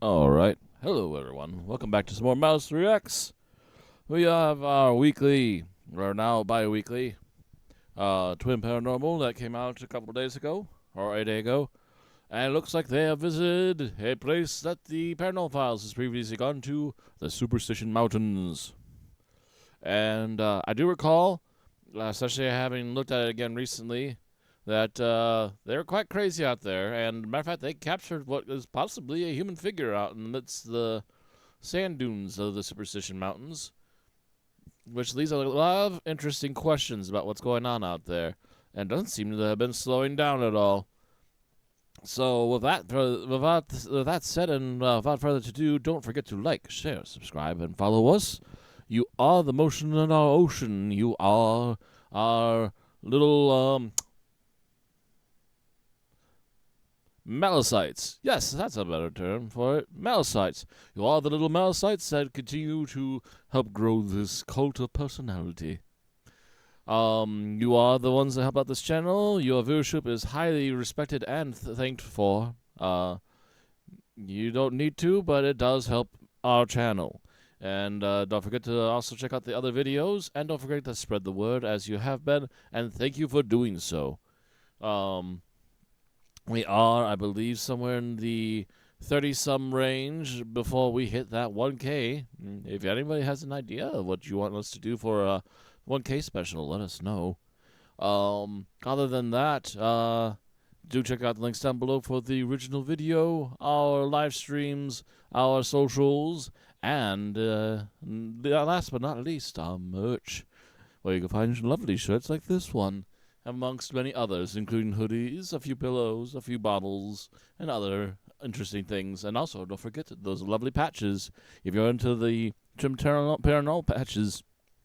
Alright, hello everyone. Welcome back to some more Mouse Reacts. We have our weekly, or now bi-weekly, Twin Paranormal that came out a couple of days ago, or a day ago. And it looks like they have visited a place that the Paranormal Files has previously gone to, the Superstition Mountains. And I do recall, especially having looked at it again recently, that they're quite crazy out there, and matter of fact, they captured what is possibly a human figure out in the midst of the sand dunes of the Superstition Mountains, which leads a lot of interesting questions about what's going on out there, and doesn't seem to have been slowing down at all. So with that said, and without further ado, don't forget to like, share, subscribe, and follow us. You are the motion in our ocean. You are our little Malicites. Yes, that's a better term for it. Malicites. You are the little Malicites that continue to help grow this cult of personality. You are the ones that help out this channel. Your viewership is highly respected and thanked for. You don't need to, but it does help our channel. And don't forget to also check out the other videos, and don't forget to spread the word as you have been, and thank you for doing so. We are, I believe, somewhere in the 30-some range before we hit that 1K. If anybody has an idea of what you want us to do for a 1K special, let us know. Other than that, do check out the links down below for the original video, our live streams, our socials, and last but not least, our merch, where you can find lovely shirts like this one, amongst many others, including hoodies, a few pillows, a few bottles, and other interesting things. And also, don't forget those lovely patches. If you're into the Paranormal patches,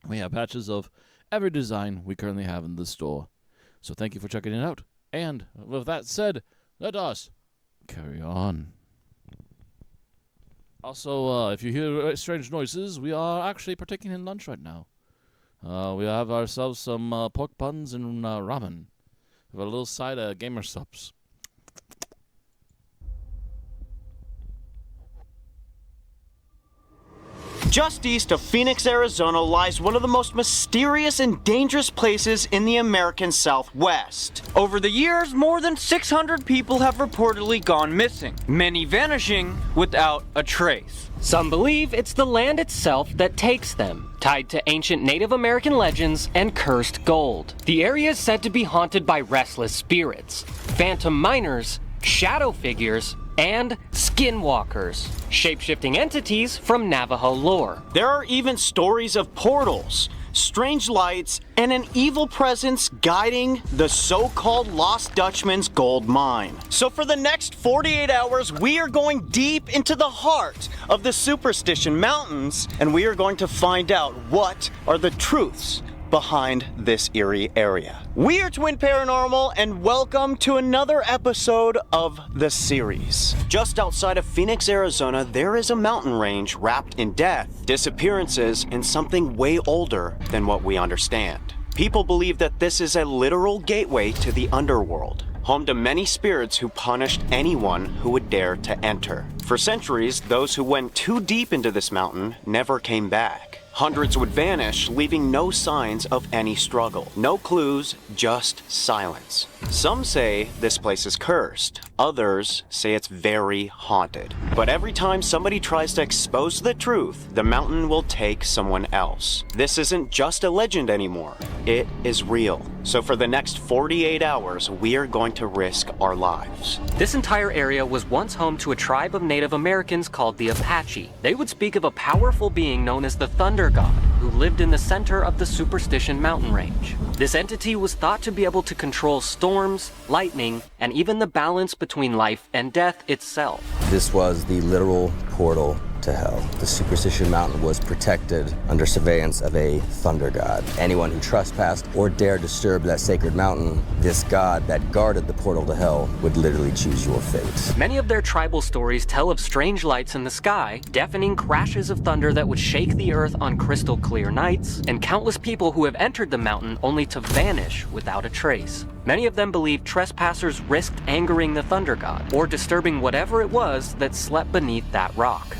we have patches of every design we currently have in the store. So thank you for checking it out. And with that said, let us carry on. Also, if you hear strange noises, we are actually partaking in lunch right now. We have ourselves some pork buns and ramen. We have a little side of gamer subs. Just east of Phoenix, Arizona lies one of the most mysterious and dangerous places in the American Southwest. Over the years, more than 600 people have reportedly gone missing, many vanishing without a trace. Some believe it's the land itself that takes them, tied to ancient Native American legends and cursed gold. The area is said to be haunted by restless spirits, phantom miners, shadow figures, and skinwalkers, shape-shifting entities from Navajo lore. There are even stories of portals, strange lights, and an evil presence guiding the so-called Lost Dutchman's gold mine. So for the next 48 hours, we are going deep into the heart of the Superstition Mountains, and we are going to find out what are the truths behind this eerie area. We are Twin Paranormal, and welcome to another episode of the series. Just outside of Phoenix, Arizona, there is a mountain range wrapped in death, disappearances, and something way older than what we understand. People believe that this is a literal gateway to the underworld, home to many spirits who punished anyone who would dare to enter. For centuries, those who went too deep into this mountain never came back. Hundreds would vanish, leaving no signs of any struggle. No clues, just silence. Some say this place is cursed. Others say it's very haunted. But every time somebody tries to expose the truth, the mountain will take someone else. This isn't just a legend anymore. It is real. So for the next 48 hours, we are going to risk our lives. This entire area was once home to a tribe of Native Americans called the Apache. They would speak of a powerful being known as the Thunder God, who lived in the center of the Superstition mountain range. This entity was thought to be able to control storms, lightning, and even the balance between life and death itself. This was the literal portal to hell. The Superstition Mountain was protected under surveillance of a thunder god. Anyone who trespassed or dared disturb that sacred mountain, this god that guarded the portal to hell would literally choose your fate. Many of their tribal stories tell of strange lights in the sky, deafening crashes of thunder that would shake the earth on crystal clear nights, and countless people who have entered the mountain only to vanish without a trace. Many of them believe trespassers risked angering the thunder god, or disturbing whatever it was that slept beneath that rock.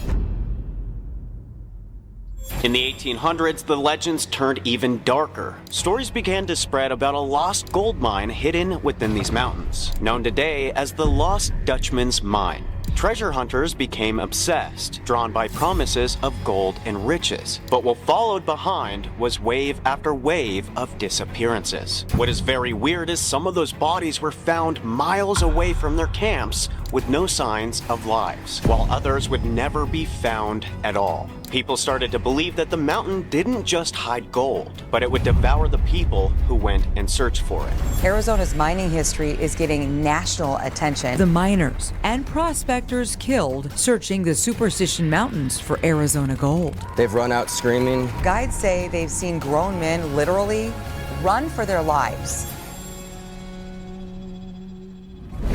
In the 1800s, the legends turned even darker. Stories began to spread about a lost gold mine hidden within these mountains, known today as the Lost Dutchman's Mine. Treasure hunters became obsessed, drawn by promises of gold and riches. But what followed behind was wave after wave of disappearances. What is very weird is some of those bodies were found miles away from their camps with no signs of lives, while others would never be found at all. People started to believe that the mountain didn't just hide gold, but it would devour the people who went and searched for it. Arizona's mining history is getting national attention. The miners and prospectors killed searching the Superstition Mountains for Arizona gold. They've run out screaming. Guides say they've seen grown men literally run for their lives.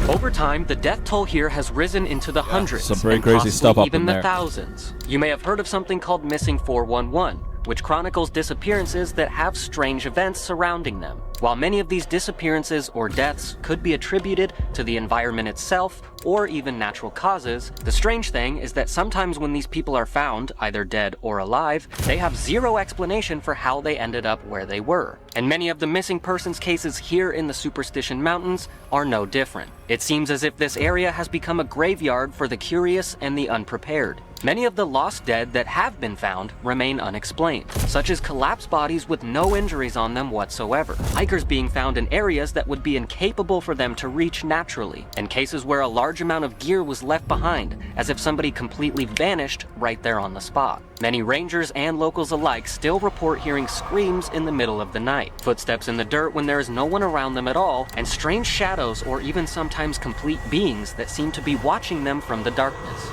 Over time, the death toll here has risen into the hundreds, some pretty and crazy possibly stuff up even in the there. thousands. You may have heard of something called Missing 411, which chronicles disappearances that have strange events surrounding them. While many of these disappearances or deaths could be attributed to the environment itself or even natural causes, the strange thing is that sometimes when these people are found, either dead or alive, they have zero explanation for how they ended up where they were. And many of the missing persons cases here in the Superstition Mountains are no different. It seems as if this area has become a graveyard for the curious and the unprepared. Many of the lost dead that have been found remain unexplained, such as collapsed bodies with no injuries on them whatsoever, hikers being found in areas that would be incapable for them to reach naturally, and cases where a large amount of gear was left behind, as if somebody completely vanished right there on the spot. Many rangers and locals alike still report hearing screams in the middle of the night, footsteps in the dirt when there is no one around them at all, and strange shadows or even sometimes complete beings that seem to be watching them from the darkness.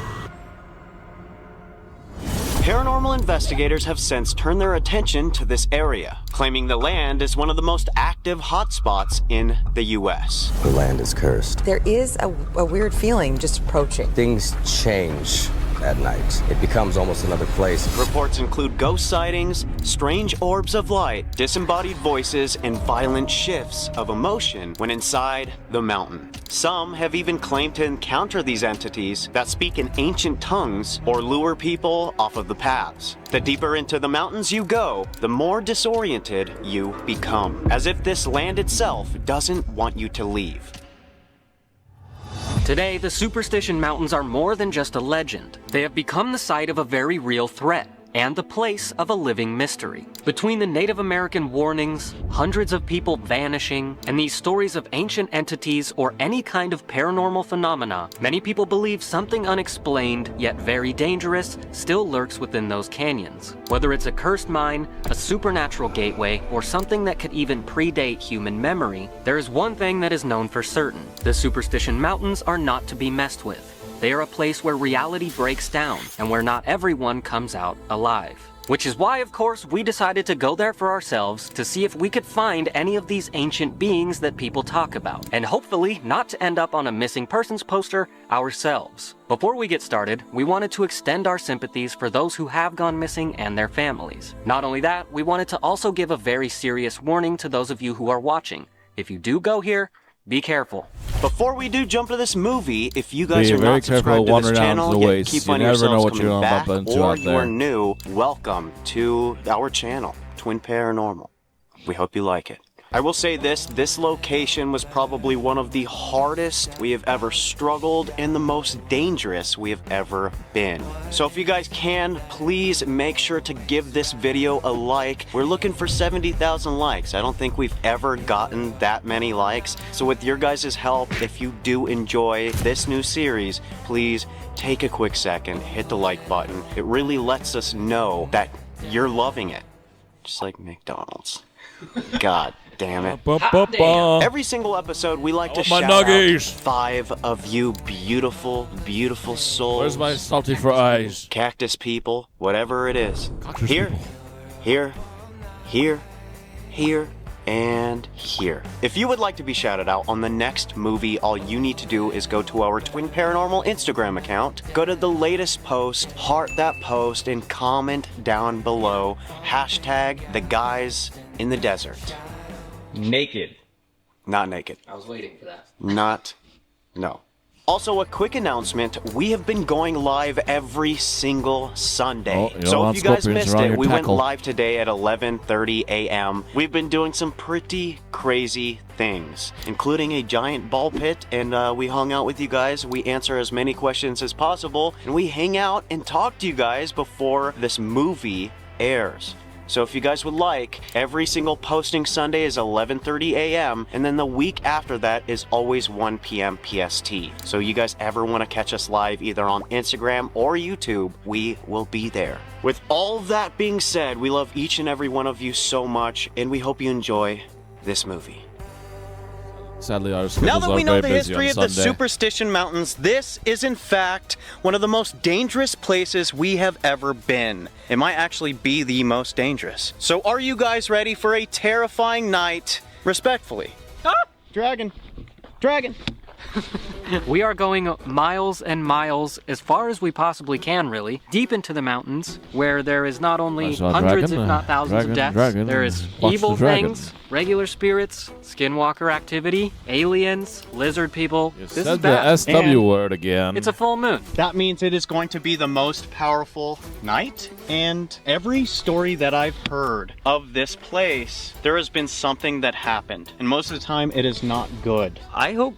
Paranormal investigators have since turned their attention to this area, claiming the land is one of the most active hotspots in the U.S. The land is cursed. There is a weird feeling just approaching. Things change at night. It becomes almost another place. Reports include ghost sightings, strange orbs of light, disembodied voices, and violent shifts of emotion when inside the mountain. Some have even claimed to encounter these entities that speak in ancient tongues or lure people off of the paths. The deeper into the mountains you go, the more disoriented you become, as if this land itself doesn't want you to leave. Today, the Superstition Mountains are more than just a legend. They have become the site of a very real threat, and the place of a living mystery. Between the Native American warnings, hundreds of people vanishing, and these stories of ancient entities or any kind of paranormal phenomena, many people believe something unexplained, yet very dangerous, still lurks within those canyons. Whether it's a cursed mine, a supernatural gateway, or something that could even predate human memory, there is one thing that is known for certain. The Superstition Mountains are not to be messed with. They are a place where reality breaks down and where not everyone comes out alive. Which is why, of course, we decided to go there for ourselves to see if we could find any of these ancient beings that people talk about, and hopefully not to end up on a missing persons poster ourselves. Before we get started, we wanted to extend our sympathies for those who have gone missing and their families. Not only that, we wanted to also give a very serious warning to those of you who are watching. If you do go here, be careful. Before we do jump to this movie, if you guys Be are very not careful subscribed to wandering this down channel, the yet wastes. keep You on never know yourselves what you're coming gonna back, bump into or out you there. are new, welcome to our channel, Twin Paranormal. We hope you like it. I will say this location was probably one of the hardest we have ever struggled and the most dangerous we have ever been. So if you guys can, please make sure to give this video a like. We're looking for 70,000 likes. I don't think we've ever gotten that many likes. So with your guys' help, if you do enjoy this new series, please take a quick second, hit the like button. It really lets us know that you're loving it. Just like McDonald's. God damn it. Ba-ba-ba. Every single episode, we like to want my shout nuggies. out 5 of you beautiful, beautiful souls. Where's my salty fries? Cactus people, whatever it is. Cactus Here, people. here, here, here, and here. If you would like to be shouted out on the next movie, all you need to do is go to our Twin Paranormal Instagram account, go to the latest post, heart that post, and comment down below, hashtag the guys in the desert. Naked. Not naked. I was waiting for that. No. Also, a quick announcement. We have been going live every single Sunday. Oh, you don't So want if you guys scorpions missed around it, your we went tackle. live today at 11:30 a.m. We've been doing some pretty crazy things, including a giant ball pit, and we hung out with you guys. We answer as many questions as possible, and we hang out and talk to you guys before this movie airs. So if you guys would like, every single posting Sunday is 11:30 a.m. and then the week after that is always 1 p.m. PST. So you guys ever want to catch us live either on Instagram or YouTube, we will be there. With all that being said, we love each and every one of you so much, and we hope you enjoy this movie. Sadly, our Now schedules that are we know very the busy history on of the Sunday. Superstition Mountains, this is in fact one of the most dangerous places we have ever been. It might actually be the most dangerous. So are you guys ready for a terrifying night? Respectfully. Ah! Dragon. Dragon. We are going miles and miles, as far as we possibly can, really, deep into the mountains, where there is not only I saw a hundreds, dragon, if not thousands of deaths, dragon, there is watch evil the dragon. things, regular spirits, skinwalker activity, aliens, lizard people. You This is said the bad. SW And- word again. It's a full moon. That means it is going to be the most powerful night. And every story that I've heard of this place, there has been something that happened. And most of the time, it is not good. I hope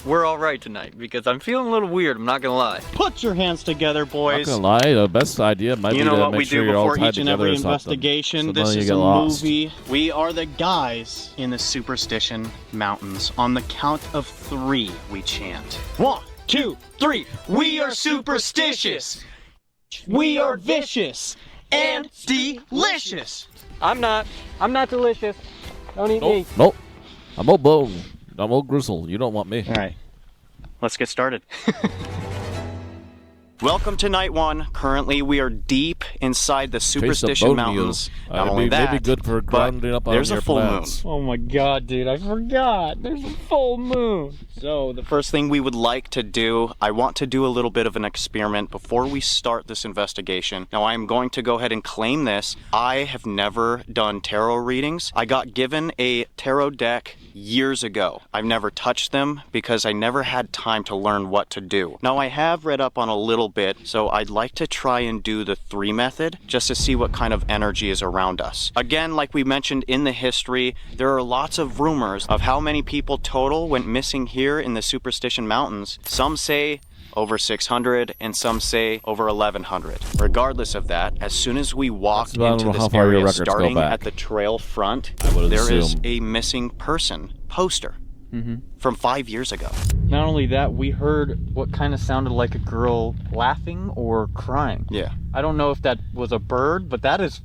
we're all right tonight because I'm feeling a little weird. I'm not gonna lie. Put your hands together, Not boys. gonna lie, the best idea might You be know to what make we sure do you're all before tied each and together every or something, investigation. so This none of you is get a lost. movie. We are the guys in the Superstition Mountains. On the count of 3, we chant. 1, 2, 3. We are superstitious. We are vicious and delicious. I'm not delicious. Don't eat Nope, me. nope. I'm old bone. I'm old gristle. You don't want me. All right, let's get started. Welcome to night 1. Currently, we are deep inside the Taste Superstition of bone Mountains. meal. Not It'd only be that, maybe good for but grinding up on there's your a full plants. moon. Oh my god, dude, I forgot. There's a full moon. So the first thing we would like to do, I want to do a little bit of an experiment before we start this investigation. Now I am going to go ahead and claim this. I have never done tarot readings. I got given a tarot deck years ago. I've never touched them because I never had time to learn what to do. Now I have read up on a little bit, so I'd like to try and do the 3 method just to see what kind of energy is around us. Again, like we mentioned in the history, there are lots of rumors of how many people total went missing here in the Superstition Mountains. Some say over 600 and some say over 1100. Regardless of that, as soon as we walked That's about into how this far your area, records go starting back. at the trail front, I would there is assume. a missing person poster from 5 years ago. Not only that, we heard what kind of sounded like a girl laughing or crying. Yeah. I don't know if that was a bird, but that is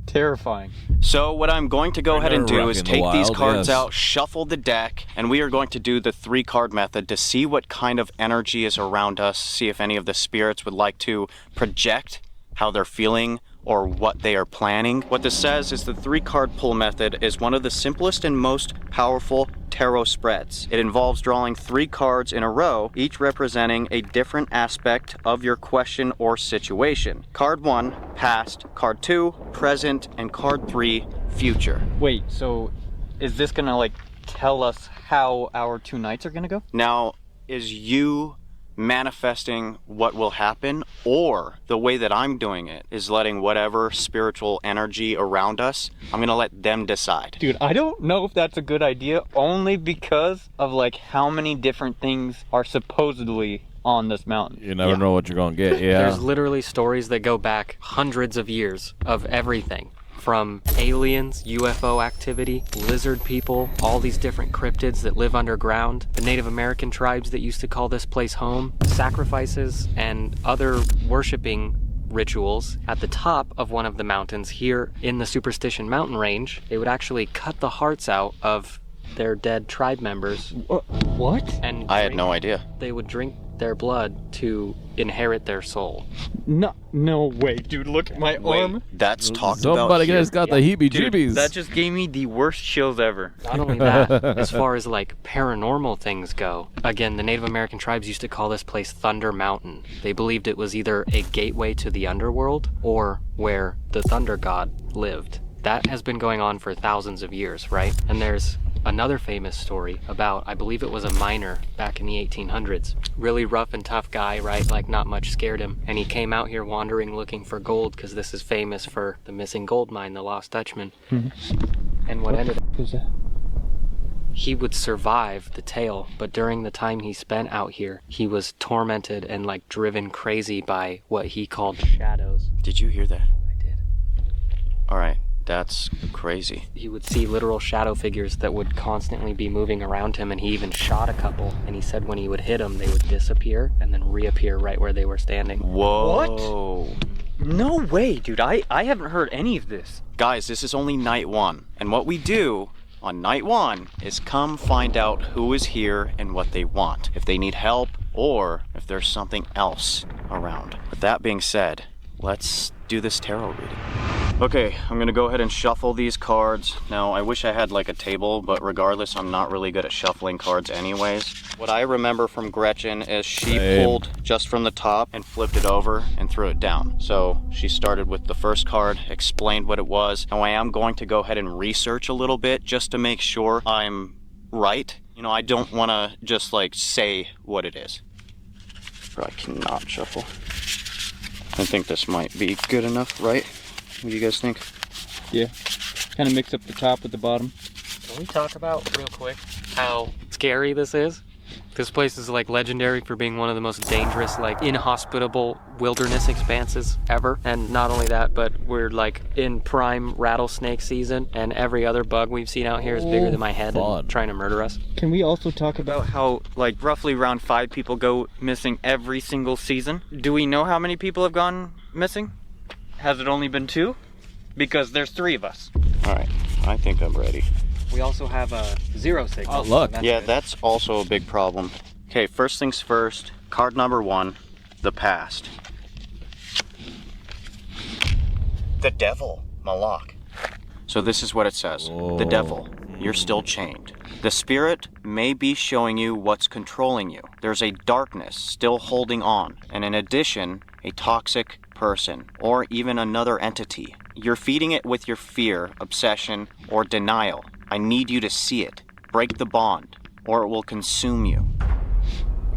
terrifying. So what I'm going to go ahead and do nerve-wracking is in the take these wild, cards yes. out, shuffle the deck, and we are going to do the 3 card method to see what kind of energy is around us, see if any of the spirits would like to project how they're feeling or what they are planning. What this says is the 3 card pull method is one of the simplest and most powerful tarot spreads. It involves drawing 3 cards in a row, each representing a different aspect of your question or situation. Card 1, past, card 2, present, and card 3, future. Wait, so is this gonna like tell us how our 2 nights are gonna go? Now, is you manifesting what will happen, or the way that I'm doing it is letting whatever spiritual energy around us, I'm gonna let them decide. Dude, I don't know if that's a good idea, only because of like how many different things are supposedly on this mountain. You never know what you're gonna get. Yeah. There's literally stories that go back hundreds of years of everything. From aliens, UFO activity, lizard people, all these different cryptids that live underground, the Native American tribes that used to call this place home, sacrifices, and other worshiping rituals at the top of one of the mountains here in the Superstition mountain range. They would actually cut the hearts out of their dead tribe members. What? And I had no idea. They would drink their blood to inherit their soul. No way, dude. Look at my arm. That's talked about Somebody here. just got the heebie-jeebies. Dude, that just gave me the worst chills ever. Not only that, as far as like paranormal things go, again, the Native American tribes used to call this place Thunder Mountain. They believed it was either a gateway to the underworld or where the thunder god lived. That has been going on for thousands of years, right? And there's another famous story about, I believe it was a miner back in the 1800s. Really rough and tough guy, right? Like not much scared him. And he came out here wandering looking for gold because this is famous for the missing gold mine, the Lost Dutchman. And what ended up, Who's that? he would survive the tale, but during the time he spent out here, he was tormented and like driven crazy by what he called shadows. Did you hear that? I did. All right. That's crazy. He would see literal shadow figures that would constantly be moving around him, and he even shot a couple, and he said when he would hit them, they would disappear and then reappear right where they were standing. Whoa. No way, dude. I haven't heard any of this. Guys, this is only night one. And what we do on night one is come find out who is here and what they want. If they need help or if there's something else around. With that being said, let's do this tarot reading. Okay, I'm gonna go ahead and shuffle these cards. Now, I wish I had like a table, but regardless, I'm not really good at shuffling cards anyways. What I remember from Gretchen is she pulled just from the top and flipped it over and threw it down. So she started with the first card, explained what it was. Now I am going to go ahead and research a little bit just to make sure I'm right. You know, I don't wanna just like say what it is. Or I cannot shuffle. I think this might be good enough, right? What do you guys think? Yeah. Kind of mix up the top with the bottom. Can we talk about real quick how scary this is? This place is like legendary for being one of the most dangerous, like inhospitable wilderness expanses ever. And not only that, but we're like in prime rattlesnake season, and every other bug we've seen out here is bigger than my head and trying to murder us. Can we also talk about how, like, roughly around 5 people go missing every single season? Do we know how many people have gone missing? Has it only been 2? Because there's 3 of us. All right, I think I'm ready. We also have a 0 signal. Oh, look. So Yeah, good. that's also a big problem. Okay, first things first, card number 1, the past. The devil, Malak. So this is what it says. The devil, you're still chained. The spirit may be showing you what's controlling you. There's a darkness still holding on. And in addition, a toxic person or even another entity. You're feeding it with your fear, obsession, or denial. I need you to see it. Break the bond, or it will consume you.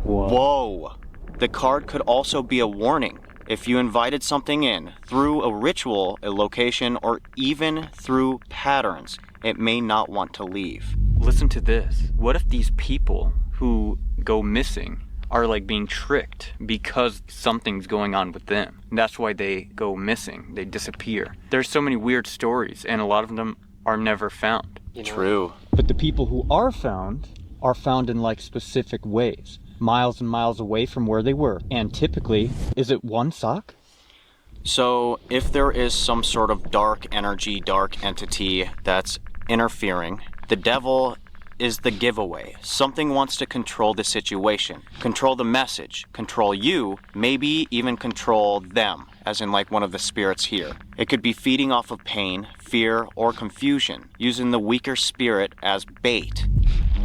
Whoa. The card could also be a warning. If you invited something in through a ritual, a location, or even through patterns, it may not want to leave. Listen to this. What if these people who go missing are like being tricked because something's going on with them? And that's why they go missing. They disappear. There's so many weird stories, and a lot of them are never found. You know, True. But the people who are found in like specific ways, miles and miles away from where they were. And typically, is it one sock? So if there is some sort of dark energy, dark entity that's interfering, the devil is the giveaway. Something wants to control the situation, control the message, control you, maybe even control them, as in like one of the spirits here. It could be feeding off of pain, fear, or confusion, using the weaker spirit as bait.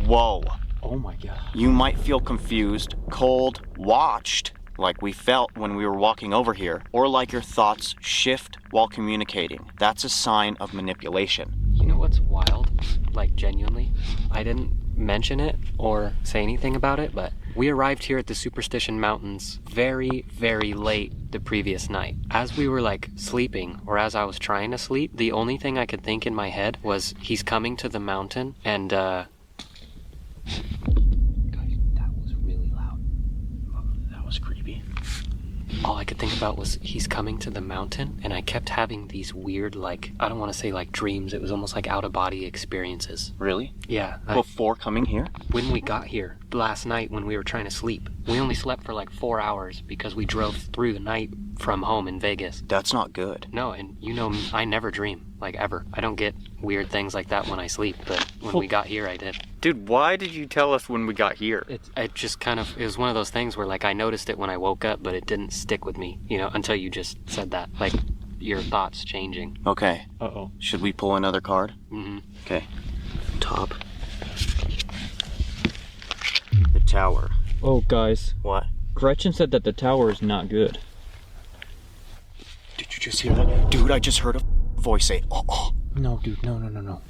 Whoa. Oh my god. You might feel confused, cold, watched, like we felt when we were walking over here, or like your thoughts shift while communicating. That's a sign of manipulation. You know what's wild? Like, genuinely, I didn't mention it or say anything about it, but we arrived here at the Superstition Mountains very, very late the previous night. As we were like sleeping, or as I was trying to sleep, the only thing I could think in my head was he's coming to the mountain, and guys, that was really loud. That was creepy. All I could think about was he's coming to the mountain, and I kept having these weird, like, I don't want to say like dreams, it was almost like out-of-body experiences. Really? Yeah. Before coming here? When we got here last night when we were trying to sleep, we only slept for like 4 hours because we drove through the night from home in Vegas. That's not good. No, and you know, I never dream, like ever. I don't get weird things like that when I sleep, but when we got here, I did. Dude, why did you tell us when we got here? It just kind of, it was one of those things where like I noticed it when I woke up, but it didn't stick with me, you know, until you just said that. Like your thoughts changing. Okay. Uh-oh. Should we pull another card? Mm-hmm. Okay. Top. The tower. Oh, guys. What? Gretchen said that the tower is not good. Did you just hear that? Dude, I just heard a voice say, oh. No, dude, no.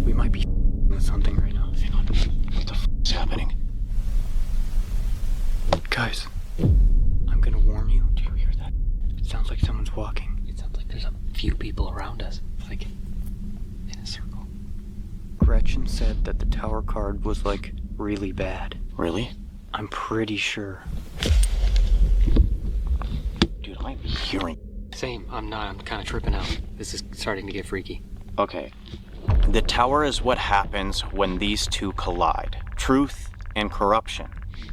We might be with something right now. Hang on. What the is happening? Guys, I'm gonna warn you. Do you hear that? It sounds like someone's walking. It sounds like there's a few people around us, like in a circle. Gretchen said that the tower card was like really bad. Really? I'm pretty sure. Dude, I'm hearing. Same, I'm kind of tripping out. This is starting to get freaky. Okay. The tower is what happens when these two collide. Truth and corruption.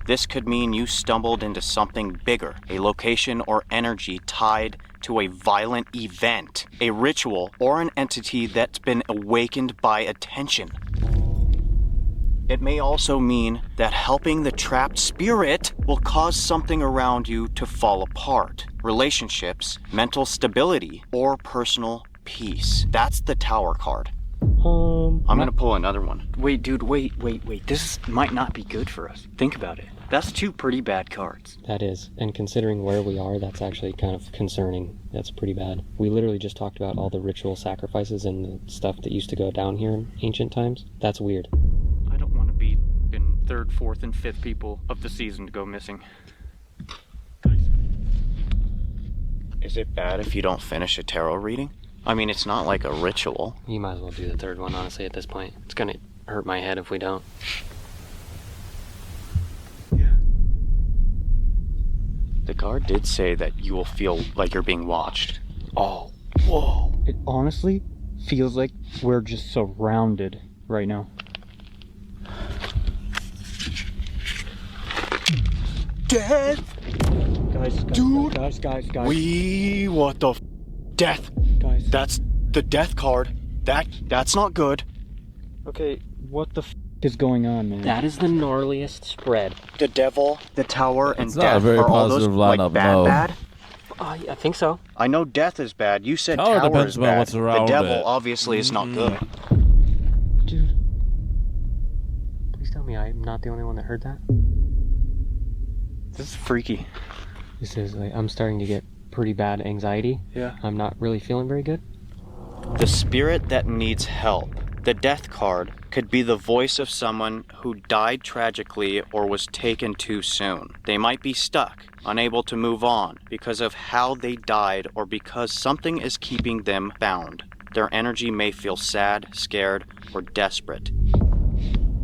This could mean you stumbled into something bigger, a location or energy tied to a violent event, a ritual, or an entity that's been awakened by attention. It may also mean that helping the trapped spirit will cause something around you to fall apart. Relationships, mental stability, or personal peace. That's the tower card. I'm gonna pull another one. Wait, dude, wait. This might not be good for us. Think about it. That's two pretty bad cards. That is, and considering where we are, that's actually kind of concerning. That's pretty bad. We literally just talked about all the ritual sacrifices and the stuff that used to go down here in ancient times. That's weird. I don't want to be in third, fourth, and fifth people of the season to go missing. Is it bad if you don't finish a tarot reading? I mean, it's not like a ritual. You might as well do the third one, honestly, at this point. It's gonna hurt my head if we don't. Yeah. The card did say that you will feel like you're being watched. Oh, whoa. It honestly feels like we're just surrounded right now. Death! Guys, Dude! Guys. What the death? Guys. That's the death card. That's not good. Okay, what the is going on, man? That is the gnarliest spread. The devil, the tower, and It's not a death very are all those positive like lineup, bad, no. bad? I think so. I know death is bad. You said Tower tower depends is on bad. what's The around devil it. obviously is not good. Dude. Please tell me I'm not the only one that heard that. This is freaky. This is like, I'm starting to get pretty bad anxiety. Yeah. I'm not really feeling very good. The spirit that needs help. The death card could be the voice of someone who died tragically or was taken too soon. They might be stuck, unable to move on because of how they died or because something is keeping them bound. Their energy may feel sad, scared, or desperate.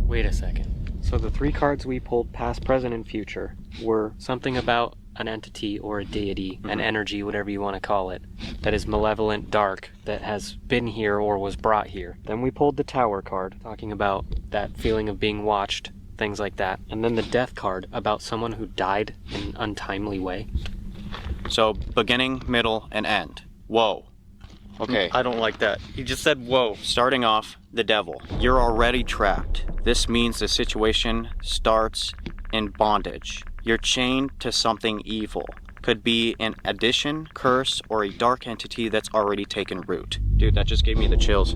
Wait a second. So the three cards we pulled, past, present, and future, were something about an entity or a deity, an energy, whatever you want to call it, that is malevolent, dark, that has been here or was brought here. Then we pulled the Tower card, talking about that feeling of being watched, things like that. And then the Death card, about someone who died in an untimely way. So, beginning, middle, and end. Whoa. Okay. I don't like that. He just said whoa. Starting off, the devil. You're already trapped. This means the situation starts in bondage. You're chained to something evil. Could be an addition, curse, or a dark entity that's already taken root. Dude, that just gave me the chills.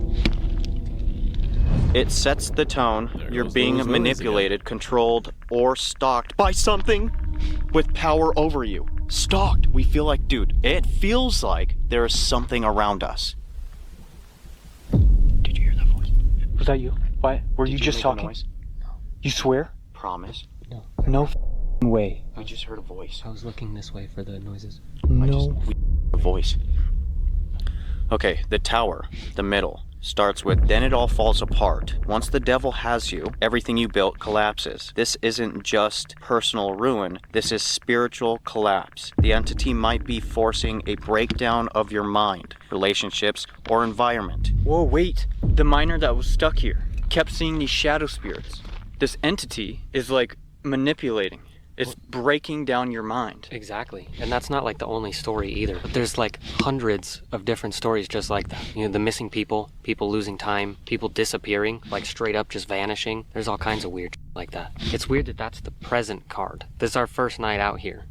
It sets the tone. You're goes being those manipulated, controlled, or stalked by something with power over you. Stalked. We feel like, dude, it feels like there is something around us. Did you hear that voice? Was that you? What? Were Did you just make a talking? noise? You swear? Promise. No way. I just heard a voice. I was looking this way for the noises. No. A voice. Okay, the tower, the middle, starts with then it all falls apart. Once the devil has you, everything you built collapses. This isn't just personal ruin, this is spiritual collapse. The entity might be forcing a breakdown of your mind, relationships, or environment. Whoa, wait. The miner that was stuck here kept seeing these shadow spirits. this entity is like manipulating. It's breaking down your mind. Exactly. And that's not like the only story either. There's like hundreds of different stories just like that. You know, the missing people losing time, people disappearing, like straight up just vanishing. There's all kinds of weird like that. It's weird that that's the present card. This is our first night out here.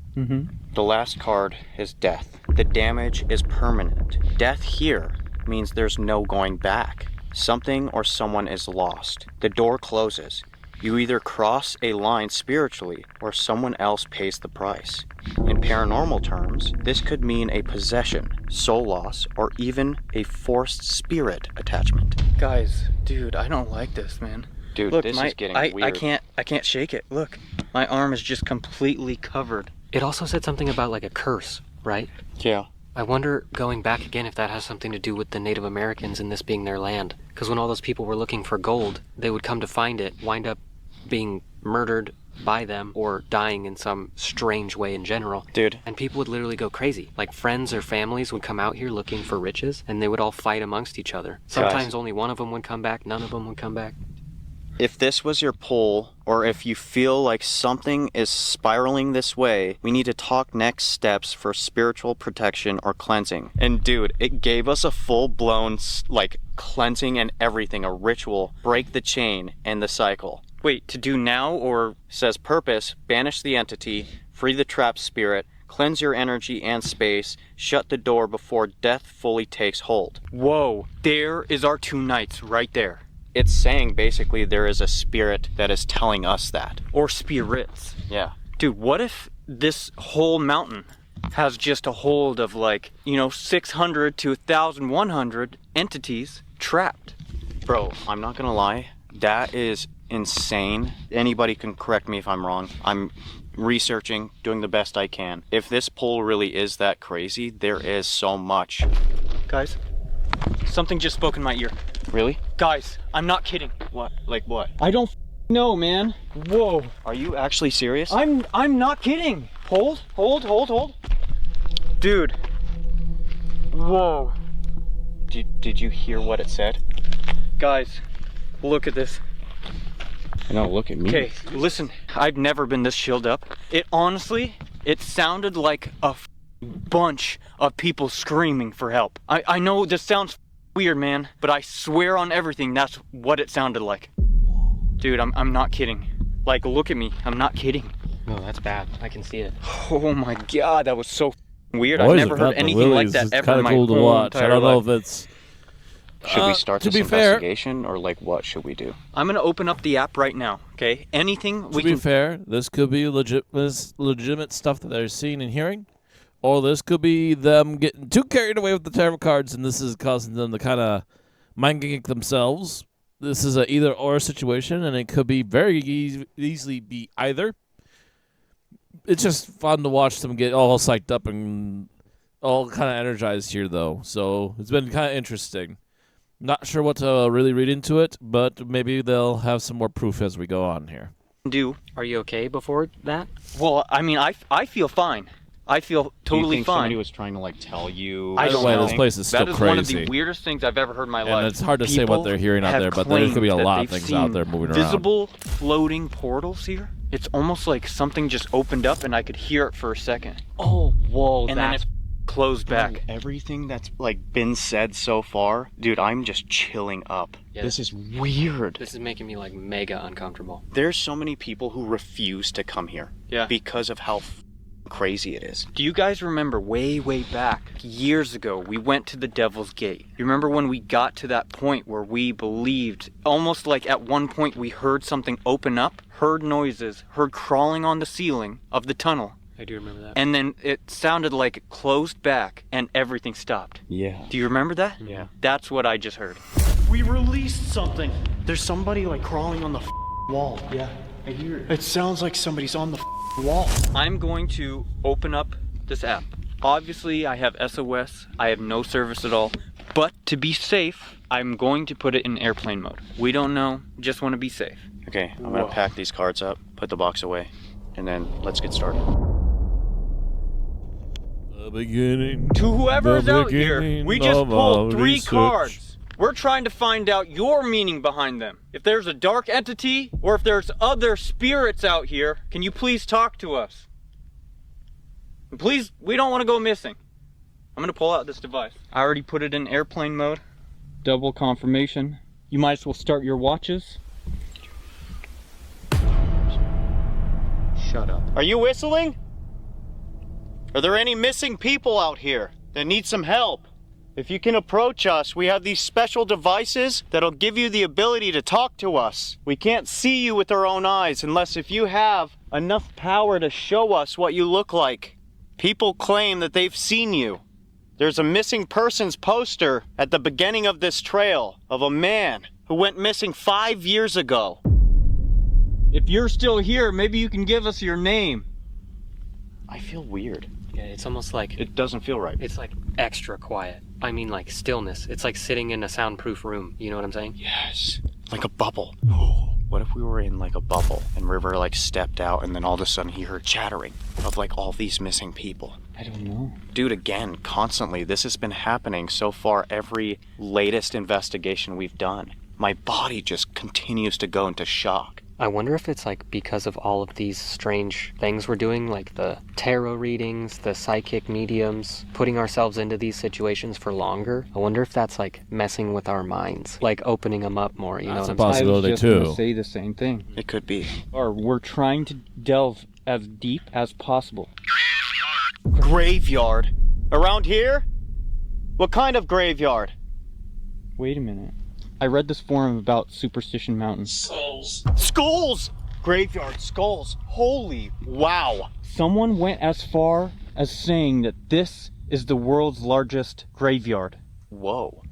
The last card is death. The damage is permanent. Death here means there's no going back. Something or someone is lost. The door closes. You either cross a line spiritually or someone else pays the price. In paranormal terms, this could mean a possession, soul loss, or even a forced spirit attachment. Guys, dude, I don't like this, man. Dude, Look, this is getting weird. I can't shake it. Look, my arm is just completely covered. It also said something about like a curse, right? Yeah. I wonder, going back again, if that has something to do with the Native Americans and this being their land. Because when all those people were looking for gold, they would come to find it, wind up being murdered by them or dying in some strange way in general. Dude. And people would literally go crazy. Like friends or families would come out here looking for riches and they would all fight amongst each other. Sometimes only one of them would come back, none of them would come back. If this was your pull, or if you feel like something is spiraling this way, we need to talk next steps for spiritual protection or cleansing. And dude, it gave us a full-blown, like, cleansing and everything, a ritual. Break the chain and the cycle. Wait, to do now or? Says purpose, banish the entity, free the trapped spirit, cleanse your energy and space, shut the door before death fully takes hold. Whoa, there is our 2 nights right there. It's saying basically there is a spirit that is telling us that. Or spirits. Yeah. Dude, what if this whole mountain has just a hold of 600 to 1,100 entities trapped? Bro, I'm not gonna lie, that is insane. Anybody can correct me if I'm wrong. I'm researching, doing the best I can. If this poll really is that crazy, there is so much. Guys, something just spoke in my ear. Really? Guys, I'm not kidding. What? Like what? I don't know, man. Whoa. Are you actually serious? I'm not kidding. Hold. Dude. Whoa. Did you hear what it said? Guys, look at this. No, look at me. Okay, listen. I've never been this chilled up. It sounded like a bunch of people screaming for help. I know this sounds weird, man, but I swear on everything, that's what it sounded like. Dude, I'm not kidding. Like, look at me. I'm not kidding. No, that's bad. I can see it. Oh my god, that was so weird. I've Boys never have heard got the anything like willies. that It's ever kind in of my cool to whole watch. I entire don't know life. if it's. Should we start to this be fair- investigation, or like what should we do? I'm gonna open up the app right now, okay? Anything we To be can... fair, this could be legitimate stuff that they're seeing and hearing, or this could be them getting too carried away with the tarot cards, and this is causing them to kind of mind gank themselves. This is a either or situation, and it could be very easily be either. It's just fun to watch them get all psyched up and all kind of energized here, though. So it's been kind of interesting. Not sure what to really read into it, but maybe they'll have some more proof as we go on here. Are you okay before that? Well, I mean, I feel fine. I feel totally Do you think fine. somebody was trying to like tell you? I don't Way, know. this place is still That is crazy. one of the weirdest things I've ever heard in my And life. it's hard to say what they're hearing out People there, have but there could be a claimed lot that of they've things out seen there moving around. visible floating portals here. It's almost like something just opened up and I could hear it for a second. Oh, whoa, And then it closed back. Everything that's like been said so far, dude, I'm just chilling up. Yeah. This is weird. This is making me like mega uncomfortable. There's so many people who refuse to come here. Yeah. Because of how crazy it is. Do you guys remember way back, years ago, we went to the Devil's Gate? You remember when we got to that point where we believed, almost like at one point we heard something open up, heard noises, heard crawling on the ceiling of the tunnel, I do remember that. and then it sounded like it closed back and everything stopped. Yeah. Do you remember that? Yeah. That's what I just heard. We released something. There's somebody like crawling on the wall. Yeah, I hear it. It sounds like somebody's on the wall. I'm going to open up this app. Obviously, I have SOS. I have no service at all. But to be safe, I'm going to put it in airplane mode. We don't know. Just want to be safe. Okay, I'm gonna pack these cards up, put the box away, and then let's get started. The beginning. To whoever's the out here, beginning we just of pulled our 3 research. cards. We're trying to find out your meaning behind them. If there's a dark entity or if there's other spirits out here, can you please talk to us? And please, we don't want to go missing. I'm gonna pull out this device. I already put it in airplane mode. Double confirmation. You might as well start your watches. Shut up. Are you whistling? Are there any missing people out here that need some help? If you can approach us, we have these special devices that'll give you the ability to talk to us. We can't see you with our own eyes unless if you have enough power to show us what you look like. People claim that they've seen you. There's a missing persons poster at the beginning of this trail of a man who went missing 5 years ago. If you're still here, maybe you can give us your name. I feel weird. Yeah, it's almost like It doesn't feel right. it's like extra quiet. I mean, like stillness. It's like sitting in a soundproof room. You know what I'm saying? Yes. Like a bubble. What if we were in like a bubble and River like stepped out and then all of a sudden he heard chattering of like all these missing people? I don't know. Dude, again, constantly, this has been happening so far every latest investigation we've done. My body just continues to go into shock. I wonder if it's like because of all of these strange things we're doing, like the tarot readings, the psychic mediums, putting ourselves into these situations for longer. I wonder if that's like messing with our minds, like opening them up more, you know That's what a I'm saying? I was possibility just gonna too. say the same thing. It could be. Or we're trying to delve as deep as possible. Graveyard? Around here? What kind of graveyard? Wait a minute. I read this forum about Superstition Mountain. Skulls! Graveyard skulls. Holy wow. Someone went as far as saying that this is the world's largest graveyard. Whoa.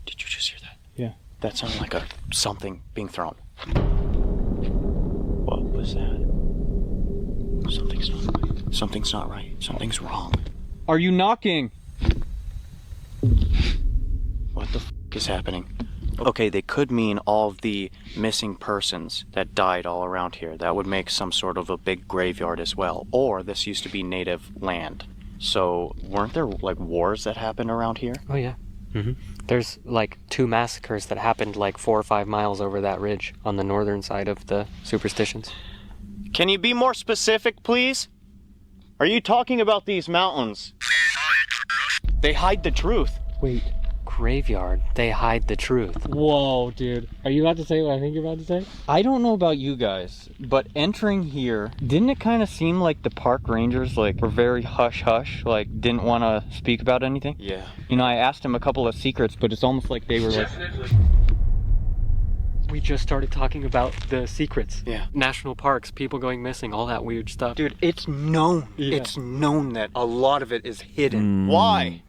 Did you just hear that? Yeah. That sounded like something being thrown. What was that? Something's not right. Something's not right. Something's wrong. Are you knocking? What the f is happening? Okay, they could mean all of the missing persons that died all around here. That would make some sort of a big graveyard as well. Or this used to be native land. So weren't there like wars that happened around here? Oh yeah. There's like 2 massacres that happened like 4 or 5 miles over that ridge on the northern side of the Superstitions. Can you be more specific, please? Are you talking about these mountains? They hide the truth. Wait. Graveyard, they hide the truth. Whoa, dude. Are you about to say what I think you're about to say? I don't know about you guys, but entering here, didn't it kind of seem like the park rangers like were very hush-hush, like didn't want to speak about anything? Yeah. You know, I asked them a couple of secrets, but it's almost like they were like... We just started talking about the secrets. Yeah. National parks, people going missing, all that weird stuff. Dude, it's known. Yeah. It's known that a lot of it is hidden. Why?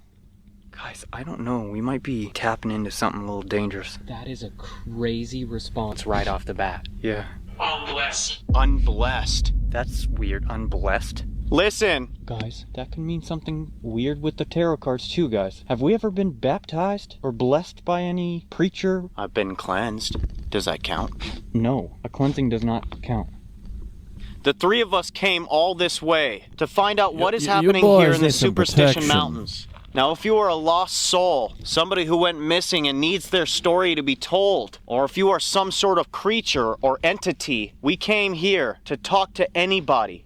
Guys, I don't know. We might be tapping into something a little dangerous. That is a crazy response right off the bat. Yeah. Unblessed. That's weird. Unblessed. Listen. Guys, that can mean something weird with the tarot cards too, guys. Have we ever been baptized or blessed by any preacher? I've been cleansed. Does that count? No, a cleansing does not count. The 3 of us came all this way to find out what is you happening boys here in the need some Superstition protection. Mountains. Now, if you are a lost soul, somebody who went missing and needs their story to be told, or if you are some sort of creature or entity, we came here to talk to anybody.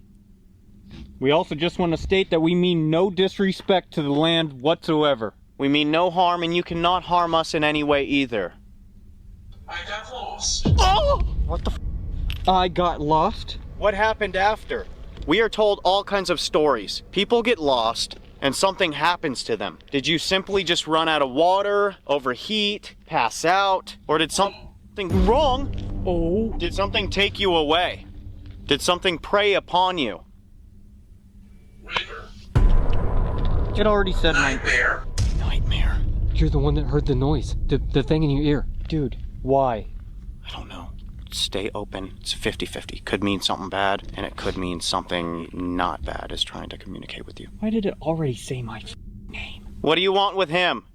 We also just want to state that we mean no disrespect to the land whatsoever. We mean no harm, and you cannot harm us in any way either. I got lost. Oh! What the f? I got lost? What happened after? We are told all kinds of stories. People get lost, and something happens to them. Did you simply just run out of water, overheat, pass out, or did something wrong? Oh. Did something take you away? Did something prey upon you? It already said Nightmare. Nightmare. You're the one that heard the noise, the thing in your ear. Dude, why? I don't know. Stay open. It's 50-50. Could mean something bad, and it could mean something not bad is trying to communicate with you. Why did it already say my name? What do you want with him?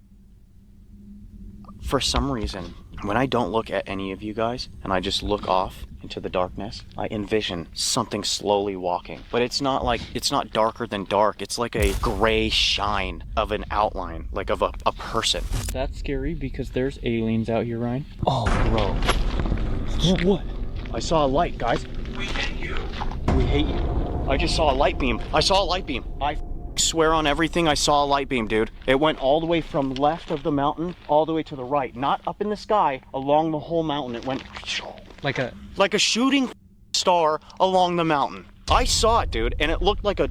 For some reason, when I don't look at any of you guys, and I just look off, into the darkness, I envision something slowly walking. But it's not darker than dark. It's like a gray shine of an outline, like of a person. That's scary because there's aliens out here, Ryan. Oh, bro. What? I saw a light, guys. We hate you. We hate you. I just saw a light beam. I saw a light beam. I swear on everything, I saw a light beam, dude. It went all the way from left of the mountain, all the way to the right. Not up in the sky, along the whole mountain. It went Like a shooting star along the mountain. I saw it, dude, and it looked like a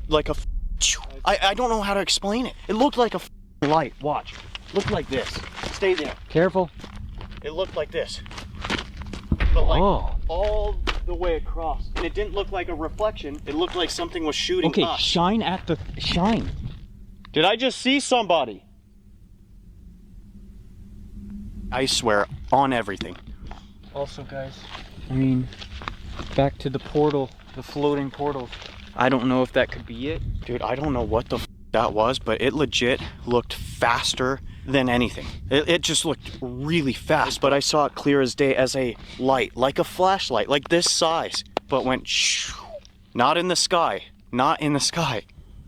I don't know how to explain it. It looked like a light. Watch. Looked like this. Stay there. Careful. It looked like this. But like all the way across. And it didn't look like a reflection. It looked like something was shooting Okay, us. shine. Did I just see somebody? I swear on everything. Also, guys, I mean, back to the portal, the floating portals. I don't know if that could be it. Dude, I don't know what the that was, but it legit looked faster than anything. It just looked really fast, but I saw it clear as day as a light, like a flashlight, like this size, but went shoo. Not in the sky. Not in the sky.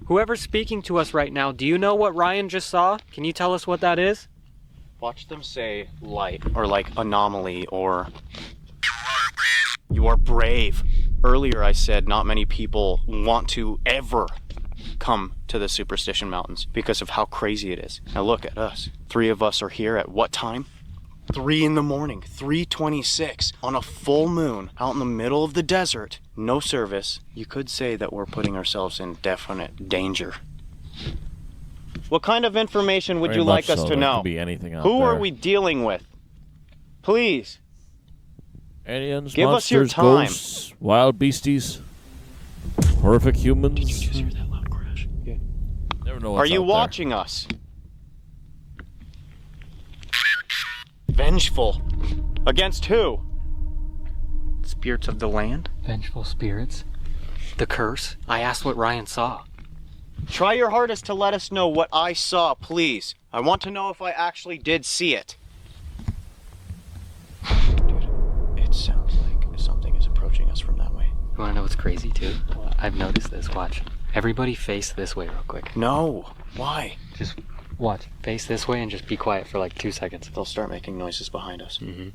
Whoever's speaking to us right now, do you know what Ryan just saw? Can you tell us what that is? Watch them say light, or like anomaly, or you are brave. Earlier I said not many people want to ever come to the Superstition Mountains because of how crazy it is. Now look at us. 3 of us are here at what time? 3 in the morning, 3:26 on a full moon out in the middle of the desert. No service. You could say that we're putting ourselves in definite danger. What kind of information would you like us to know? Could be anything out Who there. are we dealing with? Please. Aliens, Give us your monsters, time. ghosts, wild beasties, horrific humans. Did you just hear that loud crash? Yeah. Never know Are what's you out there. watching us? Vengeful. Against who? Spirits of the land? Vengeful spirits. The curse? I asked what Ryan saw. Try your hardest to let us know what I saw, please. I want to know if I actually did see it. Dude, it sounds like something is approaching us from that way. You wanna know what's crazy too? I've noticed this, watch. Everybody face this way real quick. No. Why? Just watch. Face this way and just be quiet for like 2 seconds. They'll start making noises behind us. Mm-hmm.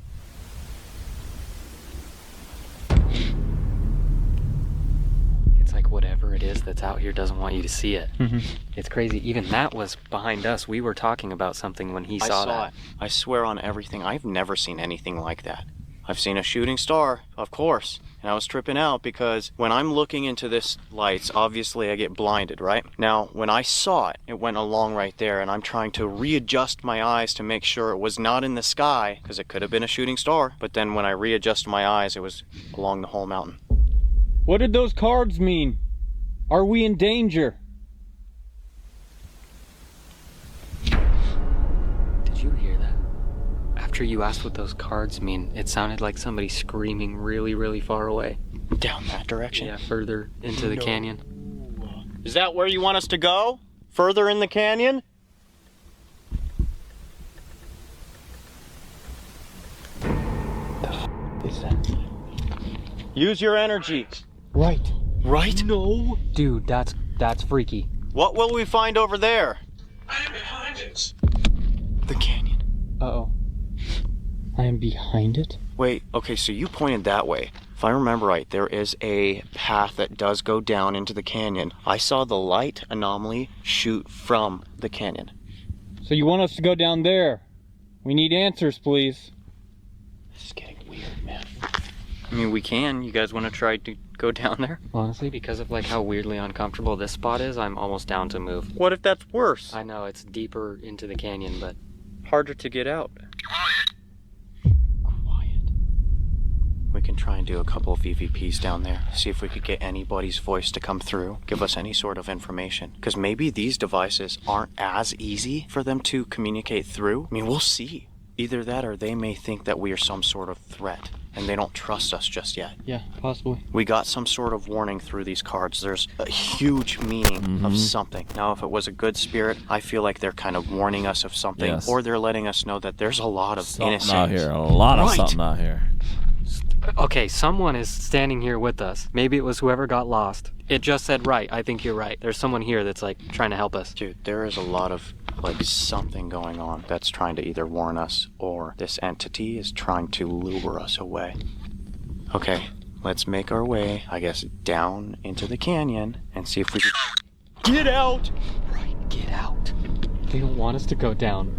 It's like whatever it is that's out here doesn't want you to see it. Mm-hmm. It's crazy. Even that was behind us. We were talking about something when he saw that. it. I swear on everything, I've never seen anything like that. I've seen a shooting star, of course, and I was tripping out because when I'm looking into this lights, obviously I get blinded, right? Now, when I saw it, it went along right there, and I'm trying to readjust my eyes to make sure it was not in the sky, because it could have been a shooting star, but then when I readjust my eyes, it was along the whole mountain. What did those cards mean? Are we in danger? Did you hear that? After you asked what those cards mean, it sounded like somebody screaming really, really far away. Down that direction? Yeah, further into the canyon. Is that where you want us to go? Further in the canyon? Is that Use your energy. right? Right? No. Dude, that's freaky. What will we find over there? I am behind it. The canyon. Uh-oh. I am behind it? Wait, okay, so you pointed that way. If I remember right, there is a path that does go down into the canyon. I saw the light anomaly shoot from the canyon. So you want us to go down there? We need answers, please. This is getting weird, man. I mean, we can. You guys want to try to go down there? Honestly? Because of like how weirdly uncomfortable this spot is, I'm almost down to move. What if that's worse? I know, it's deeper into the canyon, but Harder to get out. Quiet. We can try and do a couple of EVPs down there. See if we could get anybody's voice to come through. Give us any sort of information. Because maybe these devices aren't as easy for them to communicate through. I mean, we'll see. Either that or they may think that we are some sort of threat. And they don't trust us just yet. Yeah, possibly. We got some sort of warning through these cards. There's a huge meaning of something. Now, if it was a good spirit, I feel like they're kind of warning us of something. Yes. Or they're letting us know that there's a lot of Something innocent. out here. A lot of Right. something out here. Okay, someone is standing here with us. Maybe it was whoever got lost. It just said right. I think you're right. There's someone here that's like trying to help us. Dude, there is a lot of like something going on that's trying to either warn us or this entity is trying to lure us away. Okay, let's make our way, I guess, down into the canyon and see if we can get out. Right, get out. They don't want us to go down.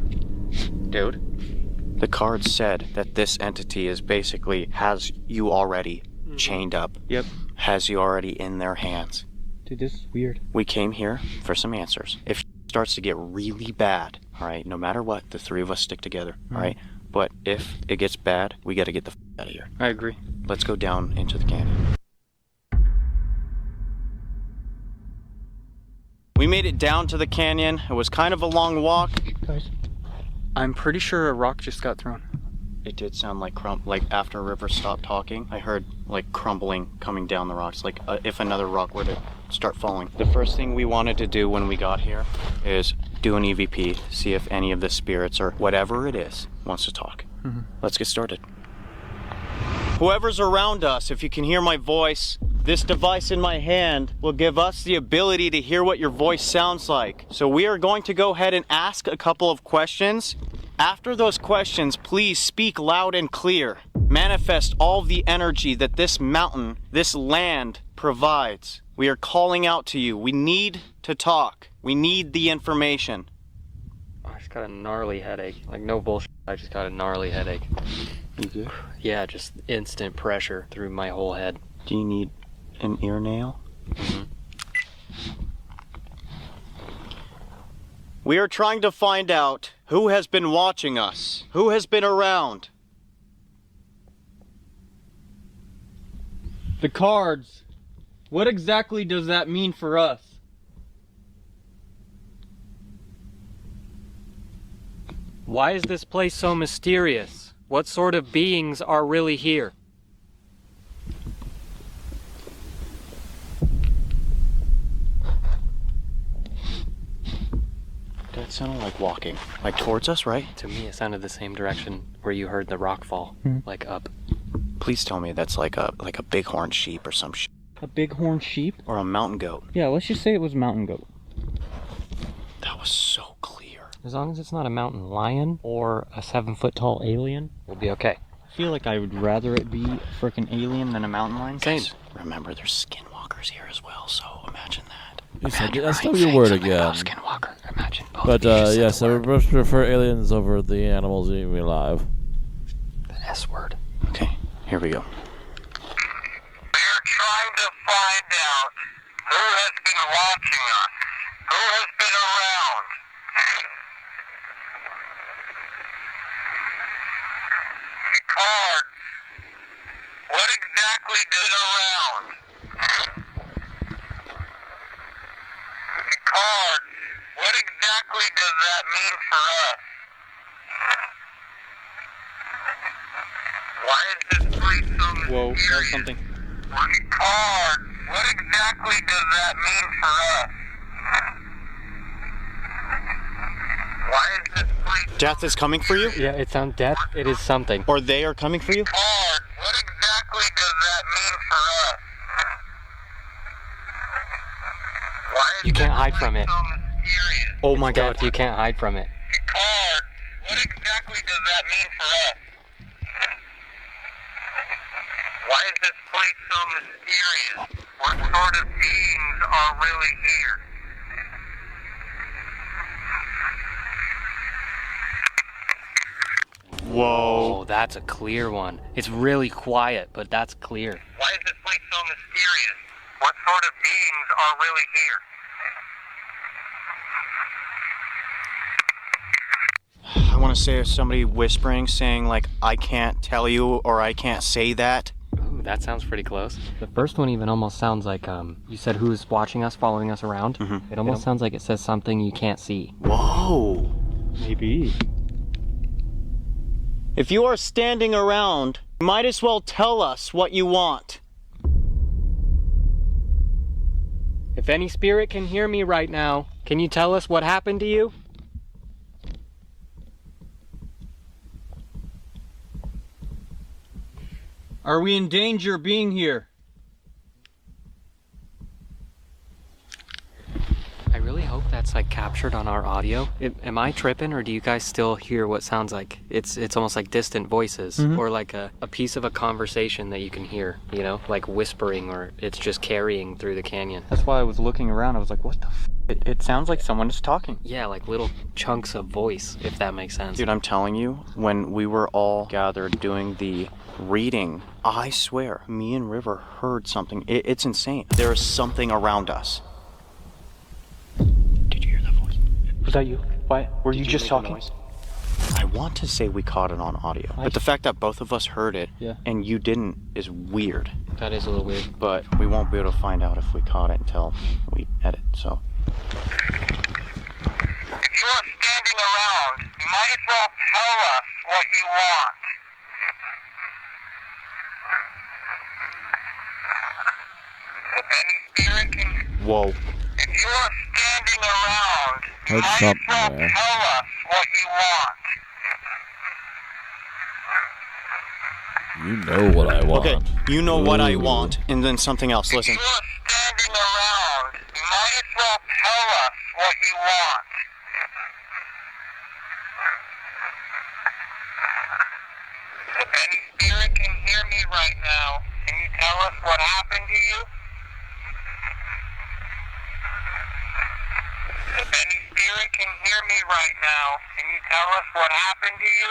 Dude, the card said that this entity is basically has you already chained up. Yep. Has you already in their hands. Dude, this is weird. We came here for some answers. If it starts to get really bad, all right, no matter what, the three of us stick together, all right? But if it gets bad, we got to get the out of here. I agree. Let's go down into the canyon. We made it down to the canyon. It was kind of a long walk. Guys, I'm pretty sure a rock just got thrown. It did sound like like after River stopped talking, I heard like crumbling coming down the rocks, like if another rock were to start falling. The first thing we wanted to do when we got here is do an EVP, see if any of the spirits or whatever it is wants to talk. Let's get started. Whoever's around us, if you can hear my voice, this device in my hand will give us the ability to hear what your voice sounds like. So we are going to go ahead and ask a couple of questions. After those questions, please speak loud and clear. Manifest all the energy that this mountain, this land provides. We are calling out to you. We need to talk. We need the information. I just got a gnarly headache. Like, no bullshit. I just got a gnarly headache. You good? Yeah, just instant pressure through my whole head. Do you need an ear nail? We are trying to find out who has been watching us, who has been around. The cards. What exactly does that mean for us? Why is this place so mysterious? What sort of beings are really here? That sounded like walking. Like towards us, right? To me, it sounded the same direction where you heard the rock fall. Like up. Please tell me that's like a bighorn sheep or some shit. A bighorn sheep? Or a mountain goat. Yeah, let's just say it was a mountain goat. That was so clear. As long as it's not a mountain lion or a 7-foot tall alien, we'll be okay. I feel like I would rather it be a freaking alien than a mountain lion. Same. Remember, there's skinwalkers here as well, so imagine that. You said that's still your word again. Skinwalker, imagine both. But yes, I would prefer aliens over the animals eating me alive. The S word. Okay, here we go. We're trying to find out who has been watching us, who has been around. The cards. What exactly does around? The cards. What exactly does that mean for us? Why is this place so mysterious? Whoa, that was something. The cards. What exactly does that mean for us? Why is this place Death is coming for you? Yeah, it sounds death. It is something. Or they are coming for you? cards? What exactly does that mean for us? Why is You can't this hide from place it. so mysterious? Oh my god, you can't hide from it. The cards. What exactly does that mean for us? Why is this place so mysterious? What sort of beings are really here? Whoa, that's a clear one. It's really quiet, but that's clear. Why is this place so mysterious? What sort of beings are really here? I want to say somebody whispering, saying like, I can't tell you or I can't say that. Ooh, that sounds pretty close. The first one even almost sounds like, you said who's watching us, following us around? It almost sounds like it says something you can't see. Whoa. Maybe. If you are standing around, you might as well tell us what you want. If any spirit can hear me right now, can you tell us what happened to you? Are we in danger being here? I really hope that's like captured on our audio. Am I tripping, or do you guys still hear what sounds like? It's almost like distant voices, or like a piece of a conversation that you can hear, you know, like whispering, or it's just carrying through the canyon. That's why I was looking around. I was like, what the f? It sounds like someone is talking. Yeah, like little chunks of voice, if that makes sense. Dude, I'm telling you, when we were all gathered doing the reading, I swear, me and River heard something. It's insane. There is something around us. Did you hear that voice? Was that you? Why? Were you just talking? I want to say we caught it on audio, but the fact that both of us heard it and you didn't is weird. That is a little weird. But we won't be able to find out if we caught it until we edit, so. If you are standing around, you might as well tell us what you want. If any spirit can... Whoa. If you are standing around, you Heard might as something well there. tell us what you want. You know what I want. Okay, you know what I Ooh. want, and then something else. Listen. If you are standing around, you might as well tell us what you want. If any spirit can hear me right now, can you tell us what happened to you? If any spirit can hear me right now, can you tell us what happened to you?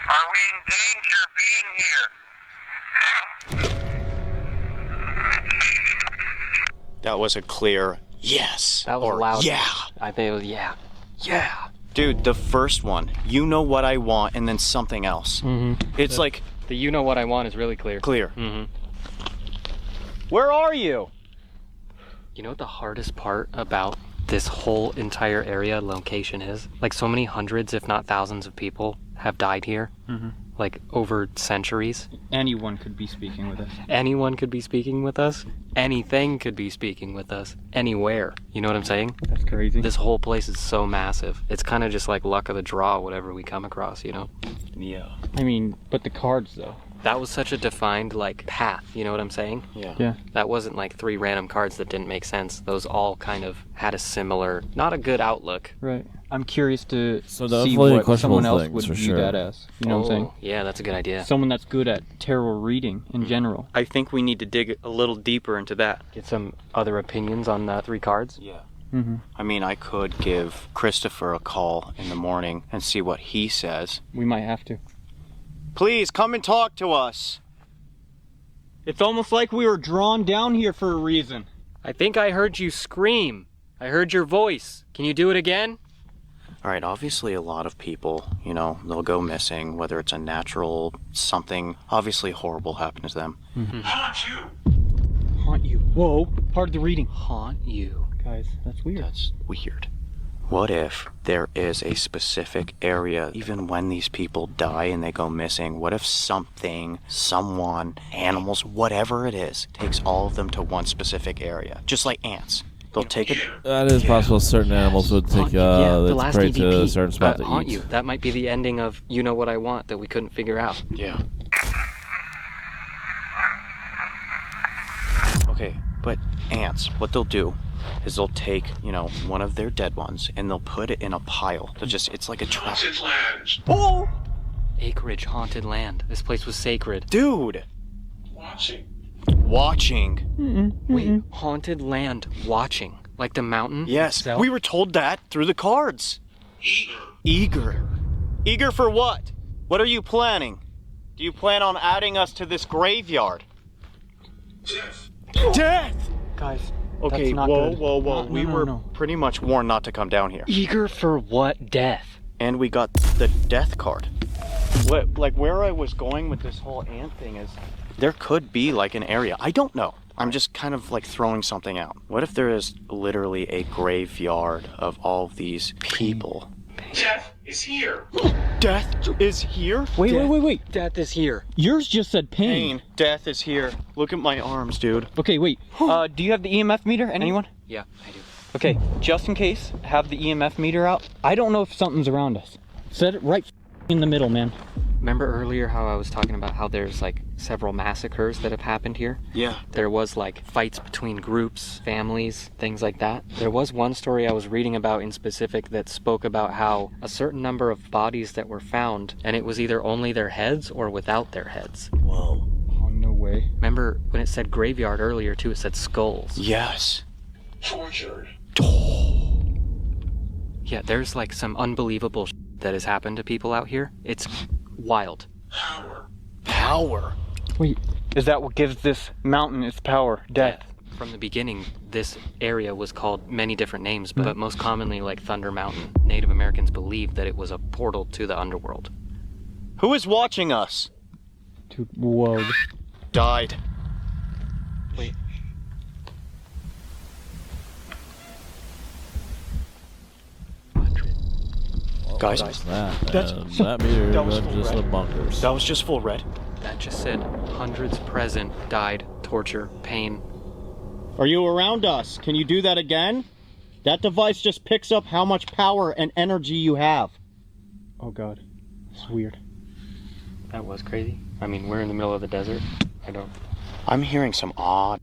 Are we in danger being here? That was a clear yes. That was or loud. Yeah. I think it was yeah. Yeah. Dude, the first one, you know what I want, and then something else. It's like The you know what I want is really clear. clear. Where are you? You know what the hardest part about this whole entire area location is? Like so many hundreds, if not thousands of people have died here. Like over centuries. Anyone could be speaking with us. Anyone could be speaking with us. Anything could be speaking with us. Anywhere. You know what I'm saying? That's crazy. This whole place is so massive. It's kind of just like luck of the draw, whatever we come across, you know? Yeah. I mean, but the cards though. That was such a defined, like, path, you know what I'm saying? Yeah. That wasn't like 3 random cards that didn't make sense. Those all kind of had a similar, not a good outlook. Right. I'm curious to So see definitely what questionable someone else things, would for view sure. that as. You know what I'm saying? Yeah, that's a good idea. Someone that's good at tarot reading in general. I think we need to dig a little deeper into that. Get some other opinions on 3 cards? Yeah. I mean, I could give Christopher a call in the morning and see what he says. We might have to. Please come and talk to us. It's almost like we were drawn down here for a reason. I think I heard you scream. I heard your voice. Can you do it again? All right, obviously a lot of people, you know, they'll go missing, whether it's a natural something, obviously horrible happened to them. Haunt you. Whoa. Part of the reading. Haunt you. Guys, that's weird. That's weird. What if there is a specific area, even when these people die and they go missing, what if something, someone, animals, whatever it is, takes all of them to one specific area? Just like ants. They'll take it. That is possible. Certain animals would take the the last prey to EVP. a certain spot to Haunt eat. you. That might be the ending of You Know What I Want that we couldn't figure out. Yeah. Okay, but ants, what they'll do is they'll take, you know, one of their dead ones and they'll put it in a pile. They'll just, it's like a trap. Oh! Acreage, haunted land. This place was sacred. Dude! Watching. Wait, haunted land watching. Like the mountain? Yes, itself? we were told that through the cards. Eager. Eager for what? What are you planning? Do you plan on adding us to this graveyard? Death! Guys, Okay, that's not whoa, good. whoa, whoa. No, We no, were no. pretty much warned not to come down here. Eager for what death? And we got the death card. What, like where I was going with this whole ant thing is, there could be like an area. I don't know. I'm just kind of like throwing something out. What if there is literally a graveyard of all of these people? Death is here. Death is here? Wait. Death is here. Yours just said pain. Pain. Death is here. Look at my arms, dude. Okay, wait. Do you have the EMF meter? Anyone? Yeah, I do. Okay, just in case, have the EMF meter out. I don't know if something's around us. Set it right in the middle, man. Remember earlier how I was talking about how there's like several massacres that have happened here? Yeah. There was like fights between groups, families, things like that. There was one story I was reading about in specific that spoke about how a certain number of bodies that were found, and it was either only their heads or without their heads. Whoa. Oh, no way. Remember when it said graveyard earlier too, it said skulls. Yes. Tortured. Yeah, there's like some unbelievable that has happened to people out here. It's wild. Power. Wait, is that what gives this mountain its power? Death? Yeah. From the beginning, this area was called many different names, but most commonly like Thunder Mountain. Native Americans believed that it was a portal to the underworld. Who is watching us? Dude, whoa. Died. Wait. Guys, That meter that was was full just red. a bunkers. that was just full red. That just said hundreds present, died, torture, pain. Are you around us? Can you do that again? That device just picks up how much power and energy you have. Oh god. It's weird. That was crazy. I mean, we're in the middle of the desert. I'm hearing some odd,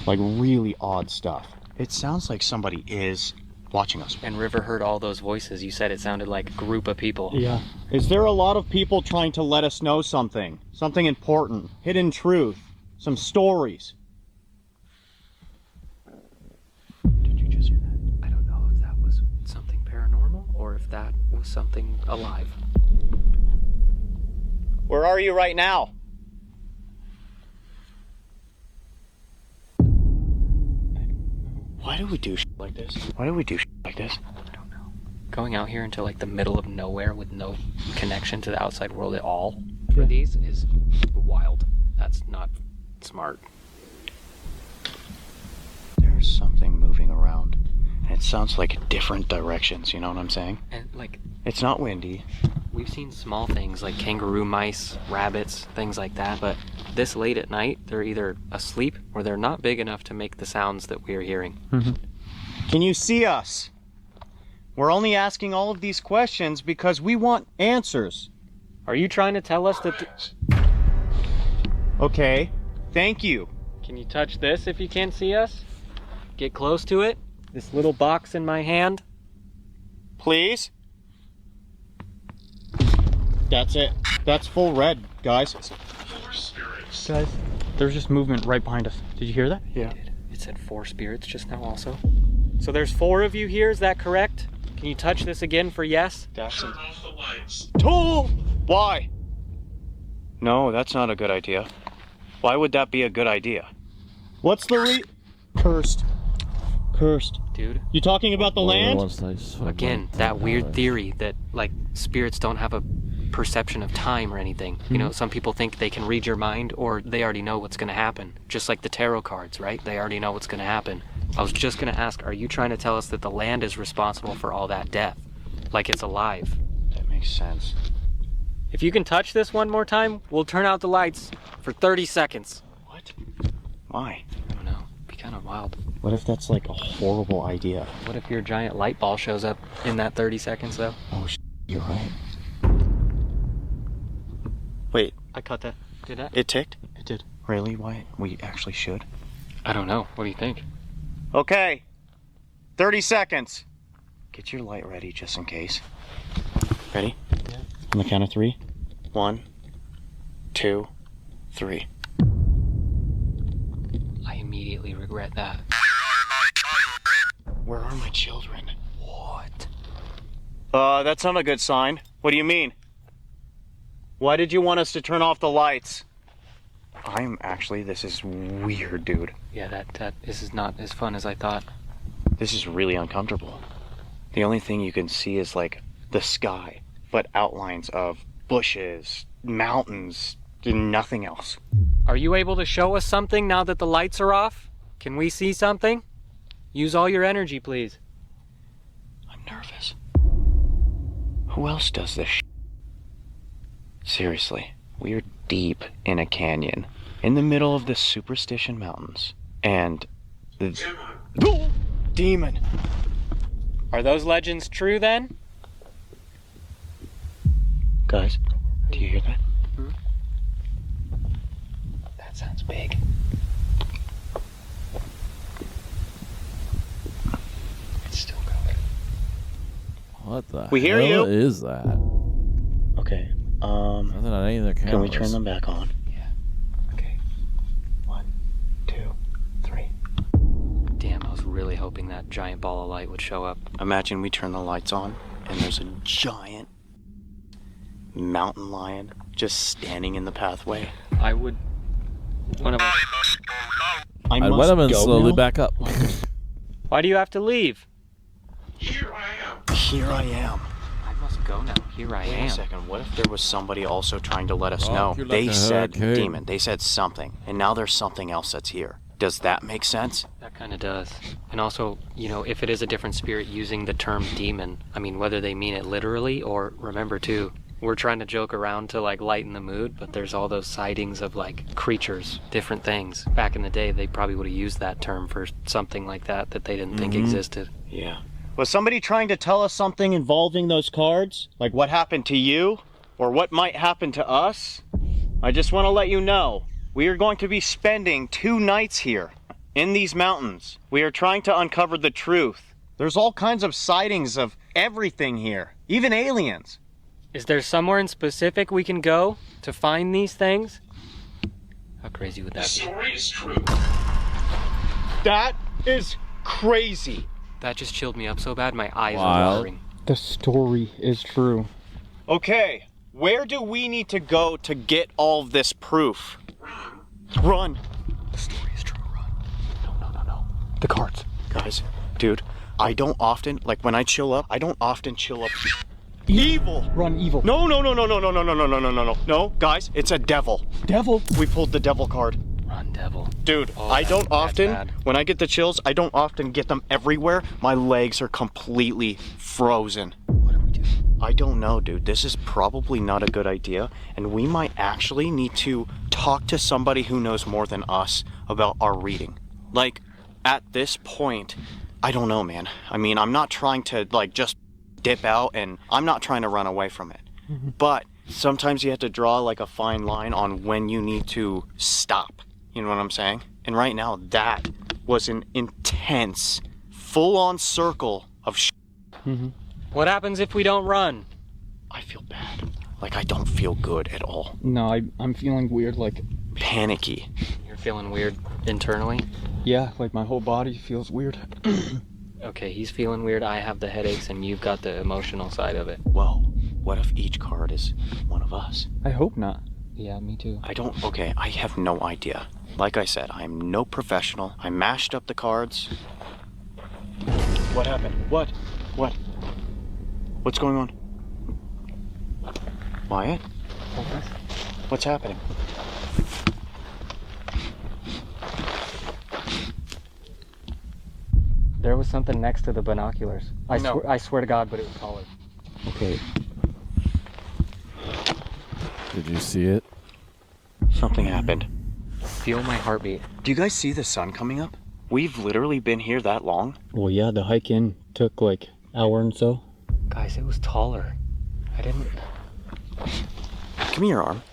like really odd stuff. It sounds like somebody is watching us. And River heard all those voices. You said it sounded like a group of people. Yeah. Is there a lot of people trying to let us know something? Something important, hidden truth, some stories? Did you just hear that? I don't know if that was something paranormal or if that was something alive. Where are you right now? Why do we do like this? Why do we do like this? I don't know. Going out here into like the middle of nowhere with no connection to the outside world at all for these is wild. That's not smart. There's something moving around. And it sounds like different directions, you know what I'm saying? And like It's not windy. we've seen small things like kangaroo mice, rabbits, things like that, but this late at night, they're either asleep or they're not big enough to make the sounds that we're hearing. Can you see us? We're only asking all of these questions because we want answers. Are you trying to tell us that... Okay, thank you. Can you touch this if you can't see us? Get close to it. This little box in my hand. Please? That's it. That's full red, guys. Guys, there's just movement right behind us. Did you hear that? Yeah. It said 4 spirits just now also. So there's 4 of you here, is that correct? Can you touch this again for yes? Turn off the lights. Tool! Why? No, that's not a good idea. Why would that be a good idea? What's the Cursed. Cursed. Dude, You talking about the land? again, that weird theory that like spirits don't have a perception of time or anything. You know, some people think they can read your mind or they already know what's going to happen. Just like the tarot cards, right? They already know what's going to happen. I was just going to ask, are you trying to tell us that the land is responsible for all that death? Like it's alive? That makes sense. If you can touch this one more time, we'll turn out the lights for 30 seconds. What? Why? I don't know. Be kind of wild. What if that's like a horrible idea? What if your giant light ball shows up in that 30 seconds though? Oh, you're right. Wait, I cut that. Did that? it ticked? It did. Really? Why? We actually should? I don't know. What do you think? Okay. 30 seconds. Get your light ready just in case. Ready? Yeah. On the count of 3. 1, 2, 3. I immediately regret that. Where are my children? What? That's not a good sign. What do you mean? Why did you want us to turn off the lights? This is weird, dude. Yeah, this is not as fun as I thought. This is really uncomfortable. The only thing you can see is like the sky, but outlines of bushes, mountains, and nothing else. Are you able to show us something now that the lights are off? Can we see something? Use all your energy, please. I'm nervous. Who else does this shit? Seriously, we're deep in a canyon, in the middle of the Superstition Mountains, and the... Demon! Are those legends true then? Guys, do you hear that? That sounds big. It's still going. What the We hear hell you. is that? Okay, Nothing on any of the cameras. can we turn them back on? Yeah. Okay. 1, 2, 3. Damn, I was really hoping that giant ball of light would show up. Imagine we turn the lights on and there's a giant mountain lion just standing in the pathway. I would... One of us... I I'd must let him and go slowly now? back up. Why do you have to leave? Here I am. I must go now. Here I Wait am. a second, what if there was somebody also trying to let us Rock know? you like They a said hurricane. demon, they said something, and now there's something else that's here. Does that make sense? That kind of does. And also, you know, if it is a different spirit using the term demon, I mean, whether they mean it literally or, remember too, we're trying to joke around to like lighten the mood, but there's all those sightings of like creatures, different things. Back in the day, they probably would have used that term for something like that they didn't think existed. Yeah. Was somebody trying to tell us something involving those cards? Like what happened to you? Or what might happen to us? I just want to let you know, we are going to be spending 2 nights here in these mountains. We are trying to uncover the truth. There's all kinds of sightings of everything here, even aliens. Is there somewhere in specific we can go to find these things? How crazy would that be? story is true. That is crazy. That just chilled me up so bad my eyes are Wild. watering. The story is true. Okay, where do we need to go to get all of this proof? Run. The story is true, run. No. The cards. Guys, dude, I don't often, like when I chill up, I don't often chill up. Evil! Run, evil. No. No, guys, it's a devil. Devil. We pulled the devil card. Run, devil. Dude, Oh, I don't that's often, bad. when I get the chills, I don't often get them everywhere. My legs are completely frozen. What do we do? I don't know, dude. This is probably not a good idea, and we might actually need to talk to somebody who knows more than us about our reading. Like, at this point, I don't know, man. I mean, I'm not trying to, like, just dip out, and I'm not trying to run away from it. But sometimes you have to draw, like, a fine line on when you need to stop. You know what I'm saying? And right now, that was an intense, full-on circle of What happens if we don't run? I feel bad. Like, I don't feel good at all. No, I'm feeling weird, like, Panicky. You're feeling weird internally? yeah, like my whole body feels weird. Okay, he's feeling weird, I have the headaches, and you've got the emotional side of it. Whoa, what if each card is one of us? I hope not. Yeah, me too. Okay, I have no idea. Like I said, I'm no professional. I mashed up the cards. What happened? What? What's going on? Wyatt? What's happening? There was something next to the binoculars. No. I swear to God, but it was taller. Okay, Did you see it? something happened. Feel my heartbeat. Do you guys see the sun coming up? We've literally been here that long. Well, yeah, the hike in took like hour and so. Guys, it was taller. I didn't... Give me your arm.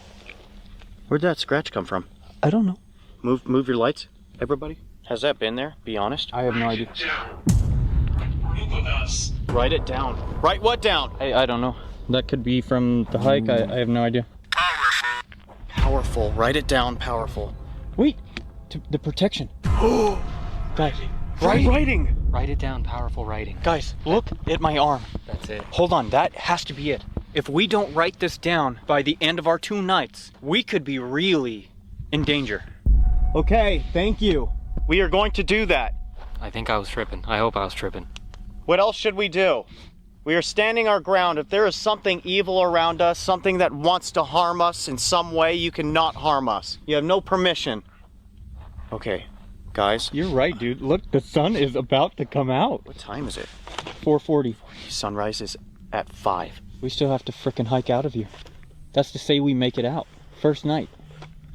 Where'd that scratch come from? I don't know. Move your lights, everybody. Has that been there? Be honest. I have no idea. Group of us. Write it down. Write what down? I don't know. That could be from the hike. I have no idea. Powerful. Write it down. Powerful. Wait, the protection. Guys, Writing. Write it down, powerful writing. Guys, look at my arm. That's it. Hold on, that has to be it. If we don't write this down by the end of our 2 nights, we could be really in danger. Okay, thank you. We are going to do that. I think I was tripping. I hope I was tripping. What else should we do? We are standing our ground. If there is something evil around us, something that wants to harm us in some way, you cannot harm us. You have no permission. Okay, guys. you're right, dude. Look, the sun is about to come out. What time is it? 4:40. Sunrise is at 5. We still have to frickin' hike out of here. That's to say we make it out. First night.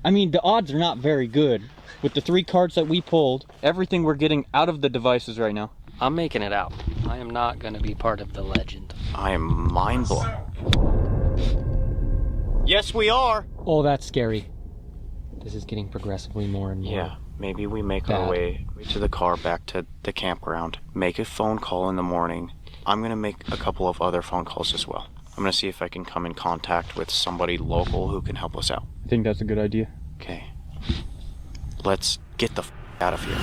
I mean, the odds are not very good. With the 3 cards that we pulled, everything we're getting out of the devices right now. I'm making it out. I am not going to be part of the legend. I am mind blown. Yes, we are. Oh, that's scary. This is getting progressively more and more. Yeah, maybe we make our way to the car back to the campground. Make a phone call in the morning. I'm gonna make a couple of other phone calls as well. I'm gonna see if I can come in contact with somebody local who can help us out. I think that's a good idea. Okay. Let's get the out of here.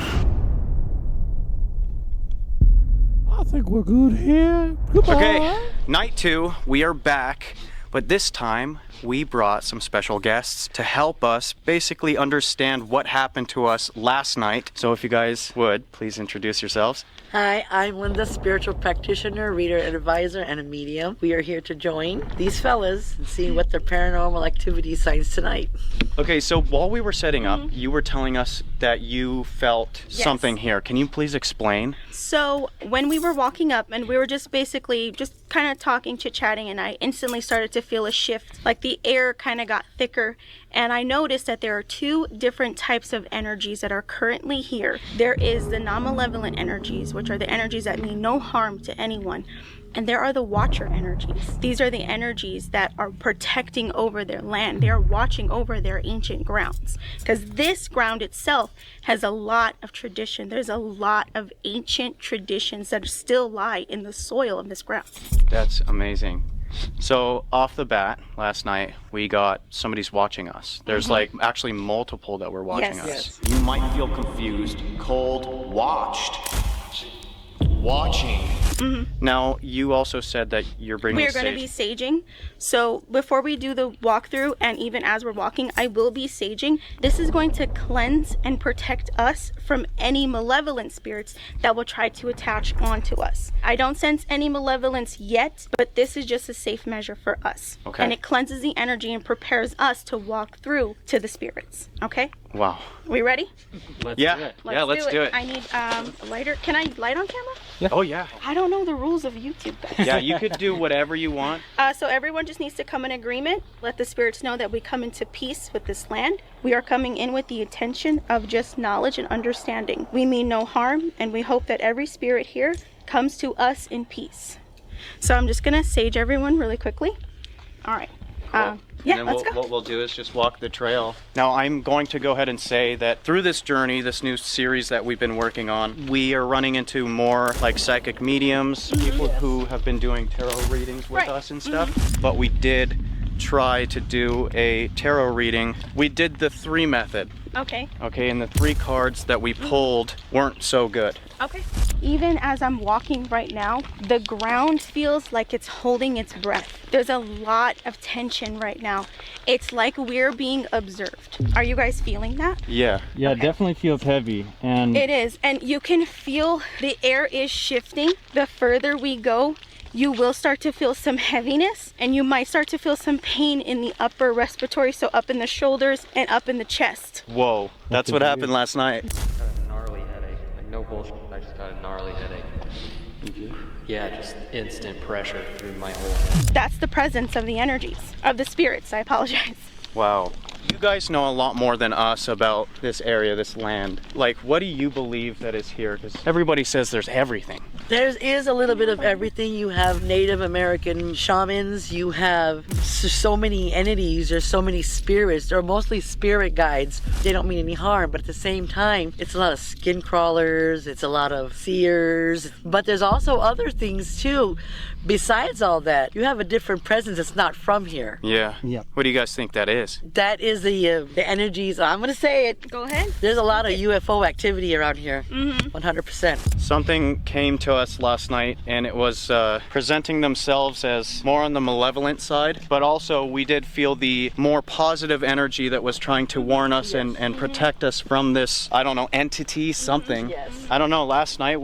I think we're good here. Goodbye. Okay, night 2, we are back, but this time we brought some special guests to help us basically understand what happened to us last night. So if you guys would, please introduce yourselves. Hi, I'm Linda, spiritual practitioner, reader, advisor, and a medium. We are here to join these fellas and see what their paranormal activity signs tonight. Okay, so while we were setting up, you were telling us that you felt something here. Can you please explain? So when we were walking up and we were just basically just kind of talking, chit-chatting, and I instantly started to feel a shift. Like the air kind of got thicker, and I noticed that there are 2 different types of energies that are currently here. There is the non-malevolent energies, which are the energies that mean no harm to anyone. And there are the watcher energies. These are the energies that are protecting over their land. They are watching over their ancient grounds. Because this ground itself has a lot of tradition. There's a lot of ancient traditions that still lie in the soil of this ground. That's amazing. So off the bat, last night, we got somebody's watching us. There's like actually multiple that were watching us. You might feel confused, cold, watched. Watching. Now, you also said that you're bringing We're going to be saging. So before we do the walkthrough, and even as we're walking, I will be saging. This is going to cleanse and protect us from any malevolent spirits that will try to attach onto us. I don't sense any malevolence yet, but this is just a safe measure for us. Okay. And it cleanses the energy and prepares us to walk through to the spirits. Okay? Wow. We ready? Let's do it. I need a lighter. Can I light on camera? Yeah. Oh, yeah. I don't know the rules of YouTube, guys. Yeah, you could do whatever you want. So everyone just needs to come in agreement. Let the spirits know that we come into peace with this land. We are coming in with the intention of just knowledge and understanding. We mean no harm, and we hope that every spirit here comes to us in peace. So I'm just going to sage everyone really quickly. All right. Yeah, let's go. What we'll do is just walk the trail. Now, I'm going to go ahead and say that through this journey, this new series that we've been working on, we are running into more like psychic mediums, people who have been doing tarot readings with us and stuff. But we did try to do a tarot reading. We did the 3 method. Okay. Okay, and the 3 cards that we pulled weren't so good. Okay. Even as I'm walking right now, the ground feels like it's holding its breath. There's a lot of tension right now. It's like we're being observed. Are you guys feeling that? Yeah. Yeah, it definitely feels heavy. And it is. And you can feel the air is shifting. The further we go, you will start to feel some heaviness, and you might start to feel some pain in the upper respiratory, so up in the shoulders and up in the chest. Whoa, that's what happened last night. Got a gnarly headache. Like, no bullshit. I just got a gnarly headache. Yeah, just instant pressure through my whole head. That's the presence of the energies, of the spirits. I apologize. Wow. You guys know a lot more than us about this area, this land. Like, what do you believe that is here? Because everybody says there's everything. There is a little bit of everything. You have Native American shamans, you have so many entities, there's so many spirits. They're mostly spirit guides. They don't mean any harm, but at the same time, it's a lot of skin crawlers, it's a lot of seers, but there's also other things too. Besides all that, you have a different presence that's not from here. Yeah. Yep. What do you guys think that is? That is the energies. I'm gonna say it. Go ahead. There's a lot of UFO activity around here. 100%. Something came to us last night, and it was presenting themselves as more on the malevolent side, but also we did feel the more positive energy that was trying to warn us and protect us from this, I don't know, entity, something. Yes. I don't know, last night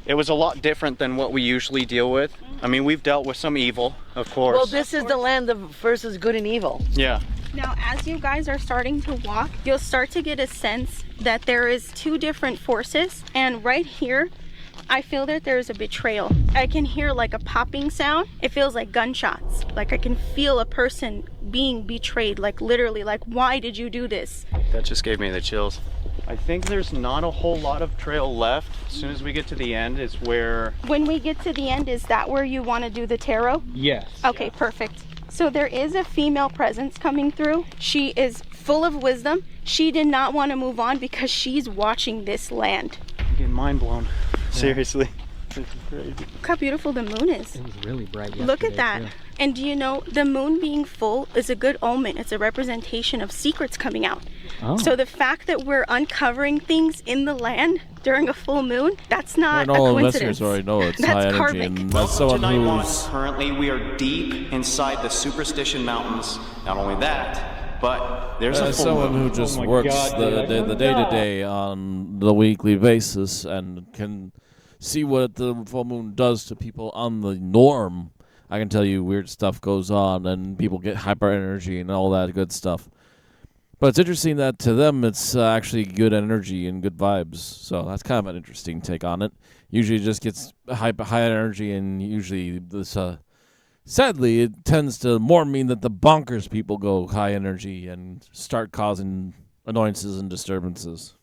it was a lot different than what we usually deal with. I mean, we've dealt with some evil, of course. Well, this is the land of versus good and evil. Yeah. Now, as you guys are starting to walk, you'll start to get a sense that there is 2 different forces, and right here, I feel that there's a betrayal. I can hear like a popping sound. It feels like gunshots. Like I can feel a person being betrayed, like literally, like, why did you do this? That just gave me the chills. I think there's not a whole lot of trail left. As soon as we get to the end is where... When we get to the end, is that where you want to do the tarot? Yes. Okay, perfect. So there is a female presence coming through. She is full of wisdom. She did not want to move on because she's watching this land. I'm getting mind blown. Seriously. This is crazy. Look how beautiful the moon is. It was really bright yesterday. Look at that. too. And do you know, the moon being full is a good omen. It's a representation of secrets coming out. Oh. So the fact that we're uncovering things in the land during a full moon, that's not And a all coincidence. investors already know it's That's high energy, karmic. and that's someone Tonight who's... currently we are deep inside the Superstition Mountains. Not only that, but there's a full someone moon. who just my works God, dude, I the day-to-day on the weekly basis and can see what the full moon does to people on the norm. I can tell you weird stuff goes on and people get hyper energy and all that good stuff. But it's interesting that to them it's actually good energy and good vibes. So that's kind of an interesting take on it. Usually it just gets high energy, and usually this sadly it tends to more mean that the bonkers people go high energy and start causing annoyances and disturbances.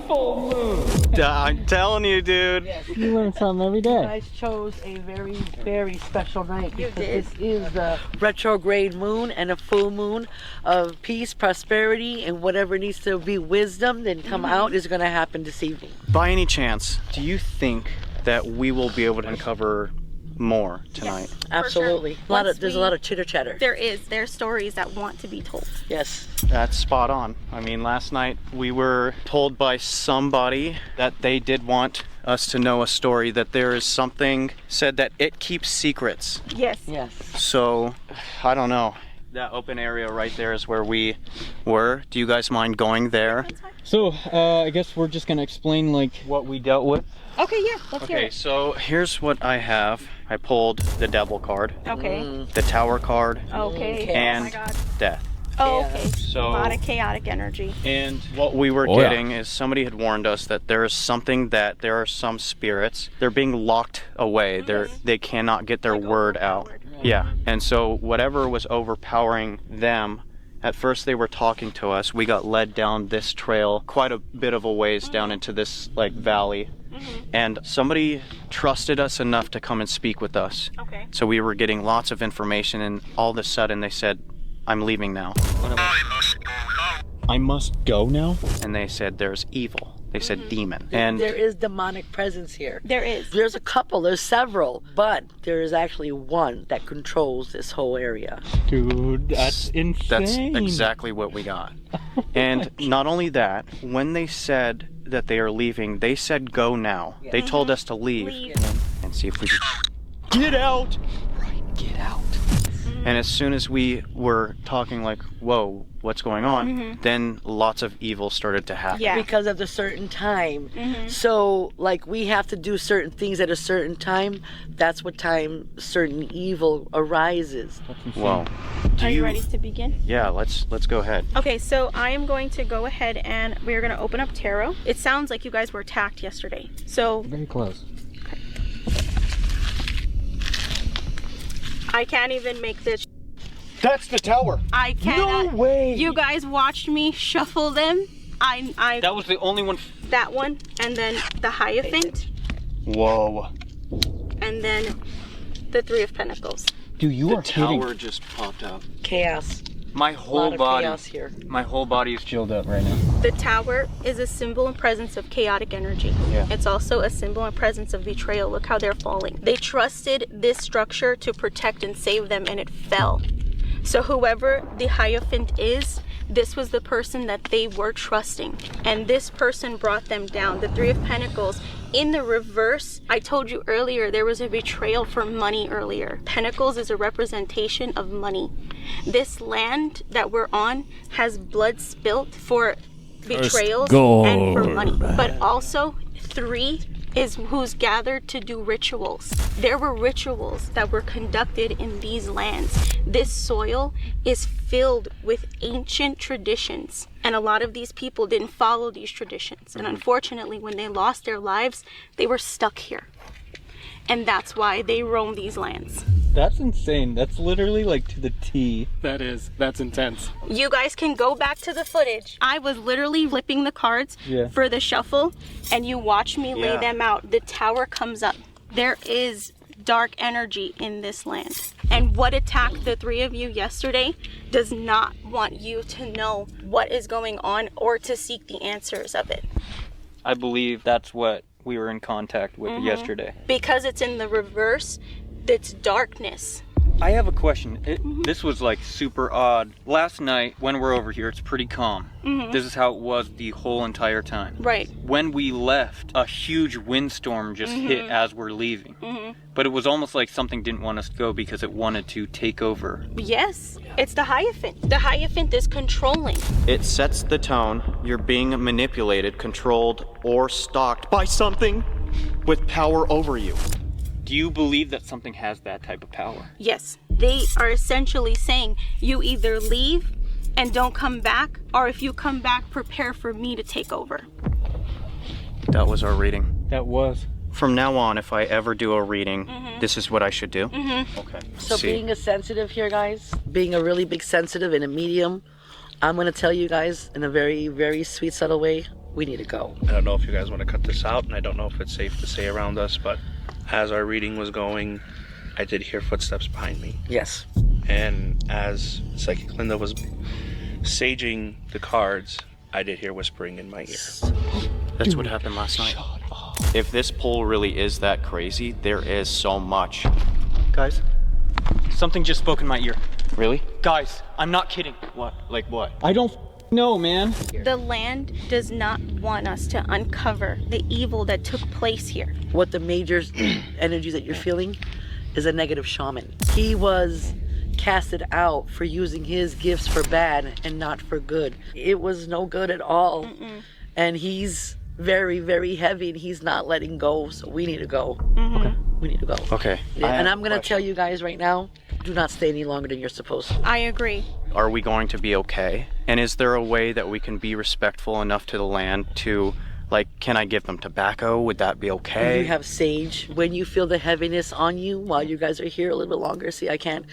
Full moon. I'm telling you, dude. You learn something every day. You guys chose a very, very special night You because did. this is the retrograde moon and a full moon of peace, prosperity, and whatever needs to be wisdom then come out is going to happen this evening. By any chance, do you think that we will be able to uncover more tonight? Absolutely. Once There's a we- lot of chitter chatter. There's stories that want to be told. Yes. That's spot on. I mean, last night we were told by somebody that they did want us to know a story, that there is something said that it keeps secrets. Yes. Yes. So, I don't know. That open area right there is where we were. Do you guys mind going there? So, I guess we're just gonna explain like what we dealt with. Okay, yeah, let's hear Okay, it. so here's what I have. I pulled the devil card, Okay. the tower card, Okay. Oh and my God. death. Oh, okay. So- a lot of chaotic energy. And what we were Oh, yeah. getting is somebody had warned us that there is something, that there are some spirits, they're being locked away. They cannot get their word out. Yeah. And so whatever was overpowering them, at first they were talking to us. We got led down this trail quite a bit of a ways down into this like valley. And somebody trusted us enough to come and speak with us. Okay. So we were getting lots of information, and all of a sudden they said, I'm leaving now. I must go now? And they said there's evil. They said demon. And There is demonic presence here. There is. There's a couple, there's several, but there is actually one that controls this whole area. Dude, that's insane. that's exactly what we got. And not only that, when they said that they are leaving, they said go now. They told us to leave and see if we could get out. Right, get out. And as soon as we were talking like, whoa, what's going on? Then lots of evil started to happen. Yeah. Because of the certain time. So, like, we have to do certain things at a certain time. That's what time certain evil arises. Whoa. Are you ready to begin? Yeah, let's go ahead. Okay, so I am going to go ahead and we're going to open up tarot. It sounds like you guys were attacked yesterday. So Very close. I can't even make this. That's the tower. I can't. No way. You guys watched me shuffle them. I That was the only one. that one, and then the Hierophant, Whoa. and then the Three of Pentacles. Dude, you The are hitting. tower just popped up. Chaos. My A lot whole of body. chaos here. My whole body is Chilled up right now. The tower is a symbol and presence of chaotic energy. Yeah. It's also a symbol and presence of betrayal. Look how they're falling. They trusted this structure to protect and save them, and it fell. So whoever the Hierophant is, this was the person that they were trusting. And this person brought them down. The Three of Pentacles. In the reverse, I told you earlier, there was a betrayal for money earlier. Pentacles is a representation of money. This land that we're on has blood spilt for betrayals and for money. But also, 3 is who's gathered to do rituals. There were rituals that were conducted in these lands. This soil is filled with ancient traditions, and a lot of these people didn't follow these traditions. And unfortunately, when they lost their lives, they were stuck here. And that's why they roam these lands. That's insane. That's literally like to the T. That's intense. You guys can go back to the footage. I was literally flipping the cards for the shuffle, and you watch me lay them out. The tower comes up. There is dark energy in this land. And what attacked the three of you yesterday does not want you to know what is going on or to seek the answers of it. I believe that's what we were in contact with yesterday. Because it's in the reverse, it's darkness. I have a question. This was like super odd. Last night when we're over here, it's pretty calm. This is how it was the whole entire time. Right. When we left, a huge windstorm just hit as we're leaving. But it was almost like something didn't want us to go because it wanted to take over. Yes, it's the Hierophant. The Hierophant is controlling. It sets the tone. You're being manipulated, controlled, or stalked by something with power over you. Do you believe that something has that type of power? Yes. They are essentially saying you either leave and don't come back, or if you come back, prepare for me to take over. That was our reading. That was. From now on, if I ever do a reading, this is what I should do? Okay. So being a sensitive here, guys, being a really big sensitive and a medium, I'm going to tell you guys in a very, very sweet, subtle way, we need to go. I don't know if you guys want to cut this out, and I don't know if it's safe to say around us, but as our reading was going, I did hear footsteps behind me. Yes. And as Psychic Linda was saging the cards, I did hear whispering in my ear. That's what happened last night. If this poll really is that crazy, there is so much. Guys, something just spoke in my ear. Really? Guys, I'm not kidding. What? Like what? I don't know, man. The land does not want us to uncover the evil that took place here. What the major energy that you're feeling is a negative shaman. He was casted out for using his gifts for bad and not for good. It was no good at all. And he's very, very heavy and he's not letting go, so we need to go. Okay. We need to go. Okay. Yeah, and I'm gonna tell you guys right now, do not stay any longer than you're supposed to. I agree. Are we going to be okay? And is there a way that we can be respectful enough to the land to, like, can I give them tobacco? Would that be okay? You have sage. When you feel the heaviness on you while you guys are here a little bit longer, see, I can't.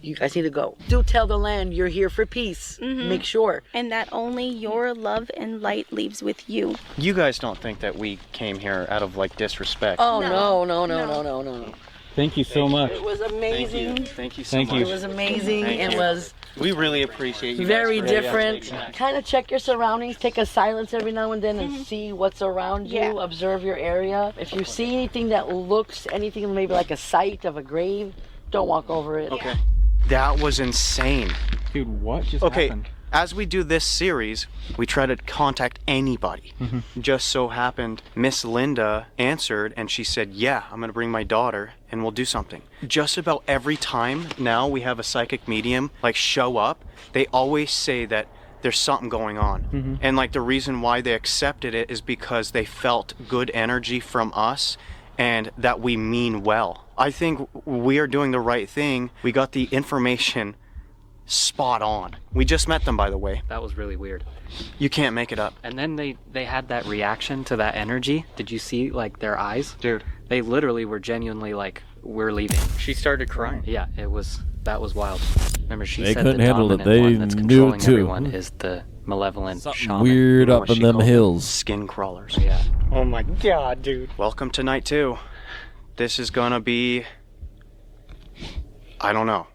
You guys need to go. Do tell the land you're here for peace. Make sure. And that only your love and light leaves with you. You guys don't think that we came here out of, like, disrespect? Oh, no. Thank you so much. It was amazing. Thank you so much. It was amazing. It was We really appreciate you. very different. Kind of check your surroundings. Take a silence every now and then and see what's around you. Yeah. Observe your area. If you see anything that looks anything maybe like a site of a grave, don't walk over it. Okay. That was insane. Dude, what just happened? As we do this series, we try to contact anybody. Just so happened, Miss Linda answered and she said, yeah, I'm gonna bring my daughter and we'll do something. Just about every time now we have a psychic medium like show up, they always say that there's something going on. And like the reason why they accepted it is because they felt good energy from us and that we mean well. I think we are doing the right thing. We got the information spot on. We just met them, by the way. That was really weird. You can't make it up. And then they had that reaction to that energy. Did you see like their eyes? Dude. They literally were genuinely like, we're leaving. She started crying. Yeah, that was wild. Remember she They said couldn't the handle it. dominant They one that's knew controlling it too. everyone is the malevolent Something shaman. weird Or up what in she them called hills. Skin crawlers. Yeah. Oh my god, dude. Welcome to night 2. This is gonna be, I don't know.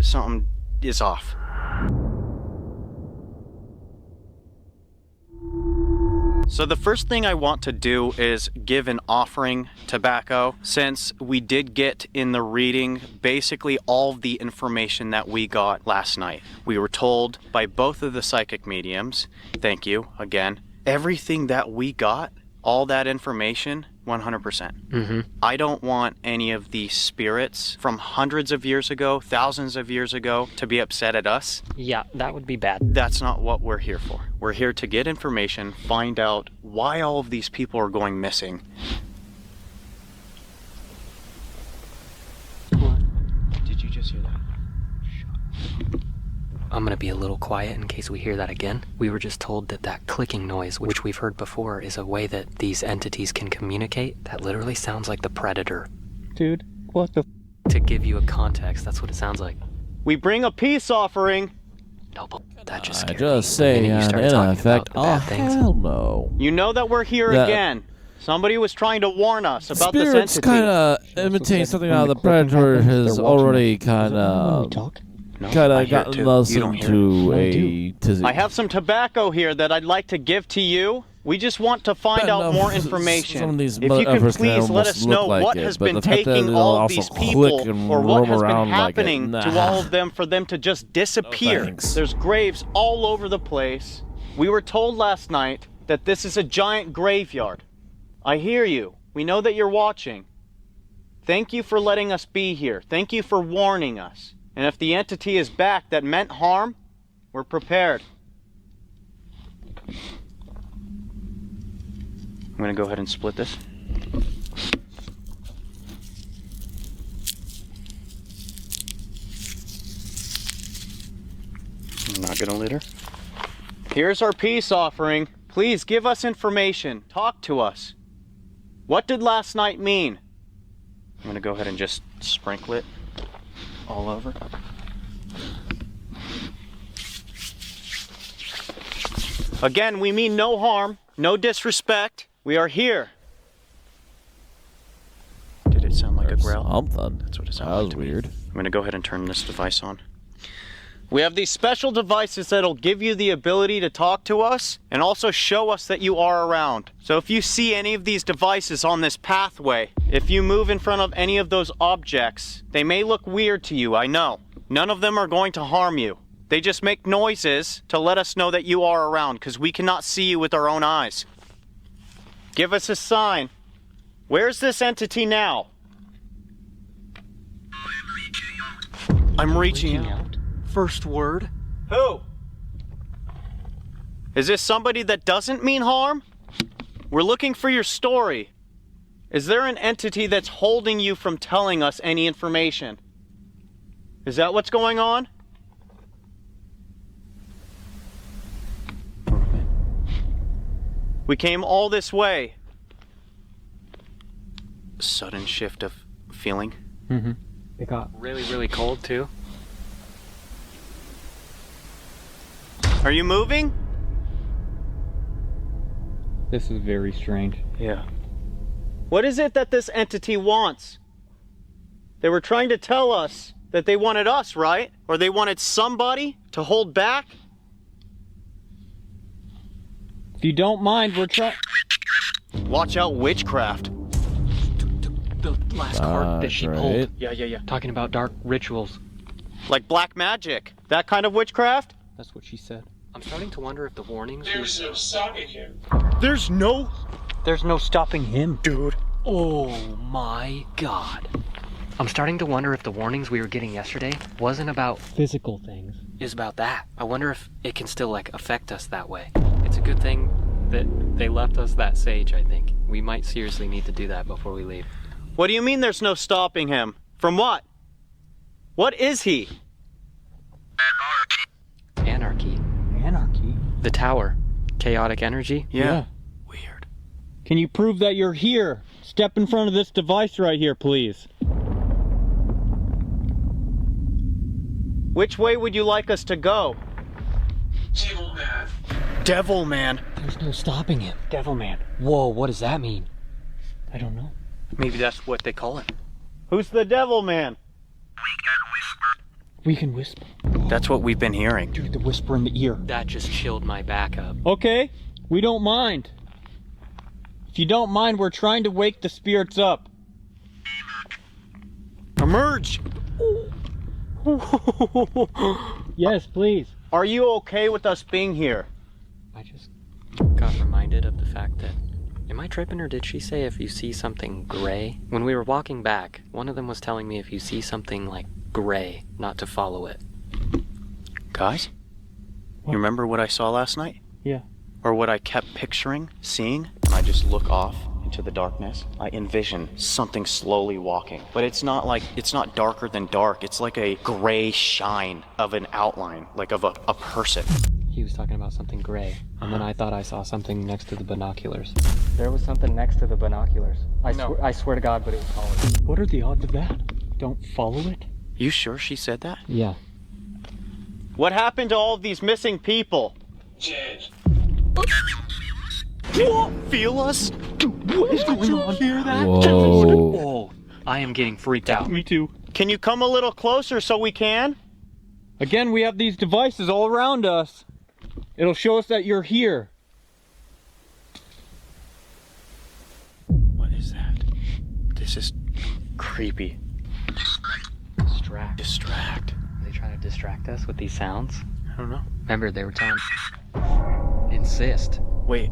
Something is off. So the first thing I want to do is give an offering tobacco, since we did get in the reading basically all of the information that we got last night. We were told by both of the psychic mediums, thank you again, everything that we got, all that information, 100%. I don't want any of the spirits from hundreds of years ago, thousands of years ago, to be upset at us. Yeah, that would be bad. That's not what we're here for. We're here to get information, find out why all of these people are going missing. Did you just hear that? I'm gonna be a little quiet in case we hear that again. We were just told that clicking noise, which we've heard before, is a way that these entities can communicate. That literally sounds like the Predator. Dude, what the To give you a context, that's what it sounds like. We bring a peace offering. No, but that just I scared just me. say, And then you in start talking effect, about the oh bad things. hell no. You know that we're here That- again. Somebody was trying to warn us about this Spirits entity. kind of imitate something out of the Predator has already kind of gotten us into a tizzy. I have some tobacco here that I'd like to give to you. We just want to find out more information. Some of these if you can motherfuckers please let us know like what it, has but been the fact that taking they'll all of also these click people, and or what roam has been around like it. happening to Nah. all of them for them to just disappear. thanks. There's graves all over the place. We were told last night that this is a giant graveyard. I hear you. We know that you're watching. Thank you for letting us be here. Thank you for warning us. And if the entity is back that meant harm, we're prepared. I'm gonna go ahead and split this. I'm not gonna litter. Here's our peace offering. Please give us information. Talk to us. What did last night mean? I'm gonna go ahead and just sprinkle it all over. Again, we mean no harm, no disrespect. We are here. Did it sound like a growl? Something. That's what it sounded That was like to me. weird. I'm gonna go ahead and turn this device on. We have these special devices that'll give you the ability to talk to us and also show us that you are around. So if you see any of these devices on this pathway, if you move in front of any of those objects, they may look weird to you, I know. None of them are going to harm you. They just make noises to let us know that you are around because we cannot see you with our own eyes. Give us a sign. Where's this entity now? I'm reaching out. First word. Who? Is this somebody that doesn't mean harm? We're looking for your story. Is there an entity that's holding you from telling us any information? Is that what's going on? We came all this way. Sudden shift of feeling. Mm-hmm. It got really, really cold too. Are you moving? This is very strange. Yeah. What is it that this entity wants? They were trying to tell us that they wanted us, right? Or they wanted somebody to hold back? If you don't mind, we're trying. Watch out, witchcraft. The last card that she pulled. Yeah. Talking about dark rituals. Like black magic. That kind of witchcraft? That's what she said. I'm starting to wonder if the warnings. There's no stopping him. There's no stopping him, dude. Oh my god. I'm starting to wonder if the warnings we were getting yesterday wasn't about Physical things. is about that. I wonder if it can still like affect us that way. It's a good thing that they left us that sage, I think. We might seriously need to do that before we leave. What do you mean there's no stopping him? From what? What is he? Anarchy. Anarchy? The tower. Chaotic energy. Yeah. Weird. Can you prove that you're here? Step in front of this device right here, please. Which way would you like us to go? Devil man. Devil man. There's no stopping him. Devil man. Whoa, what does that mean? I don't know. Maybe that's what they call it. Who's the devil man? We can whisper. That's what we've been hearing. Dude, the whisper in the ear. That just chilled my back up. Okay, we don't mind. If you don't mind, we're trying to wake the spirits up. Emerge! Yes, please. Are you okay with us being here? I just got reminded of the fact that... Am I tripping, or did she say if you see something gray? When we were walking back, one of them was telling me if you see something like gray, not to follow it. Guys? What? You remember what I saw last night? Yeah. Or what I kept picturing, seeing? When I just look off into the darkness, I envision something slowly walking. But it's not darker than dark. It's like a gray shine of an outline, like of a person. He was talking about something gray, and then I thought I saw something next to the binoculars. There was something next to the binoculars. I swear to God, but it was taller. What are the odds of that? Don't follow it? You sure she said that? Yeah. What happened to all of these missing people? Dead. Feel us? What is going on? Hear that? Whoa. Oh, I am getting freaked out. Me too. Can you come a little closer so we can? Again, we have these devices all around us. It'll show us that you're here. What is that? This is creepy. Distract. Are they trying to distract us with these sounds? I don't know. Remember, they were telling insist. Wait,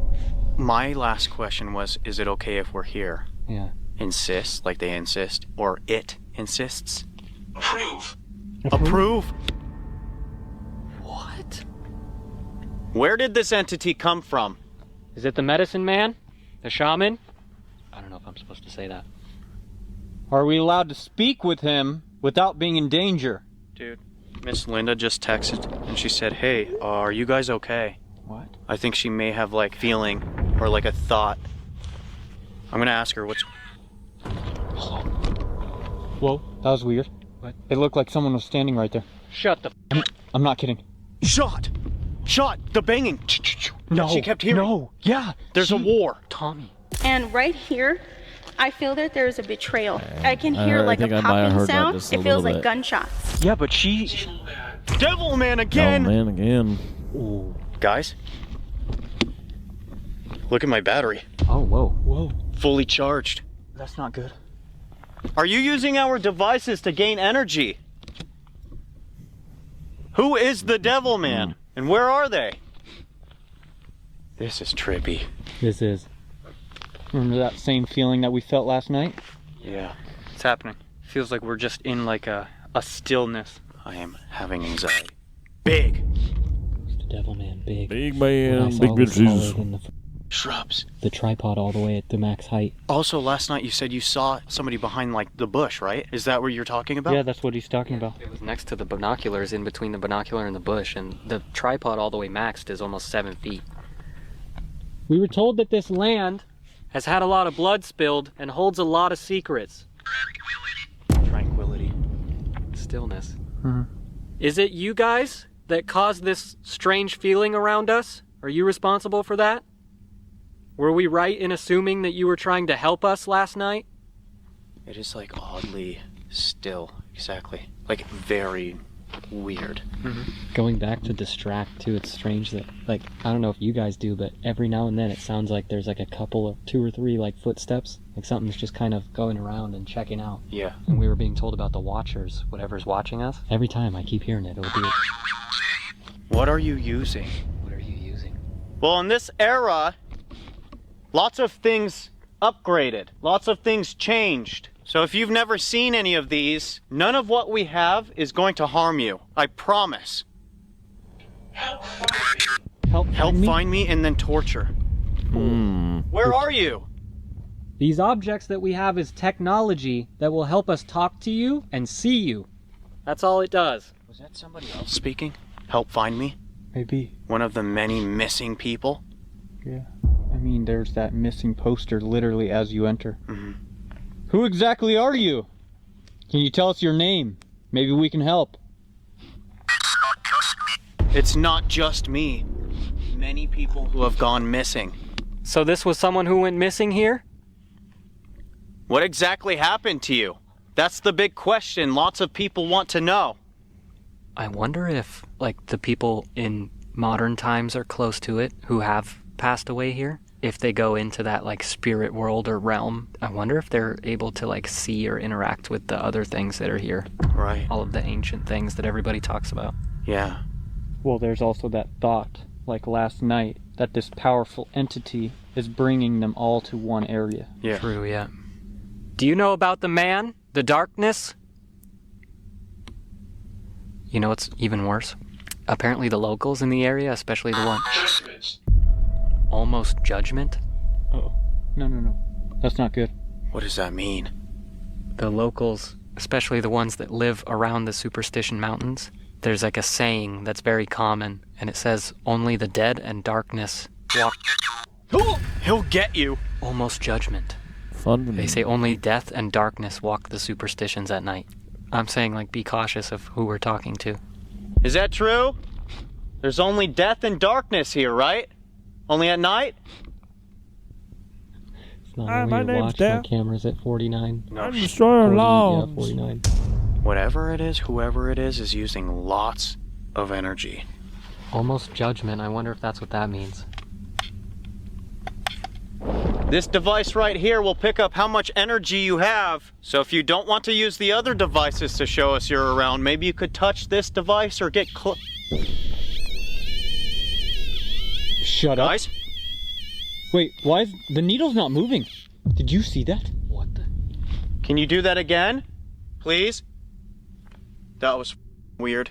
my last question was, is it okay if we're here? Yeah. Insist, like they insist, or it insists? Approve. Approve? What? Where did this entity come from? Is it the medicine man? The shaman? I don't know if I'm supposed to say that. Are we allowed to speak with him without being in danger? Dude, Miss Linda just texted and she said, hey, are you guys okay? What? I think she may have like feeling or like a thought. I'm gonna ask her what's... Whoa, that was weird. What? It looked like someone was standing right there. Shut the I'm not kidding. Shot! Shot! The banging! No. She kept hearing. No. Yeah. There's a war. Tommy. And right here, I feel that there's a betrayal. I can hear I like a think I might have popping heard that sound. just a It feels little like bit. gunshots. Yeah, but she... Devil man Oh, again! man, again. Ooh. Guys, look at my battery. Oh, whoa. Whoa. Fully charged. That's not good. Are you using our devices to gain energy? Who is the devil man? And where are they? This is trippy. This is. Remember that same feeling that we felt last night? Yeah, It's happening. Feels like we're just in like a stillness. I am having anxiety. Big. It's the devil man, big. Big When I man, saw big it was taller bitches. than Shrubs. the tripod all the way at the max height. Also, last night you said you saw somebody behind like the bush, right? Is that what you're talking about? Yeah, that's what he's talking about. It was next to the binoculars, in between the binocular and the bush, and the tripod all the way maxed is almost 7 feet. We were told that this land has had a lot of blood spilled and holds a lot of secrets. Tranquility. Stillness. Mhm. Is it you guys that caused this strange feeling around us? Are you responsible for that? Were we right in assuming that you were trying to help us last night? It is like oddly still. Exactly. Like very weird. Going back to distract too, it's strange that, like, I don't know if you guys do, but every now and then it sounds like there's like a couple of 2 or 3 like footsteps, like something's just kind of going around and checking out. Yeah. And we were being told about the watchers, whatever's watching us. Every time I keep hearing it, it'll be. What are you using? What are you using? Well, in this era, lots of things upgraded. Lots of things changed. So if you've never seen any of these, none of what we have is going to harm you. I promise. Help find me and then torture. Where are you? These objects that we have is technology that will help us talk to you and see you. That's all it does. Was that somebody else speaking? Help find me? Maybe. One of the many missing people? Yeah. I mean, there's that missing poster literally as you enter. Mm-hmm. Who exactly are you? Can you tell us your name? Maybe we can help. It's not just me. Many people who have gone missing. So this was someone who went missing here? What exactly happened to you? That's the big question lots of people want to know. I wonder if, like, the people in modern times are close to it who have passed away here. If they go into that, like, spirit world or realm, I wonder if they're able to, like, see or interact with the other things that are here. Right. All of the ancient things that everybody talks about. Yeah. Well, there's also that thought, like last night, that this powerful entity is bringing them all to one area. Yeah. True, yeah. Do you know about the man? The darkness? You know what's even worse? Apparently the locals in the area, especially the one... Almost judgment? Oh, no. That's not good. What does that mean? The locals, especially the ones that live around the Superstition Mountains, there's like a saying that's very common, and it says, only the dead and darkness walk... He'll get you. Almost judgment. Fun. They say only death and darkness walk the superstitions at night. I'm saying, like, be cautious of who we're talking to. Is that true? There's only death and darkness here, right? Only at night? It's not Hi, over my here. name's Watch, my Dad. camera's at 49. No, I'm destroying 40, yeah, lawns. 49. Whatever it is using lots of energy. Almost judgment. I wonder if that's what that means. This device right here will pick up how much energy you have. So if you don't want to use the other devices to show us you're around, maybe you could touch this device or get close. Shut up. Guys? Wait, why is the needle's not moving? Did you see that? What the? Can you do that again? Please? That was weird.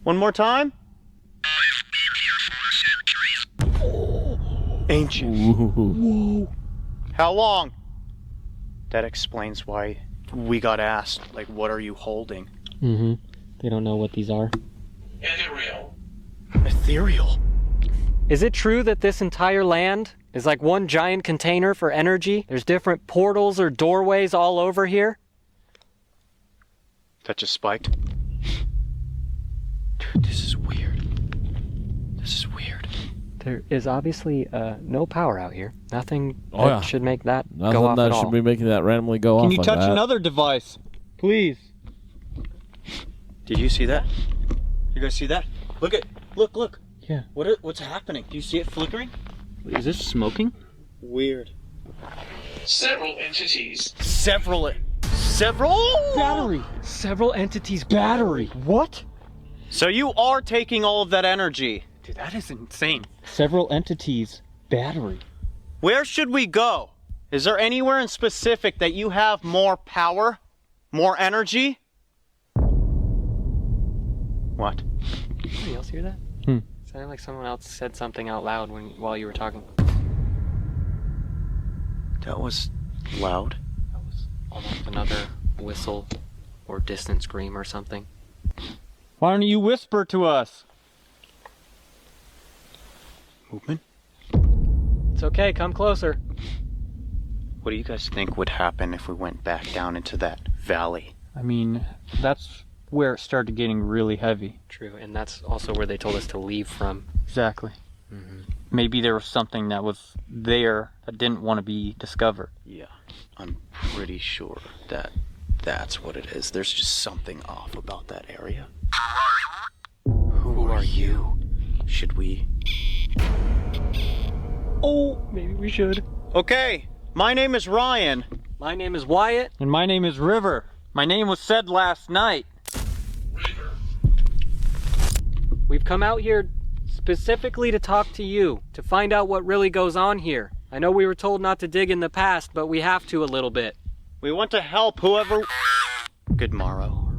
One more time? Ancient. Whoa. How long? That explains why we got asked, like, what are you holding? Mm-hmm. They don't know what these are. Ethereal. Is it true that this entire land is like one giant container for energy? There's different portals or doorways all over here? That just spiked. Dude, this is weird. This is weird. There is obviously no power out here. Nothing Oh, that yeah. should make that Nothing go off that at should all. be making that randomly go off Can you like touch that. another device? Please. Did you see that? You guys see that? Look. Yeah. What's happening? Do you see it flickering? Is this smoking? Weird. Several entities. Several? Battery. Several entities. Battery. What? So you are taking all of that energy. Dude, that is insane. Several entities. Battery. Where should we go? Is there anywhere in specific that you have more power? More energy? What? Anybody else hear that? Hmm. Sounded like someone else said something out loud while you were talking. That was loud. That was almost another whistle or distant scream or something. Why don't you whisper to us? Movement? It's okay, come closer. What do you guys think would happen if we went back down into that valley? I mean, that's where it started getting really heavy. True, and that's also where they told us to leave from. Exactly. Mm-hmm. Maybe there was something that was there that didn't want to be discovered. Yeah, I'm pretty sure that that's what it is. There's just something off about that area. Who are you? Should we? Oh, maybe we should. Okay, my name is Ryan. My name is Wyatt. And my name is River. My name was said last night. We've come out here specifically to talk to you, to find out what really goes on here. I know we were told not to dig in the past, but we have to a little bit. We want to help whoever... Good morrow.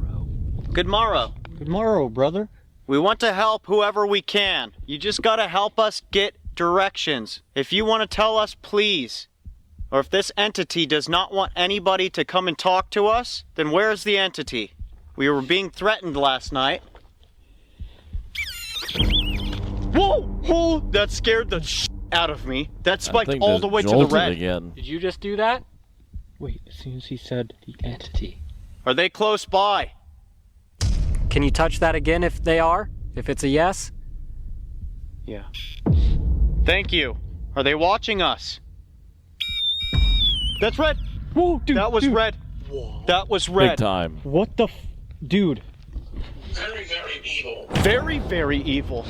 Good morrow. Good morrow, brother. We want to help whoever we can. You just gotta help us get directions. If you want to tell us, please. Or if this entity does not want anybody to come and talk to us, then where's the entity? We were being threatened last night. Whoa! Whoa! That scared the out of me. That spiked all the way to the red. Again. Did you just do that? Wait, as soon as he said the entity. Are they close by? Can you touch that again if they are? If it's a yes? Yeah. Thank you. Are they watching us? That's red. Whoa, dude. That was dude. red. Whoa. That was red. Big time. What the dude? Very, very evil. Very, very evil.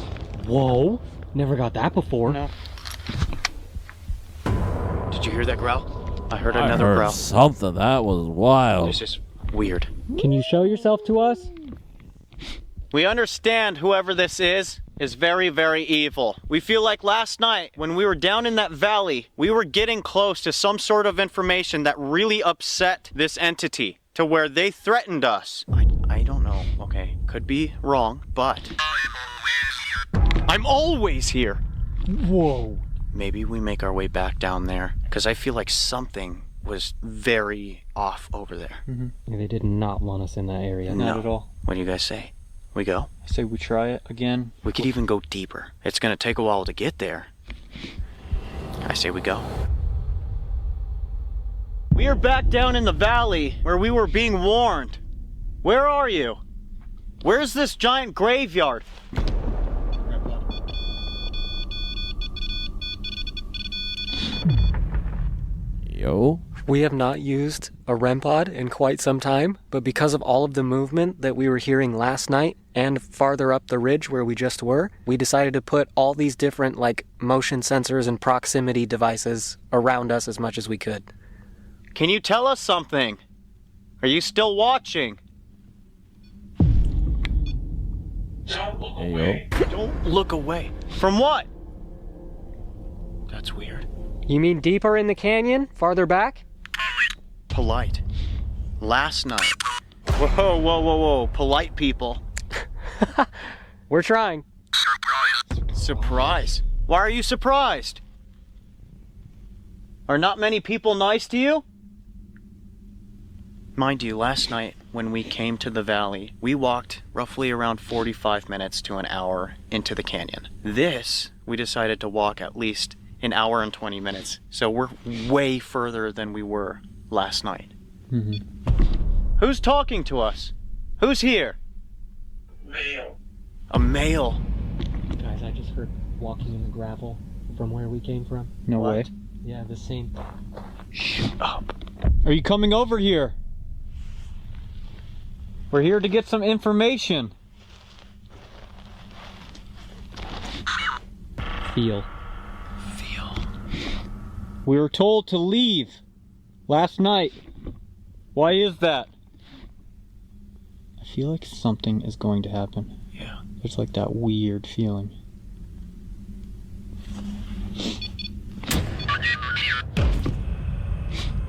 Whoa. Never got that before. No. Did you hear that growl? I heard I another heard growl. something. That was wild. This is weird. Can you show yourself to us? We understand whoever this is very, very evil. We feel like last night when we were down in that valley, we were getting close to some sort of information that really upset this entity to where they threatened us. I don't know, okay? Could be wrong, but I'm always here. Whoa. Maybe we make our way back down there because I feel like something was very off over there. Mm-hmm. Yeah, they did not want us in that area. Not No. at all. What do you guys say? We go? I say we try it again. We could even go deeper. It's gonna take a while to get there. I say we go. We are back down in the valley where we were being warned. Where are you? Where's this giant graveyard? Yo. We have not used a REM pod in quite some time, but because of all of the movement that we were hearing last night and farther up the ridge where we just were, we decided to put all these different motion sensors and proximity devices around us as much as we could. Can you tell us something? Are you still watching? Hey, yo. Don't look away. From what? That's weird. You mean deeper in the canyon? Farther back? Polite. Last night. Whoa, whoa, whoa, whoa. Polite people. We're trying. Surprise? Why are you surprised? Are not many people nice to you? Mind you, last night when we came to the valley, we walked roughly around 45 minutes to an hour into the canyon. This, we decided to walk at least an hour and 20 minutes. So we're way further than we were last night. Mm-hmm. Who's talking to us? Who's here? Male. A male. Guys, I just heard walking in the gravel from where we came from. No way. Yeah, the same. Shut up. Are you coming over here? We're here to get some information. Feel. We were told to leave last night. Why is that? I feel like something is going to happen. Yeah. There's like that weird feeling.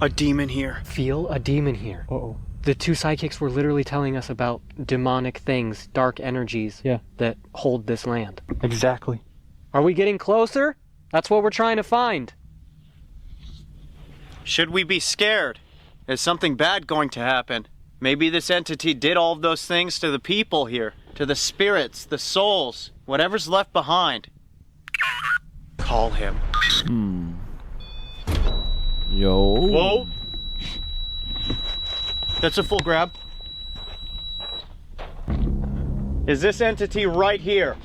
A demon here. Feel a demon here. Uh-oh. The two psychics were literally telling us about demonic things, dark energies that hold this land. Exactly. Are we getting closer? That's what we're trying to find. Should we be scared? Is something bad going to happen? Maybe this entity did all of those things to the people here, to the spirits, the souls, whatever's left behind. Call him. Yo. Whoa. That's a full grab. Is this entity right here?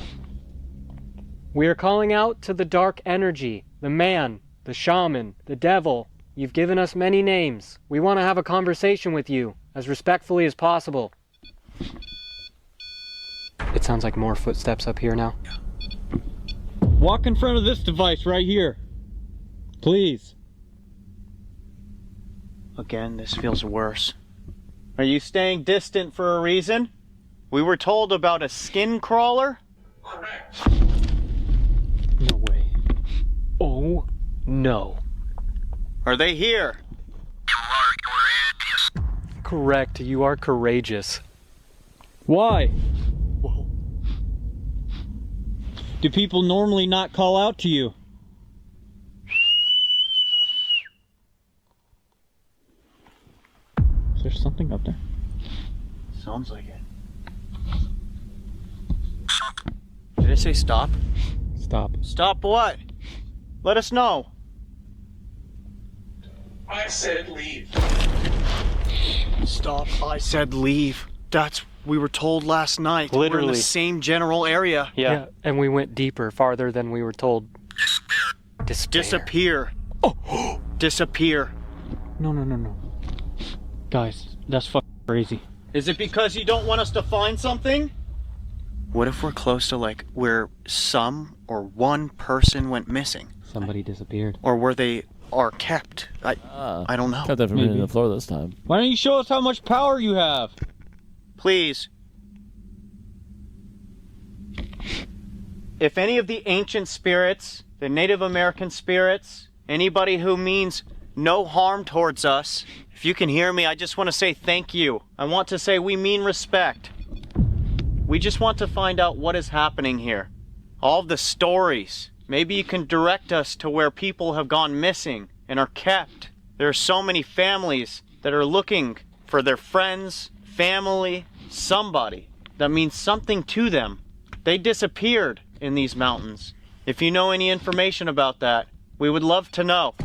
We are calling out to the dark energy, the man, the shaman, the devil. You've given us many names. We want to have a conversation with you, as respectfully as possible. It sounds like more footsteps up here now. Walk in front of this device right here. Please. Again, this feels worse. Are you staying distant for a reason? We were told about a skin crawler? No way. Oh, no. Are they here? Correct, you are courageous. Why? Whoa. Do people normally not call out to you? Is there something up there? Sounds like it. Did it say stop? Stop. Stop what? Let us know. I said leave. Stop. I said leave. We were told last night. We're in Literally. the same general area. Yeah, and we went deeper, farther than we were told. Despair. Disappear. Oh, disappear. No. Guys, that's fucking crazy. Is it because you don't want us to find something? What if we're close to where some or one person went missing? Somebody disappeared. Or where they are kept? I don't know. Got that from hitting the floor this time. Why don't you show us how much power you have? Please. If any of the ancient spirits, the Native American spirits, anybody who means no harm towards us, if you can hear me, I just want to say thank you. I want to say we mean respect. We just want to find out what is happening here. All of the stories. Maybe you can direct us to where people have gone missing and are kept. There are so many families that are looking for their friends, family, somebody that means something to them. They disappeared in these mountains. If you know any information about that, we would love to know.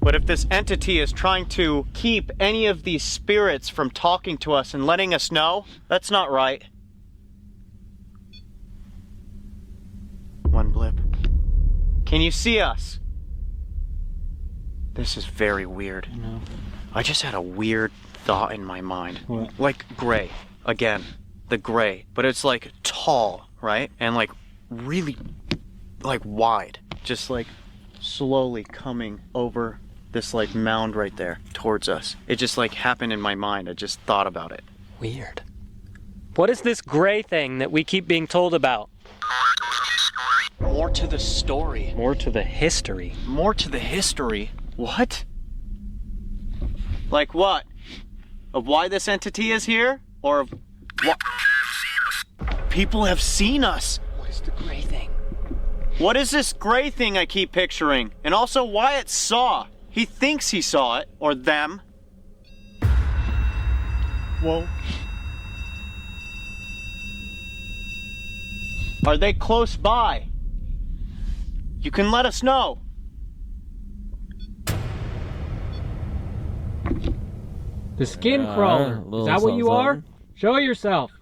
But if this entity is trying to keep any of these spirits from talking to us and letting us know, that's not right. One blip. Can you see us? This is very weird. No. I just had a weird thought in my mind. What? Like gray. Again, the gray. But it's like tall, right? And like really like wide. Just like slowly coming over this like mound right there towards us. It just like happened in my mind. I just thought about it. Weird. What is this gray thing that we keep being told about? More to the story. More to the history. More to the history? What? Like what? Of why this entity is here? Or of what? People have seen us. What is the gray thing? What is this gray thing I keep picturing? And also Wyatt saw. He thinks he saw it. Or them. Whoa. Are they close by? You can let us know. The skin crawler. Is that what you are? Show yourself.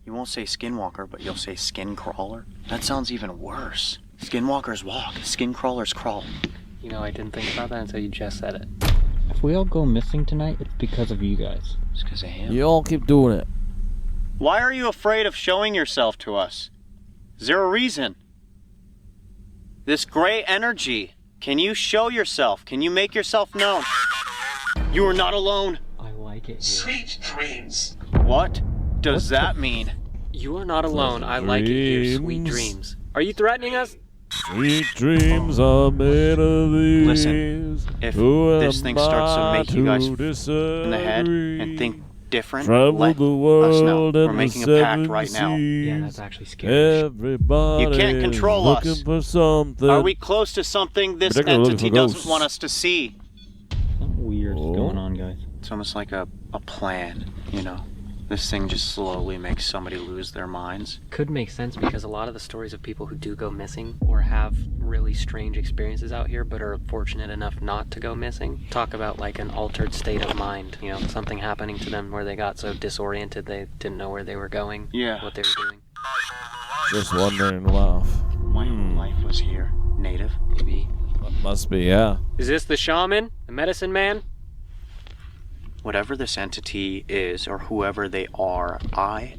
You won't say skinwalker, but you'll say skin crawler. That sounds even worse. Skinwalkers walk, skin crawlers crawl. You know, I didn't think about that until you just said it. If we all go missing tonight, it's because of you guys. It's because of him. You all keep doing it. Why are you afraid of showing yourself to us? Is there a reason? This gray energy. Can you show yourself? Can you make yourself known? You are not alone. I like it here. Sweet dreams. What does that mean? You are not alone. I like it here. Sweet dreams. Are you threatening us? Sweet dreams are made of these. Listen, if this thing starts to make you guys in the head and think different, let us know. We're making a pact right now. Yeah, that's actually scary. Everybody You can't control us. looking for something. Are we close to something this Particularly looking entity for doesn't ghosts. want us to see? Something weird is going on, guys. It's almost like a plan, you know? This thing just slowly makes somebody lose their minds. Could make sense because a lot of the stories of people who do go missing or have really strange experiences out here but are fortunate enough not to go missing talk about like an altered state of mind, you know, something happening to them where they got so disoriented they didn't know where they were going, what they were doing. Just wondering, wow. My whole life was here. Native? Maybe. Must be, yeah. Is this the shaman? The medicine man? Whatever this entity is, or whoever they are, I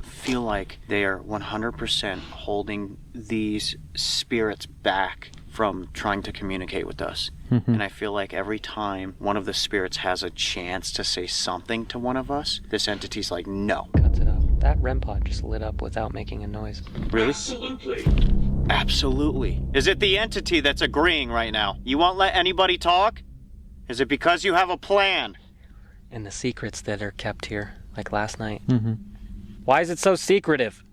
feel like they are 100% holding these spirits back from trying to communicate with us. And I feel like every time one of the spirits has a chance to say something to one of us, this entity's like, no. Cuts it off. That REM pod just lit up without making a noise. Really? Absolutely. Absolutely. Is it the entity that's agreeing right now? You won't let anybody talk? Is it because you have a plan? And the secrets that are kept here, like last night. Why is it so secretive?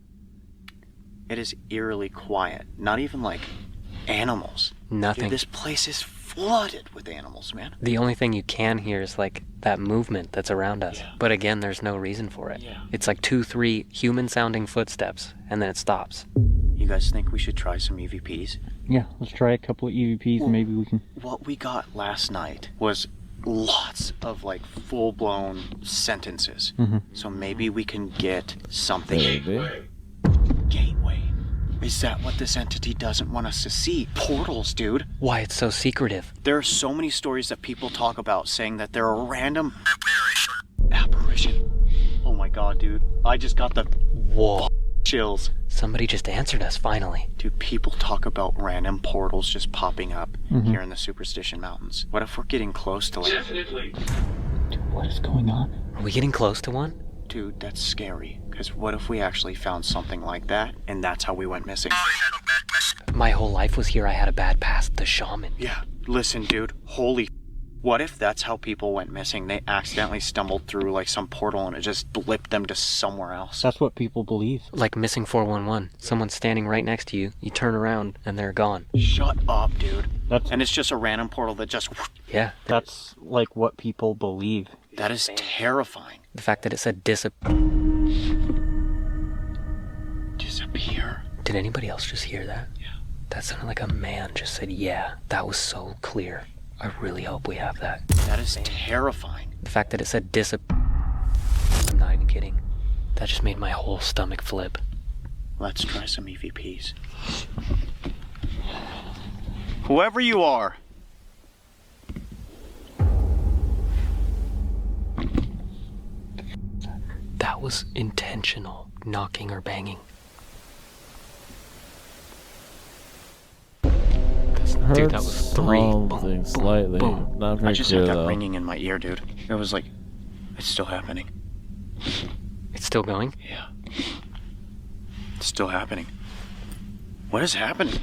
It is eerily quiet. Not even like animals. Nothing. Dude, this place is flooded with animals, man. The only thing you can hear is like that movement that's around us. Yeah. But again, there's no reason for it. Yeah. It's like 2-3 human-sounding footsteps, and then it stops. You guys think we should try some EVPs? Yeah, let's try a couple of EVPs and maybe we can... What we got last night was lots of like full-blown sentences. So maybe we can get something. Gateway. Is that what this entity doesn't want us to see? Portals, dude. Why it's so secretive? There are so many stories that people talk about saying that there are random apparition. Oh my god, dude. I just got the chills. Somebody just answered us, finally. Dude, people talk about random portals just popping up here in the Superstition Mountains. What if we're getting close to like... Definitely. Dude, what is going on? Are we getting close to one? Dude, that's scary. Because what if we actually found something like that, and that's how we went missing? My whole life was here. I had a bad past. The shaman. Yeah. Listen, dude. Holy... What if that's how people went missing? They accidentally stumbled through like some portal and it just blipped them to somewhere else. That's what people believe. Like missing 411. Someone's standing right next to you. You turn around and they're gone. Shut up, dude. That's... And it's just a random portal that just... Yeah. That's like what people believe. That is terrifying. The fact that it said Disappear. Did anybody else just hear that? Yeah. That sounded like a man just said, yeah. That was so clear. I really hope we have that. That is terrifying. The fact that it said I'm not even kidding. That just made my whole stomach flip. Let's try some EVPs. Whoever you are. That was intentional knocking or banging. Dude, that was 3. Something slightly. Not very I just clear, had that though. ringing in my ear, dude. It was like, it's still happening. It's still going? Yeah. It's still happening. What is happening?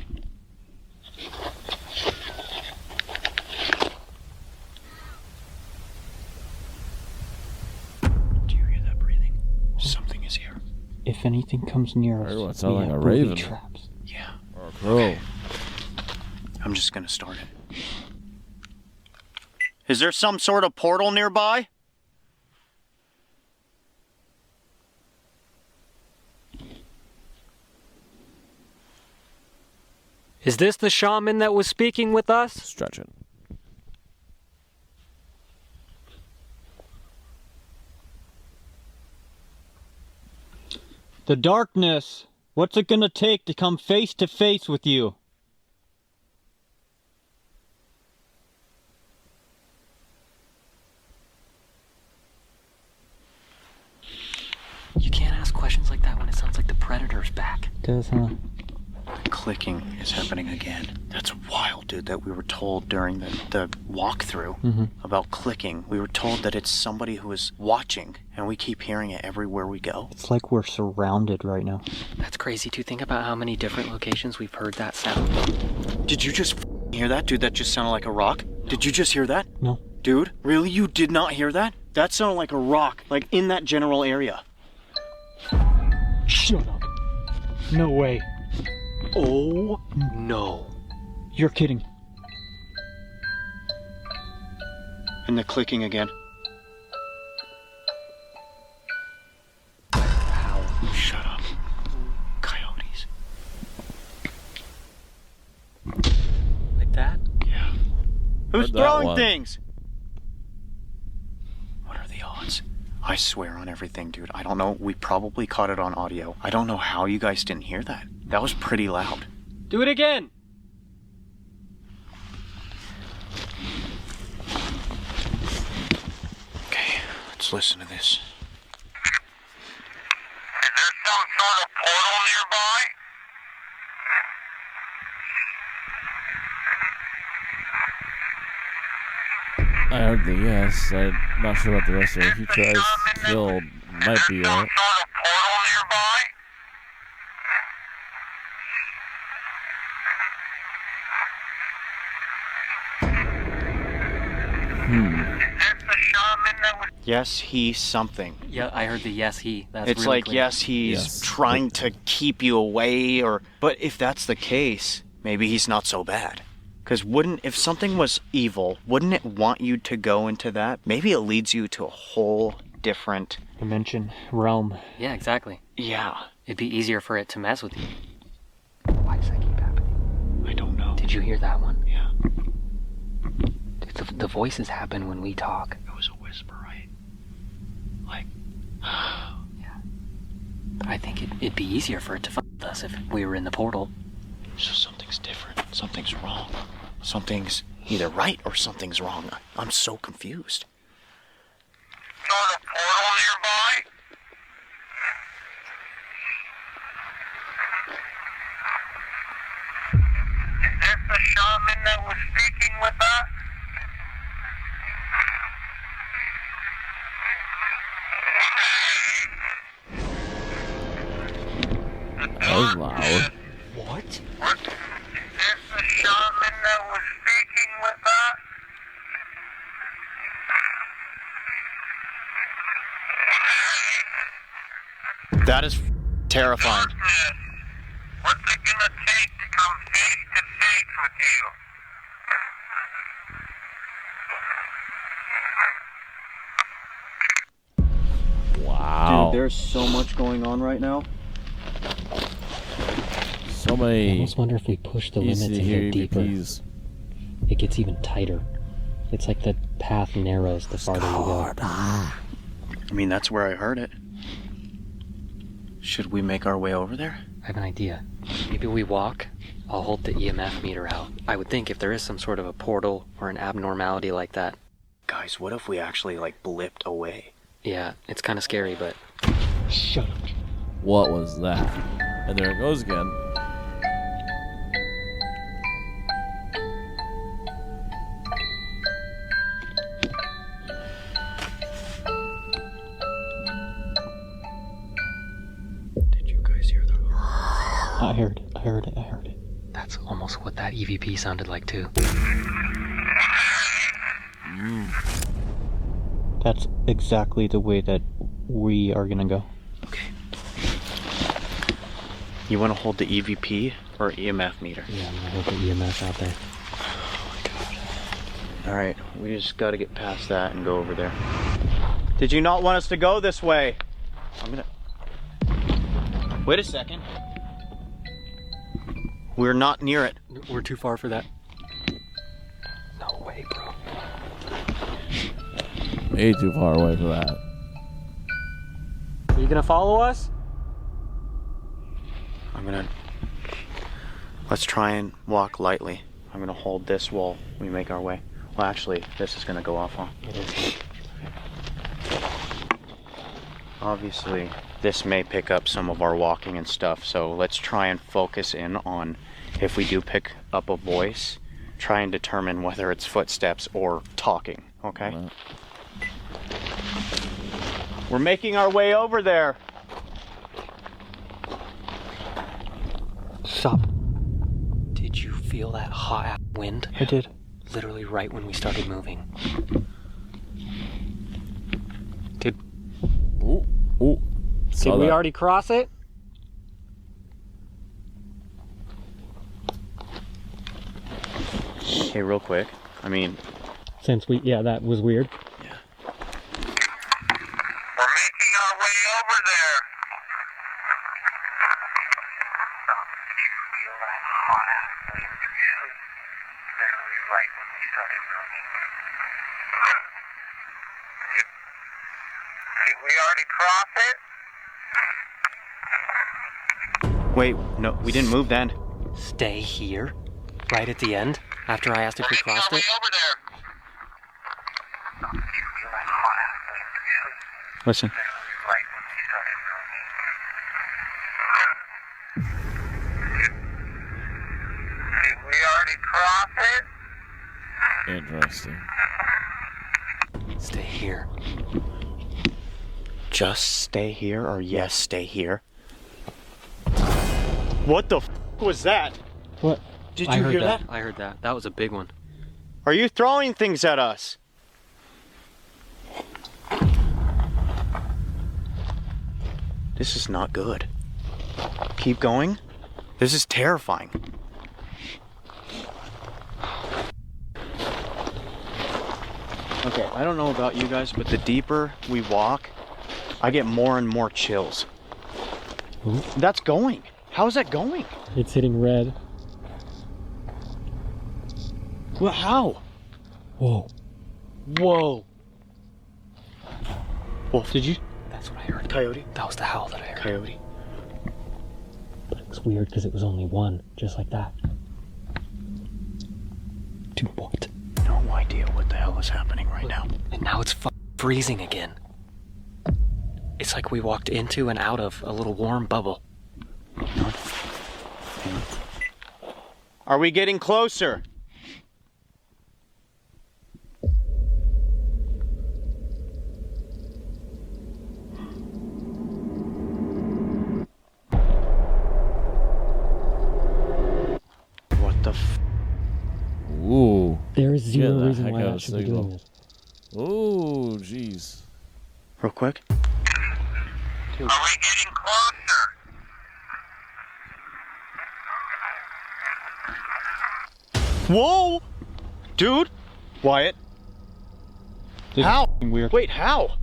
Do you hear that breathing? Something is here. If anything comes near us, It sounds we like have a booby raven. traps. Yeah. Or a crow. I'm just gonna start it. Is there some sort of portal nearby? Is this the shaman that was speaking with us? Stretching. The darkness. What's it gonna take to come face to face with you? You can't ask questions like that when it sounds like the predator's back. Does, huh? The clicking is happening again. That's wild, dude, that we were told during the walkthrough about clicking. We were told that it's somebody who is watching, and we keep hearing it everywhere we go. It's like we're surrounded right now. That's crazy too. Think about how many different locations we've heard that sound. Did you just hear that, dude? That just sounded like a rock. Did you just hear that? No. Dude, really? You did not hear that? That sounded like a rock, like in that general area. Shut up. No way. Oh, no. You're kidding. And the clicking again. Ow. Shut up. Coyotes. Like that? Yeah. Who's Heard that throwing one. things? What are the odds? I swear on everything, dude. I don't know. We probably caught it on audio. I don't know how you guys didn't hear that. That was pretty loud. Do it again! Okay, let's listen to this. Is there some sort of portal nearby? I heard the yes. I'm not sure about the rest of it. If he tries to kill, might be right. Portal nearby? Yes, he something. Yeah, I heard the yes, he. That's It's really like, clear. yes, he's trying to keep you away, or... But if that's the case, maybe he's not so bad. Because if something was evil, wouldn't it want you to go into that? Maybe it leads you to a whole different... Dimension, realm. Yeah, exactly. Yeah. It'd be easier for it to mess with you. Why does that keep happening? I don't know. Did you hear that one? Yeah. The voices happen when we talk. It was a whisper, right? Like... Yeah. I think it'd be easier for it to find us if we were in the portal. So something's different. Something's wrong. Something's either right or something's wrong. I'm so confused. Sort of portal nearby? Is this the shaman that was speaking with us? That was loud. What? Is this the shaman that was speaking with us? That is terrifying. What's it gonna take to come face to face with you? Wow. Dude, there's so much going on right now. So I many. almost wonder if we push the limits and go deeper. EVPs. It gets even tighter. It's like the path narrows the farther you go. I mean, that's where I heard it. Should we make our way over there? I have an idea. Maybe we walk I'll hold the EMF meter out. I would think if there is some sort of a portal or an abnormality like that. Guys, what if we actually, like, blipped away? Yeah, it's kind of scary, but... Shut up. What was that? And there it goes again. Did you guys hear that? I heard it. That's almost what that EVP sounded like, too. That's exactly the way that we are gonna go. Okay. You want to hold the EVP or EMF meter? Yeah, I'm gonna hold the EMF out there. Alright, we just gotta get past that and go over there. Did you not want us to go this way? I'm gonna... Wait a second. We're not near it. We're too far for that. No way, bro. Way too far away for that. Are you gonna follow us? Let's try and walk lightly. I'm gonna hold this while we make our way. Well, actually, this is gonna go off, huh? It is. Obviously, this may pick up some of our walking and stuff, so let's try and focus in on, if we do pick up a voice, try and determine whether it's footsteps or talking, okay? We're making our way over there. Stop. Did you feel that hot ass wind? I did. Literally right when we started moving. Did we already cross it? Hey, real quick. I mean... Yeah, that was weird. We're making our way over there. Did you feel that hot ass wind? Literally right when we started moving. Did we already cross it? Wait, no, we didn't move then. Stay here? Right at the end? After I asked if we crossed it? Over there. Did you feel that hot ass wind? Listen. Literally right when we started moving. Did we already cross it? Interesting. Stay here. Just stay here, or yes, stay here? What the f was that? What? Did you hear that? I heard that. That was a big one. Are you throwing things at us? This is not good. Keep going. This is terrifying. Okay, I don't know about you guys, but the deeper we walk, I get more and more chills. Ooh. That's going. How's that going? It's hitting red. Well, how? Whoa. Whoa. Wolf, did you? That's what I heard. Coyote? That was the howl that I heard. Coyote. But it was weird because it was only one, just like that. 2 point. No idea what the hell is happening right now. And now it's freezing again. It's like we walked into and out of a little warm bubble. Are we getting closer? What the f? Ooh. There is zero Yeah, reason heck why of a that should be signal. doing this. Ooh, jeez. Real quick. Are we getting closer? Whoa! Dude! Wyatt. This How? is weird. Wait, how?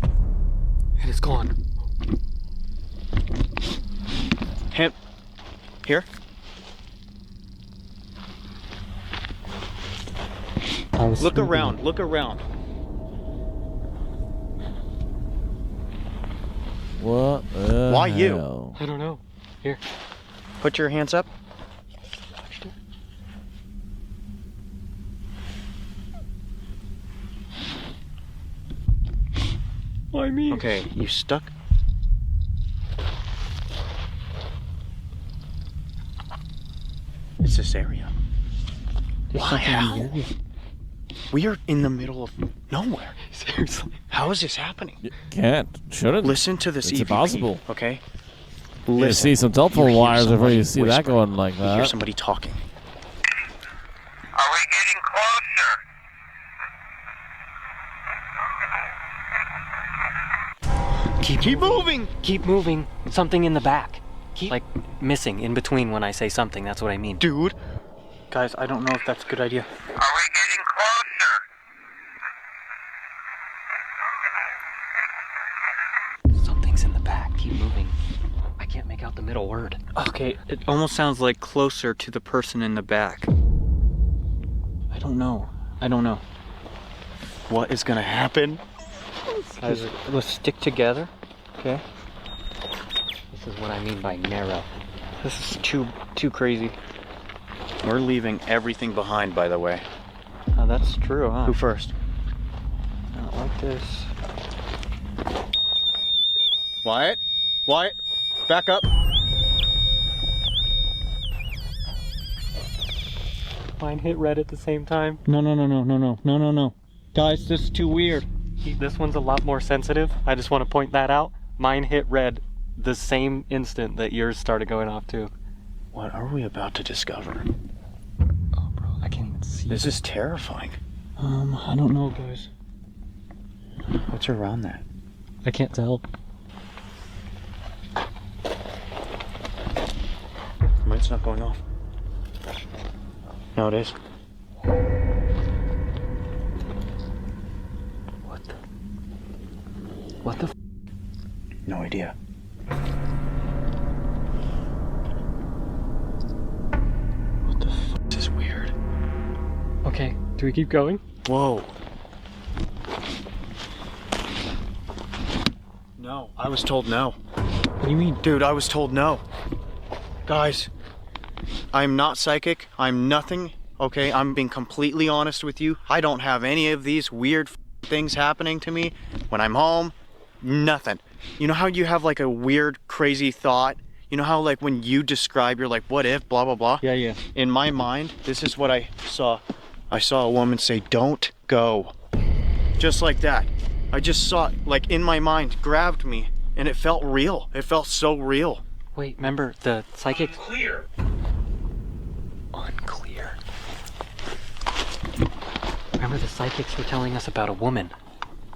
And it's gone. Him. Here? Look around, look around. What the Why you? hell? I don't know. Here. Put your hands up. Why me? Okay, you stuck. It's this area. Why? How? We are in the middle of nowhere. Seriously. How is this happening? Shouldn't. Listen to this It's EVP, impossible. okay? You Listen. see some telephone You hear wires before you somebody see that whispering. going like You hear that. somebody talking. Are we getting closer? Keep moving! Keep moving. Something in the back. Like missing in between when I say something. That's what I mean. Dude. Guys, I don't know if that's a good idea. Are we getting closer? Something's in the back. Keep moving. I can't make out the middle word. Okay, it almost sounds like closer to the person in the back. I don't know. What is gonna happen? Guys, let's stick together. Okay. This is what I mean by narrow. This is too crazy. We're leaving everything behind, by the way. Oh, that's true, huh? Who first? I don't like this. Wyatt? Wyatt? Back up. Mine hit red at the same time. No. Guys, this is too weird. This one's a lot more sensitive. I just want to point that out. Mine hit red the same instant that yours started going off too. What are we about to discover? Oh, bro, I can't even see. This is terrifying. I don't know, guys. What's around that? I can't tell. Mine's not going off. No, it is. What the? No idea. What the f? This is weird. Okay, do we keep going? Whoa. No, I was told no. What do you mean? Dude, I was told no. Guys, I'm not psychic. I'm nothing. Okay, I'm being completely honest with you. I don't have any of these weird things happening to me when I'm home. Nothing. You know how you have like a weird, crazy thought? You know how like when you describe, you're like, what if, blah, blah, blah? Yeah. In my mind, this is what I saw. I saw a woman say, don't go. Just like that. I just saw it, like in my mind, grabbed me, and it felt real. It felt so real. Wait, remember the psychic? Clear. Unclear. Remember the psychics were telling us about a woman.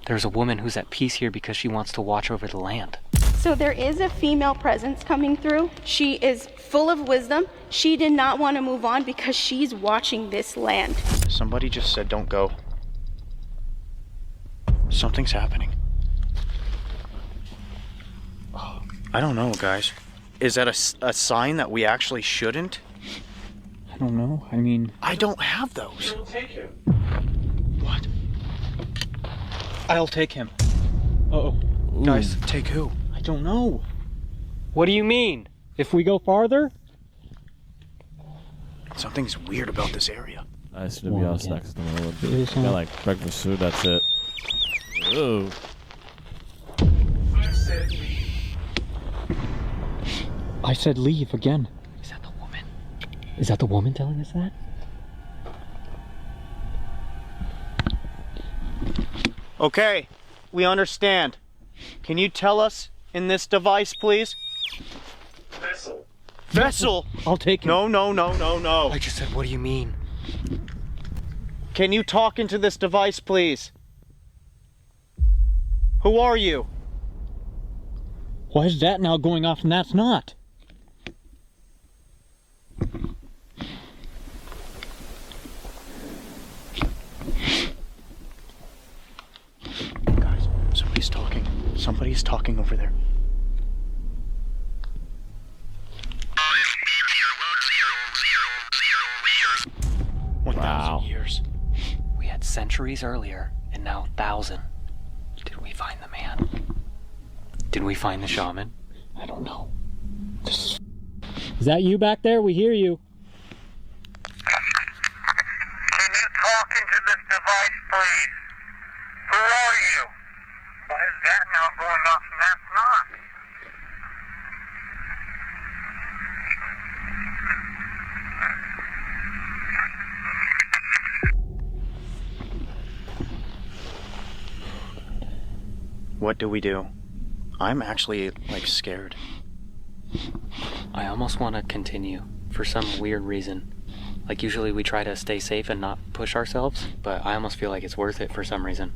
There's a woman who's at peace here because she wants to watch over the land. So there is a female presence coming through. She is full of wisdom. She did not want to move on because she's watching this land. Somebody just said, don't go. Something's happening. Oh, I don't know, guys. Is that a sign that we actually shouldn't? I don't know. I mean, I don't have those. We'll take him. What? I'll take him. Uh-oh. Guys, take who? I don't know. What do you mean? If we go farther? Something's weird about this area. Nice to be all next to me. It is, huh? Got like breakfast food, that's it. Ooh. I said leave. I said leave again. Is that the woman? Is that the woman telling us that? Okay, we understand. Can you tell us in this device, please? Vessel. Vessel! I'll take him. No. I just said, what do you mean? Can you talk into this device, please? Who are you? Why is that now going off and that's not? Guys, somebody's talking. Somebody's talking over there. Wow. 1,000 years. We had centuries earlier, and now 1,000. Did we find the man? Did we find the shaman? I don't know. This is Is that you back there? We hear you. Can you talk into this device, please? Who are you? Why is that now going off and that's not? What do we do? I'm actually, like, scared. I almost want to continue for some weird reason. Like, usually we try to stay safe and not push ourselves, but I almost feel like it's worth it for some reason.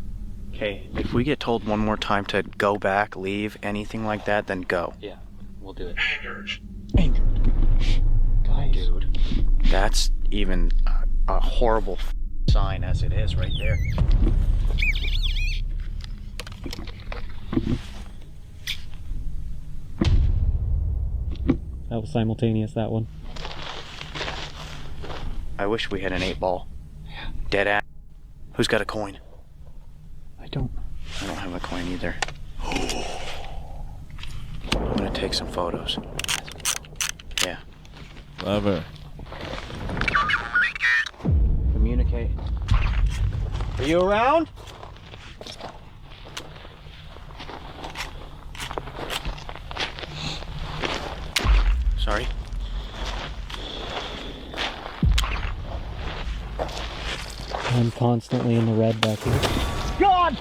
Okay, if we get told one more time to go back, leave, anything like that, then go. Yeah, we'll do it. Anger. Guys. Dude, that's even a horrible sign as it is right there. That was simultaneous, that one. I wish we had an 8-ball. Yeah. Dead ass. Who's got a coin? I don't have a coin either. I'm gonna take some photos. Yeah. Clever. Communicate. Are you around? Sorry. I'm constantly in the red back here. God!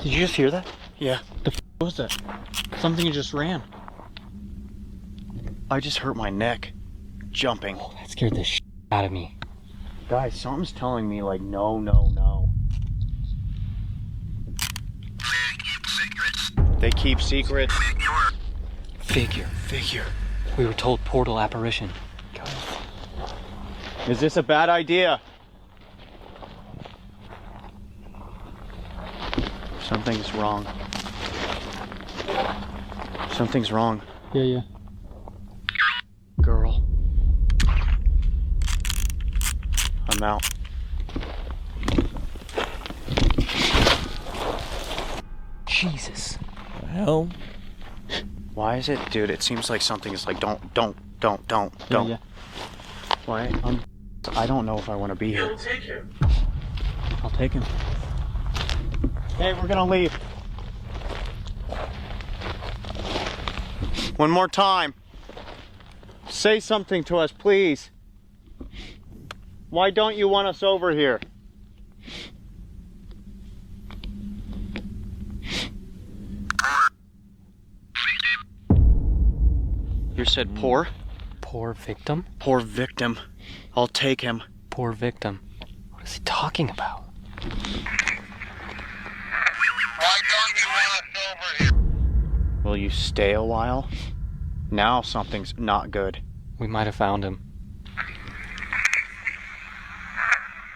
Did you just hear that? Yeah. The f was that? Something just ran. I just hurt my neck. Jumping. Oh, that scared the shit out of me. Guys, something's telling me, like, no, no, no. They keep secrets. Figure. We were told portal apparition. Is this a bad idea? Something's wrong. Something's wrong. Yeah. Girl. I'm out. Jesus. The hell? Why is it, dude? It seems like something is like, don't. Yeah. Why? I don't know if I want to be here. Take him. I'll take him. Hey, we're gonna leave. One more time. Say something to us, please. Why don't you want us over here? You said poor? Poor victim? Poor victim. I'll take him. Poor victim. What is he talking about? Why don't you want us over here? Will you stay a while? Now something's not good. We might have found him.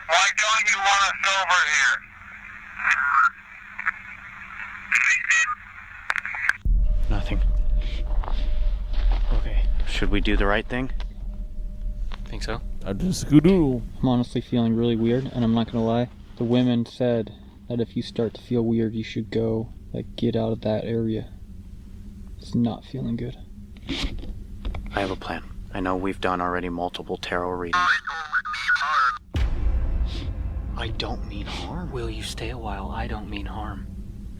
Why don't you want us over here? Nothing. Okay, should we do the right thing? Think so? I just scoodoo. I'm honestly feeling really weird, and I'm not gonna lie. The women said that if you start to feel weird, you should go, like, get out of that area. It's not feeling good. I have a plan. I know we've done already multiple tarot readings. I don't mean harm. Will you stay a while? I don't mean harm.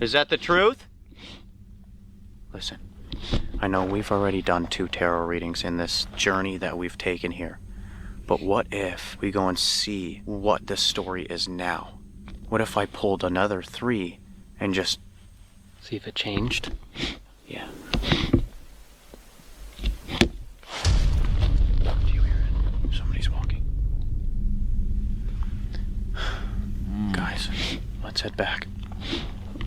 Is that the truth? Listen, I know we've already done 2 tarot readings in this journey that we've taken here. But what if we go and see what this story is now? What if I pulled another 3 and just... See if it changed? Yeah. Do you hear it? Somebody's walking. Guys, let's head back.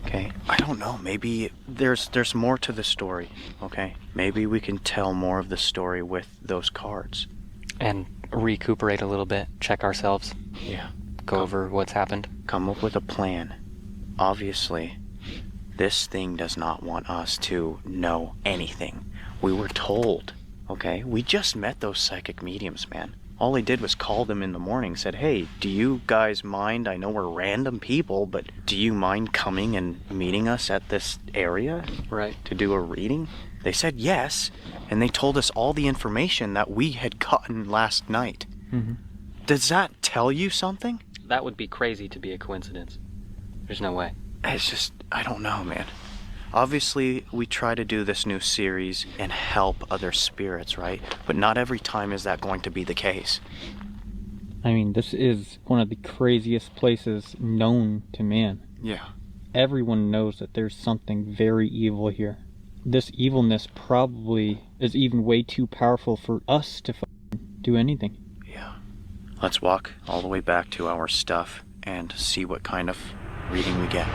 Okay? I don't know. Maybe there's more to the story. Okay? Maybe we can tell more of the story with those cards. And recuperate a little bit. Check ourselves. Yeah. Go over what's happened. Come up with a plan. Obviously, this thing does not want us to know anything. We were told, okay? We just met those psychic mediums, man. All he did was call them in the morning, said, hey, do you guys mind? I know we're random people, but do you mind coming and meeting us at this area? Right. To do a reading? They said yes, and they told us all the information that we had gotten last night. Mm-hmm. Does that tell you something? That would be crazy to be a coincidence. There's no way. It's just, I don't know, man. Obviously, we try to do this new series and help other spirits, right? But not every time is that going to be the case. I mean, this is one of the craziest places known to man. Yeah. Everyone knows that there's something very evil here. This evilness probably is even way too powerful for us to do anything. Yeah. Let's walk all the way back to our stuff and see what kind of reading we get.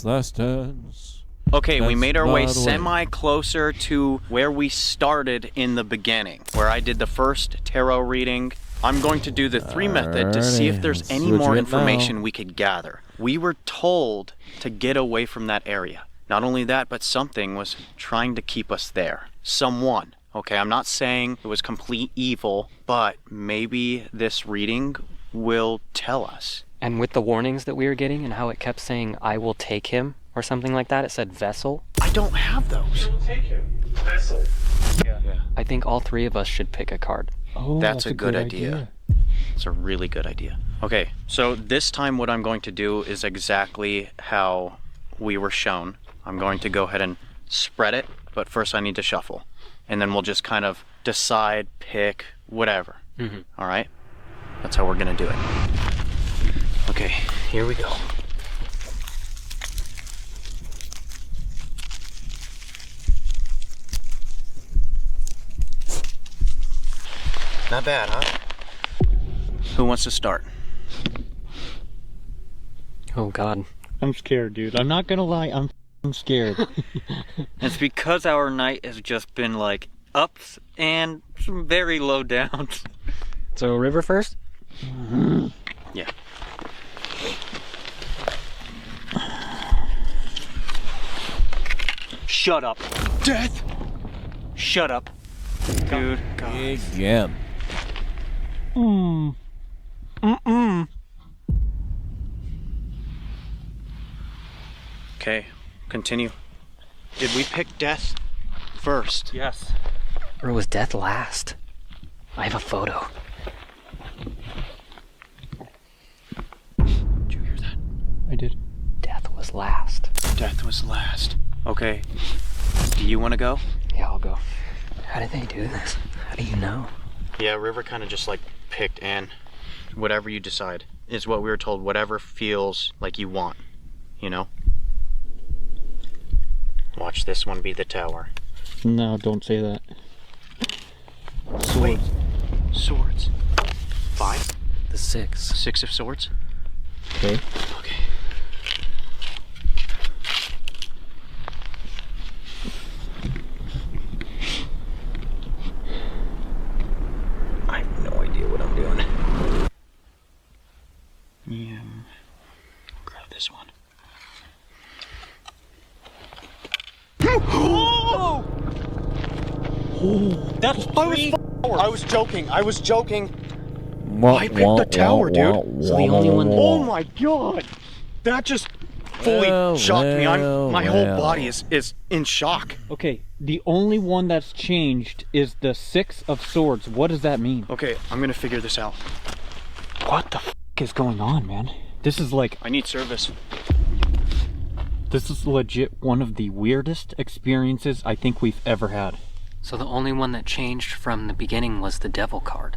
Last chance. Okay, we That's made our way not the way. semi closer to where we started in the beginning, where I did the first tarot reading. I'm going to do the 3 method to see if there's Alrighty, any see what more you get now. information we could gather. We were told to get away from that area. Not only that, but something was trying to keep us there. Someone. Okay, I'm not saying it was complete evil, but maybe this reading will tell us. And with the warnings that we were getting and how it kept saying, I will take him, or something like that, it said vessel. I don't have those. Take him. Vessel. Yeah. I think all 3 of us should pick a card. Oh, That's a good idea. It's a really good idea. Okay, so this time what I'm going to do is exactly how we were shown. I'm going to go ahead and spread it, but first I need to shuffle. And then we'll just kind of decide, pick, whatever. Mm-hmm. All right? That's how we're going to do it. Okay, here we go. Not bad, huh? Who wants to start? Oh, God. I'm scared, dude. I'm not gonna lie, I'm scared. It's because our night has just been like ups and some very low downs. So, River first? Yeah. Shut up. Death! Shut up. Dude. Again. Okay, continue. Did we pick death first? Yes. Or was death last? I have a photo. Did you hear that? I did. Death was last. Death was last. Okay. Do you want to go? Yeah, I'll go. How did they do this? How do you know? Yeah, River kind of just like picked and whatever you decide is what we were told. Whatever feels like you want, you know? Watch this one be the tower. No, don't say that. Wait. Swords. 5? The 6. 6 of swords? Okay. Okay. I have no idea what I'm doing. Yeah. Grab this one. That's I was joking. I was joking. I picked the tower, dude. So the only one that... Oh my god! That just fully shocked me. My whole body is in shock. Okay, the only one that's changed is the 6 of swords. What does that mean? Okay, I'm gonna figure this out. What the f is going on, man? This is like... I need service. This is legit one of the weirdest experiences I think we've ever had. So the only one that changed from the beginning was the devil card.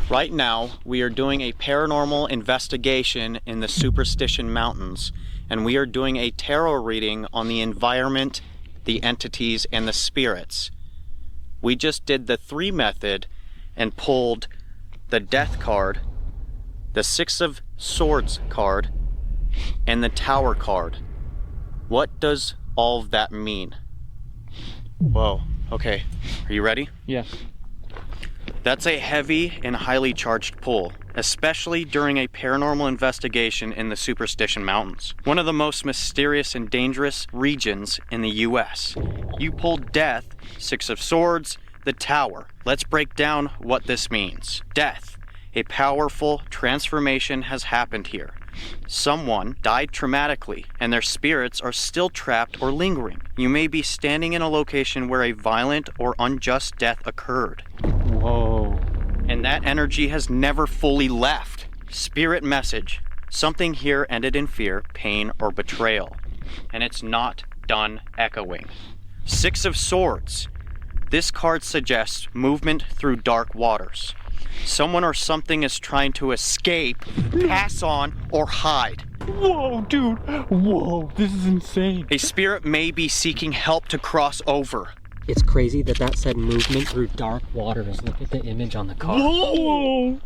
Right now, we are doing a paranormal investigation in the Superstition Mountains, and we are doing a tarot reading on the environment, the entities, and the spirits. We just did the 3 method and pulled the Death card, the 6 of Swords card, and the Tower card. What does all of that mean? Whoa, okay. Are you ready? Yes. That's a heavy and highly charged pull, especially during a paranormal investigation in the Superstition Mountains, one of the most mysterious and dangerous regions in the US. You pulled Death, 6 of Swords, the Tower. Let's break down what this means. Death. A powerful transformation has happened here. Someone died traumatically, and their spirits are still trapped or lingering. You may be standing in a location where a violent or unjust death occurred. Whoa. And that energy has never fully left. Spirit message. Something here ended in fear, pain, or betrayal. And it's not done echoing. 6 of Swords. This card suggests movement through dark waters. Someone or something is trying to escape, pass on, or hide. Whoa, dude. Whoa, this is insane. A spirit may be seeking help to cross over. It's crazy that said movement through dark waters. Look at the image on the card. Whoa!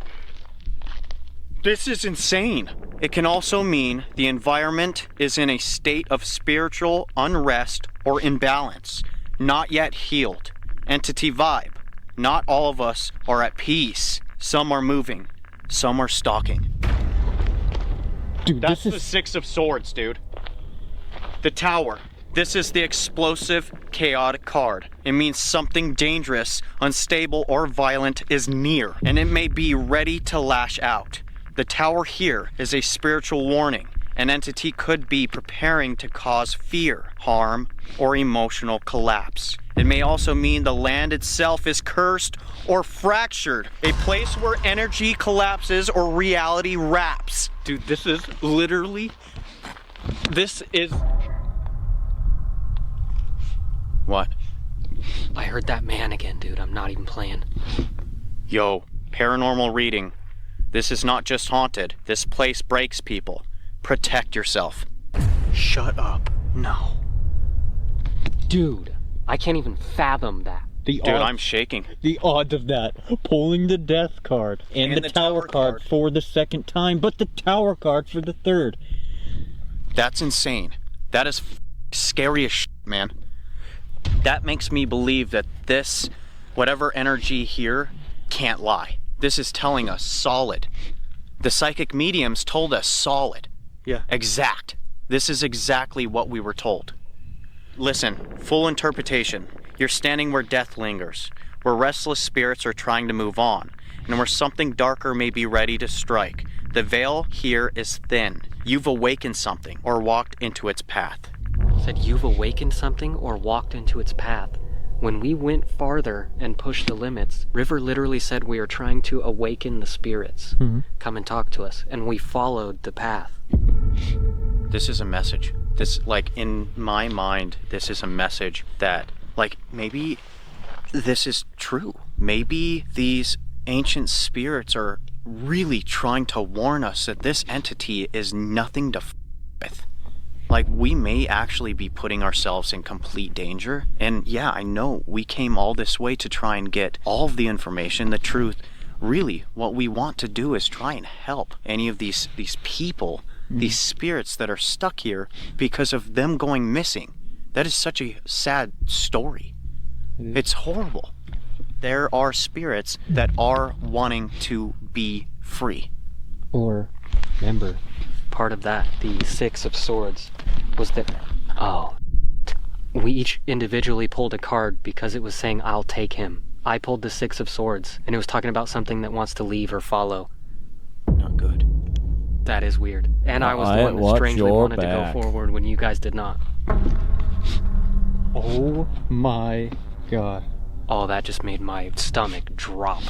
This is insane. It can also mean the environment is in a state of spiritual unrest or imbalance, not yet healed. Entity vibe. Not all of us are at peace. Some are moving. Some are stalking. Dude, that's the 6 of Swords, dude. The Tower. This is the explosive, chaotic card. It means something dangerous, unstable, or violent is near, and it may be ready to lash out. The Tower here is a spiritual warning. An entity could be preparing to cause fear, harm, or emotional collapse. It may also mean the land itself is cursed or fractured, a place where energy collapses or reality wraps. Dude, this is literally... This is... What? I heard that man again, dude. I'm not even playing. Yo, paranormal reading. This is not just haunted. This place breaks people. Protect yourself. Shut up. No. Dude, I can't even fathom that. Dude, I'm shaking. The odds of that. Pulling the Death card and the Tower card for the second time, but the Tower card for the third. That's insane. That is scary as shit, man. That makes me believe that this, whatever energy here, can't lie. This is telling us solid. The psychic mediums told us solid. Yeah. Exact. This is exactly what we were told. Listen, full interpretation. You're standing where death lingers, where restless spirits are trying to move on, and where something darker may be ready to strike. The veil here is thin. You've awakened something or walked into its path. Said you've awakened something or walked into its path. When we went farther and pushed the limits, River literally said we are trying to awaken the spirits. Come and talk to us. And we followed the path. This is a message. This, like, in my mind, this is a message that, like, maybe this is true. Maybe these ancient spirits are really trying to warn us that this entity is nothing to f with. Like, we may actually be putting ourselves in complete danger. And yeah, I know we came all this way to try and get all of the information, the truth. Really, what we want to do is try and help any of these people, these spirits that are stuck here because of them going missing. That is such a sad story. It's horrible. There are spirits that are wanting to be free. Or, remember, part of that, the 6 of Swords, was that, we each individually pulled a card because it was saying, I'll take him. I pulled the 6 of Swords, and it was talking about something that wants to leave or follow. Not good. That is weird. And I was the one that strangely wanted to go forward when you guys did not. Oh my god. Oh, that just made my stomach drop.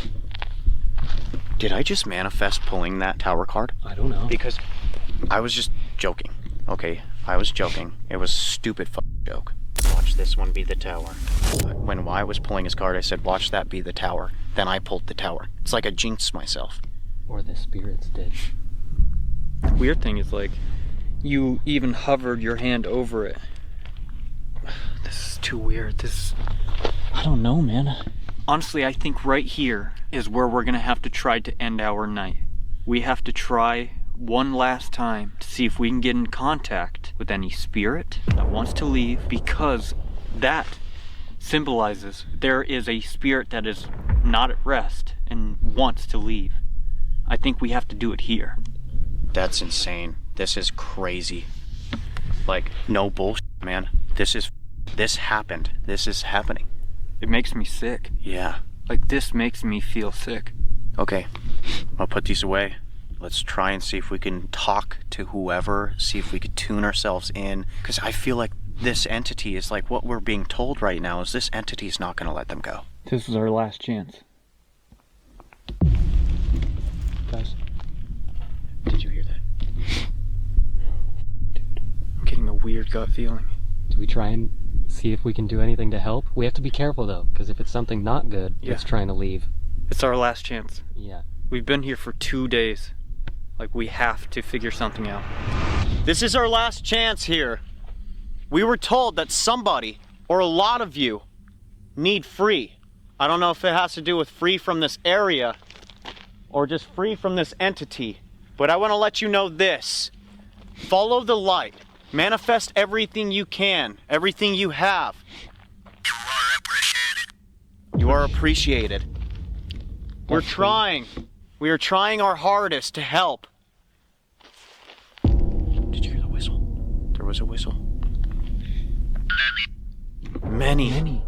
Did I just manifest pulling that Tower card? I don't know. Because I was just joking. Okay, I was joking. It was a stupid joke. Watch this one be the Tower. When I was pulling his card, I said, watch that be the Tower. Then I pulled the Tower. It's like I jinxed myself. Or the spirits did. The weird thing is, like, you even hovered your hand over it. This is too weird. I don't know, man. Honestly, I think right here is where we're gonna have to try to end our night. We have to try one last time to see if we can get in contact with any spirit that wants to leave, because that symbolizes there is a spirit that is not at rest and wants to leave. I think we have to do it here. That's insane. This is crazy. Like, no bullshit, man. This happened. This is happening. It makes me sick. Yeah. Like, this makes me feel sick. Okay, I'll put these away. Let's try and see if we can talk to whoever, see if we could tune ourselves in. Because I feel like this entity is like what we're being told right now is this entity is not going to let them go. This is our last chance. Guys. Did you hear that? I'm getting a weird gut feeling. Do we try and see if we can do anything to help? We have to be careful though, because if it's something not good, it's trying to leave. It's our last chance. Yeah. We've been here for 2 days. Like, we have to figure something out. This is our last chance here. We were told that somebody, or a lot of you, need free. I don't know if it has to do with free from this area, or just free from this entity, but I want to let you know this. Follow the light. Manifest everything you can, everything you have. You are appreciated. You are appreciated. We're trying. We are trying our hardest to help. Did you hear the whistle? There was a whistle. Many.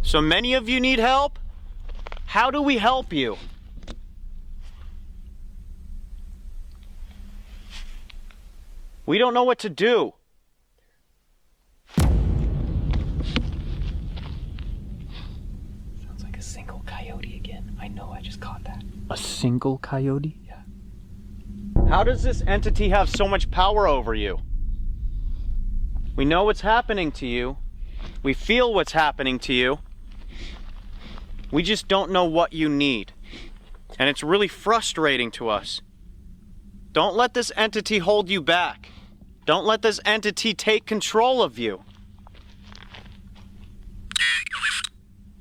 So many of you need help? How do we help you? We don't know what to do. Sounds like a single coyote again. I know, I just caught that. A single coyote? Yeah. How does this entity have so much power over you? We know what's happening to you. We feel what's happening to you. We just don't know what you need. And it's really frustrating to us. Don't let this entity hold you back. Don't let this entity take control of you.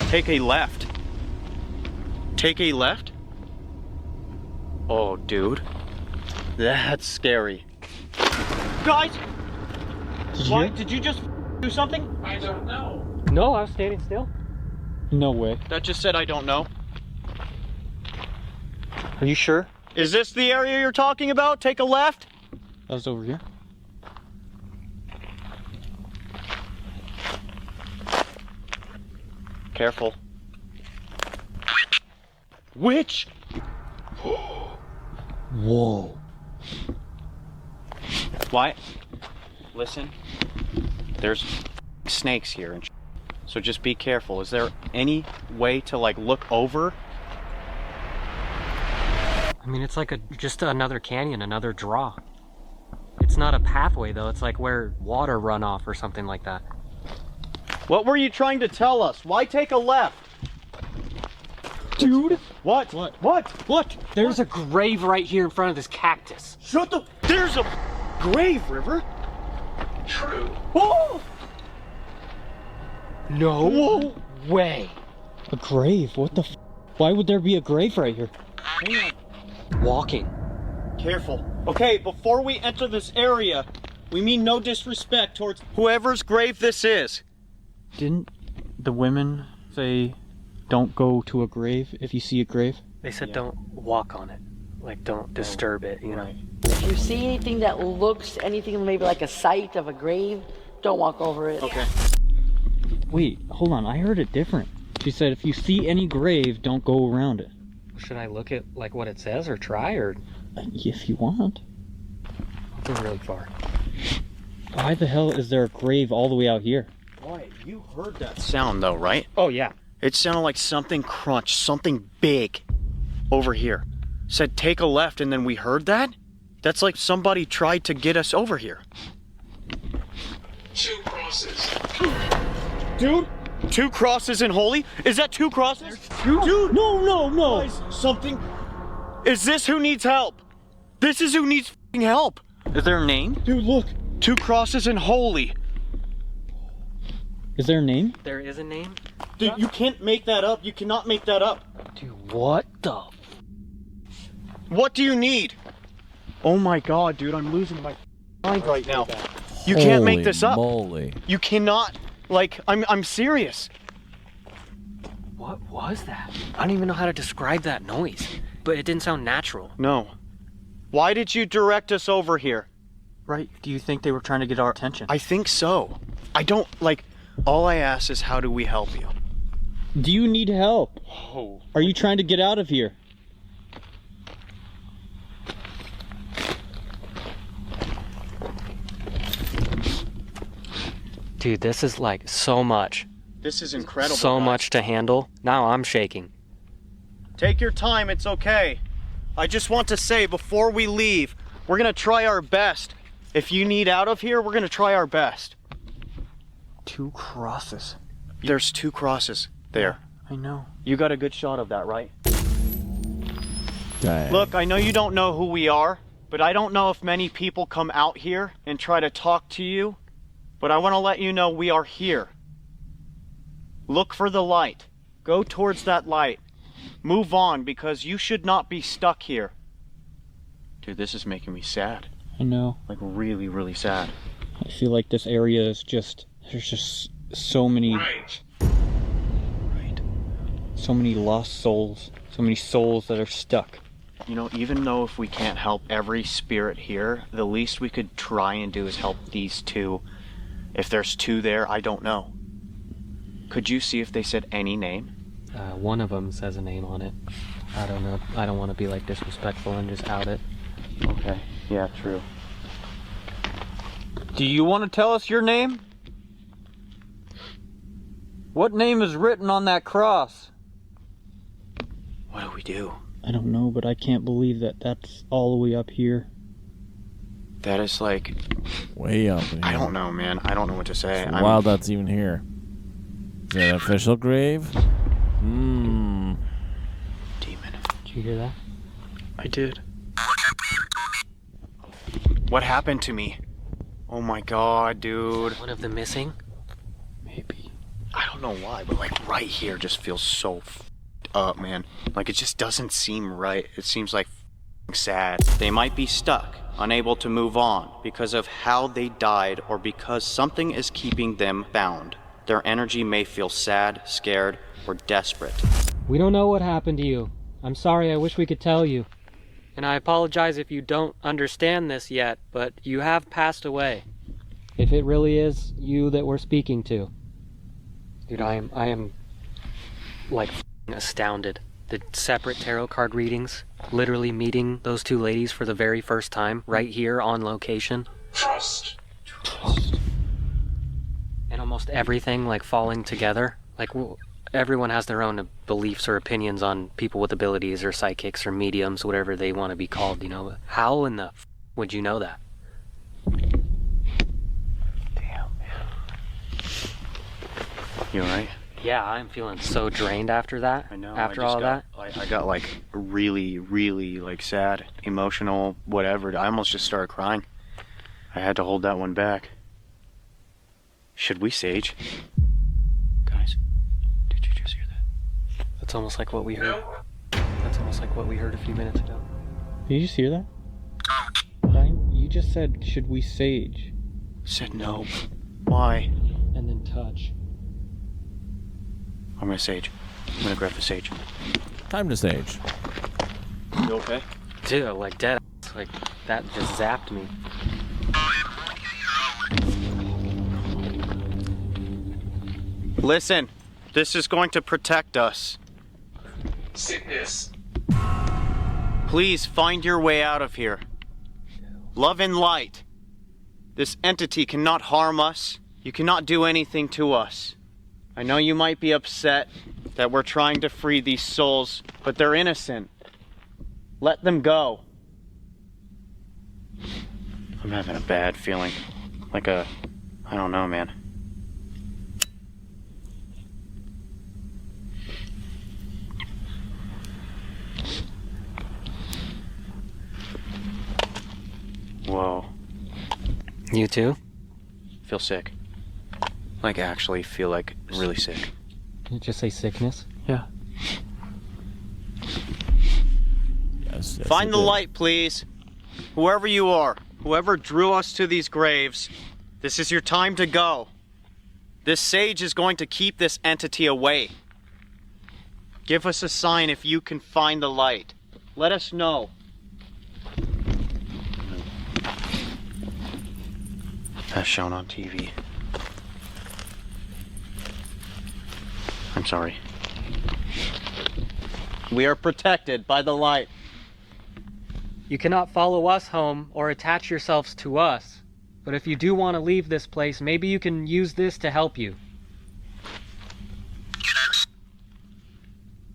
Take a left. Take a left? Oh, dude. That's scary. Guys! Did you just do something? I don't know. No, I was standing still. No way. That just said I don't know. Are you sure? Is this the area you're talking about? Take a left? That was over here. Careful. Witch! Whoa. Why? Listen. There's snakes here, and so just be careful. Is there any way to like look over? I mean, it's like just another canyon, another draw. It's not a pathway though, it's like where water runoff or something like that. What were you trying to tell us? Why take a left? Dude! What? What? There's a grave right here in front of this cactus. Shut the... There's a grave, River. True. Oh! No Whoa. way. A grave? What the f? Why would there be a grave right here? Hang on. Walking. Careful. Okay, before we enter this area, we mean no disrespect towards whoever's grave this is. Didn't the women say don't go to a grave if you see a grave? They said don't walk on it. Like, don't disturb it, you know? If you see anything that looks anything maybe like a site of a grave, don't walk over it. Okay. Wait, hold on. I heard it different. She said if you see any grave, don't go around it. Should I look at like what it says or try or? If you want. I'll go really far. Why the hell is there a grave all the way out here? Boy, you heard that sound though, right? Oh yeah. It sounded like something crunched, something big over here. Said take a left and then we heard that? That's like somebody tried to get us over here. 2 crosses. Dude, 2 crosses in holy? Is that 2 crosses? Dude, no. Guys, something. Is this who needs help? This is who needs f***ing help. Is there a name? Dude, look. 2 crosses in holy. Is there a name? There is a name? Dude, you can't make that up. You cannot make that up. Dude, what the? What do you need? Oh my god, dude, I'm losing my mind right now. You can't make this up. Holy moly. You cannot. Like, I'm serious. What was that? I don't even know how to describe that noise, but it didn't sound natural. No. Why did you direct us over here? Right, do you think they were trying to get our attention? I think so. I don't, like, all I ask is how do we help you? Do you need help? Oh. Are you trying to get out of here? Dude, this is like so much. This is incredible. So guys. much to handle. Now I'm shaking. Take your time, it's okay. I just want to say before we leave, we're gonna try our best. If you need out of here, we're gonna try our best. 2 crosses. There's 2 crosses there. I know. You got a good shot of that, right? Dang. Look, I know you don't know who we are, but I don't know if many people come out here and try to talk to you, but I want to let you know we are here. Look for the light. Go towards that light. Move on, because you should not be stuck here. Dude, this is making me sad. I know. Like, really, really sad. I feel like this area is just, there's just so many, so many lost souls, so many souls that are stuck. You know, even though if we can't help every spirit here, the least we could try and do is help these 2. If there's 2 there, I don't know. Could you see if they said any name? One of them says a name on it. I don't know. I don't want to be like disrespectful and just out it. Okay. Yeah, true. Do you want to tell us your name? What name is written on that cross? What do we do? I don't know, but I can't believe that that's all the way up here. That is like... Way up here. I don't know, man. I don't know what to say. Wow, that's even here. Is that an official grave? Demon. Did you hear that? I did. What happened to me? Oh my god, dude. One of them missing? Maybe. I don't know why, but like right here just feels so up, man. Like it just doesn't seem right. It seems like sad. They might be stuck, unable to move on because of how they died or because something is keeping them bound. Their energy may feel sad, scared, or desperate. We don't know what happened to you. I'm sorry, I wish we could tell you. And I apologize if you don't understand this yet, but you have passed away. If it really is you that we're speaking to. Dude, I am like astounded. The separate tarot card readings, literally meeting those 2 ladies for the very first time, right here on location. Trust. And almost everything like falling together. Like everyone has their own beliefs or opinions on people with abilities or psychics or mediums, whatever they want to be called, you know. How in the would you know that? Damn, man. You alright? Yeah, I'm feeling so drained after that. I know. After all that. I got like really, really like sad, emotional, whatever. I almost just started crying. I had to hold that one back. Should we sage? Guys, did you just hear that? That's almost like what we heard. That's almost like what we heard a few minutes ago. Did you just hear that? Brian, you just said, should we sage? Said no. Why? And then touch. I'm gonna sage. I'm gonna grab the sage. Time to sage. You okay? Dude, like dead. Like that just zapped me. Listen, this is going to protect us. Sickness. Please find your way out of here. Love and light. This entity cannot harm us. You cannot do anything to us. I know you might be upset that we're trying to free these souls, but they're innocent. Let them go. I'm having a bad feeling. Like I don't know, man. Whoa. You too? Feel sick. Like actually feel like really sick. Did you just say sickness? Yeah. Yes, Find the light, please. Whoever you are, whoever drew us to these graves, this is your time to go. This sage is going to keep this entity away. Give us a sign if you can find the light. Let us know. As shown on TV. I'm sorry. We are protected by the light. You cannot follow us home or attach yourselves to us. But if you do want to leave this place, maybe you can use this to help you.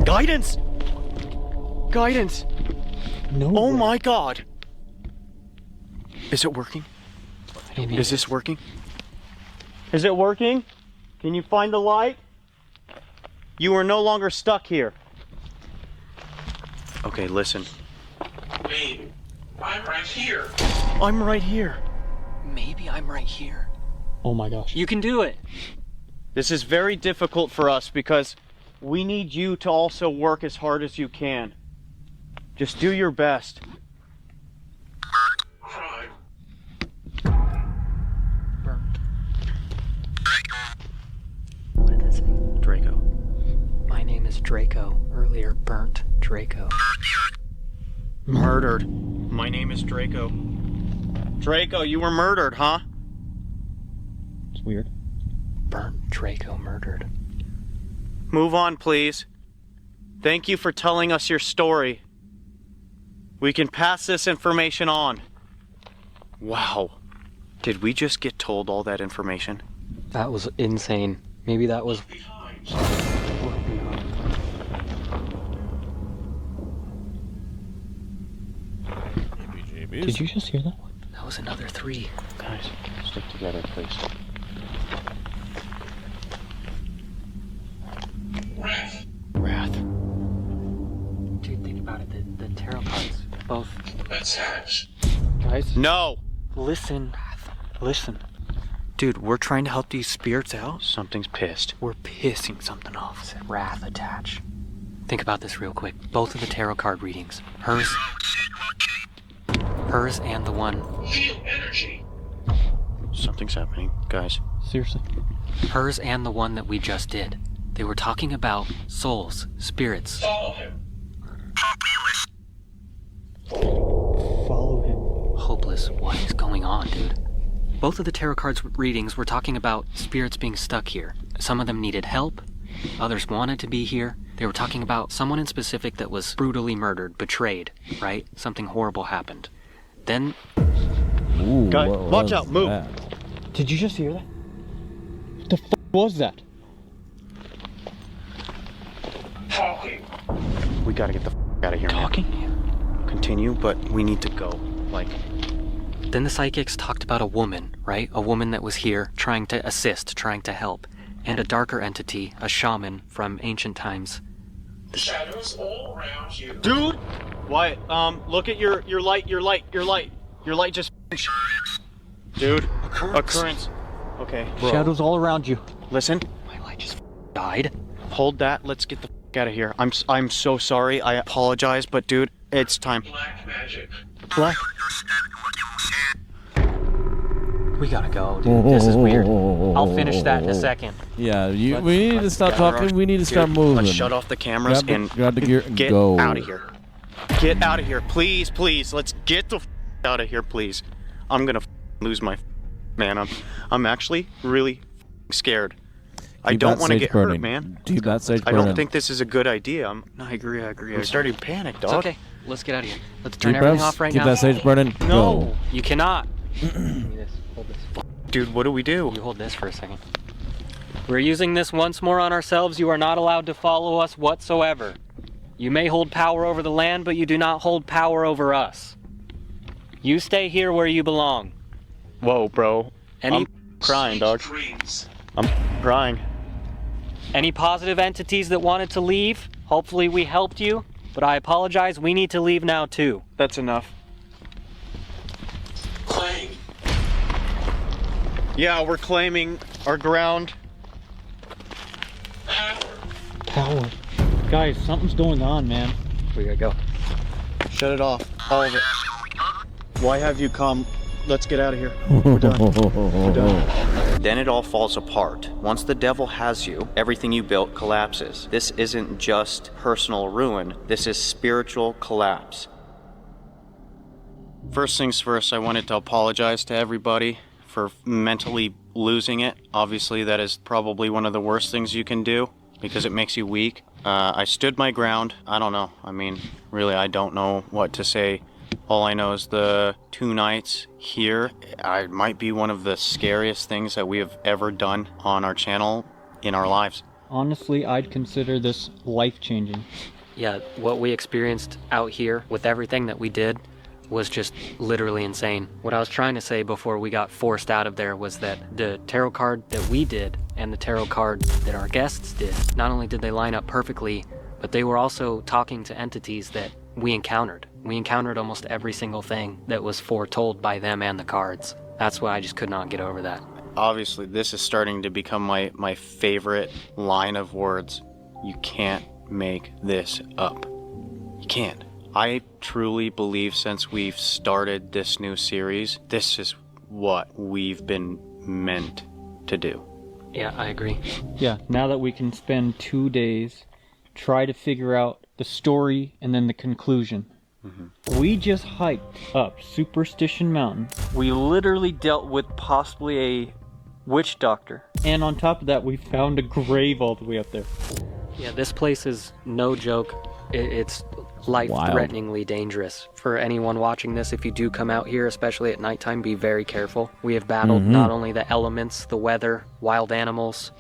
Guidance! Guidance! No. Oh my god! Is it working? Maybe. Is this working? Is it working? Can you find the light? You are no longer stuck here. Okay, listen. Wait, I'm right here. I'm right here. Maybe I'm right here. Oh my gosh. You can do it. This is very difficult for us because we need you to also work as hard as you can. Just do your best. Crime. What did that say? Draco. My name is Draco. Earlier, burnt Draco. Murdered. My name is Draco. Draco, you were murdered, huh? It's weird. Burnt Draco murdered. Move on, please. Thank you for telling us your story. We can pass this information on. Wow. Did we just get told all that information? That was insane. Maybe that was... Did you just hear that? That was another 3. Guys, stick together, please. Wrath. Dude, think about it. The tarot cards, both. Let's hatch. Guys? No! Listen. Listen. Dude, we're trying to help these spirits out. Something's pissed. We're pissing something off. Wrath attach. Think about this real quick. Both of the tarot card readings. Hers and the one. Feel energy. Something's happening, guys. Seriously. Hers and the one that we just did. They were talking about souls, spirits. Follow him. Follow him. Hopeless. What is going on, dude? Both of the tarot cards readings were talking about spirits being stuck here. Some of them needed help. Others wanted to be here. They were talking about someone in specific that was brutally murdered, betrayed, right? Something horrible happened. Then... Ooh, Guys, what watch was out, move. that? Did you just hear that? What the f was that? Talking. We gotta get the out of here. Talking? Continue, but we need to go. Like... Then the psychics talked about a woman, right? A woman that was here trying to assist, trying to help. And a darker entity, a shaman from ancient times. Shadows all around you. Dude! Wyatt, look at your light just... Dude, occurrence. Okay. Bro. Shadows all around you. Listen. My light just died. Hold that, let's get the out of here. I'm so sorry, I apologize, but dude, it's time. Black magic. Black? We gotta go, dude. This is weird. I'll finish that in a second. Yeah, we need to stop talking. We need to start moving. Let's shut off the cameras and grab the gear and get go. out of here. Get out of here, please, please. Let's get the out of here, please. I'm gonna lose my man. I'm actually really scared. I don't want to get hurt, man. Keep that sage I burning. don't think this is a good idea. I agree. I'm starting to panic, dog. It's okay. Let's get out of here. Let's turn Deep everything breaths. off right Keep now. that sage burning. No. Go. You cannot. Give me this. Hold this. Dude, what do we do? You hold this for a second. We're using this once more on ourselves. You are not allowed to follow us whatsoever. You may hold power over the land, but you do not hold power over us. You stay here where you belong. Whoa, bro. I'm crying, dog. Dreams. I'm crying. Any positive entities that wanted to leave, hopefully we helped you, but I apologize, we need to leave now too. That's enough. Claim. Yeah, we're claiming our ground. Power. Guys, something's going on, man. We gotta go. Shut it off. All of it. Why have you come? Let's get out of here. We're done. We're done. Then it all falls apart. Once the devil has you, everything you built collapses. This isn't just personal ruin, this is spiritual collapse. First things first, I wanted to apologize to everybody for mentally losing it. Obviously, that is probably one of the worst things you can do because it makes you weak. I stood my ground. I don't know. I mean, really, I don't know what to say. All I know is the 2 nights here, I might be one of the scariest things that we have ever done on our channel in our lives. Honestly, I'd consider this life-changing. Yeah, what we experienced out here with everything that we did was just literally insane. What I was trying to say before we got forced out of there was that the tarot card that we did and the tarot card that our guests did, not only did they line up perfectly, but they were also talking to entities that we encountered. We encountered almost every single thing that was foretold by them and the cards. That's why I just could not get over that. Obviously, this is starting to become my favorite line of words. You can't make this up. You can't. I truly believe since we've started this new series, this is what we've been meant to do. Yeah, I agree. Yeah, now that we can spend 2 days, try to figure out the story and then the conclusion. We just hiked up Superstition Mountain. We literally dealt with possibly a witch doctor. And on top of that, we found a grave all the way up there. Yeah, this place is no joke. It's life-threateningly dangerous. For anyone watching this, if you do come out here, especially at nighttime, be very careful. We have battled not only the elements, the weather, wild animals,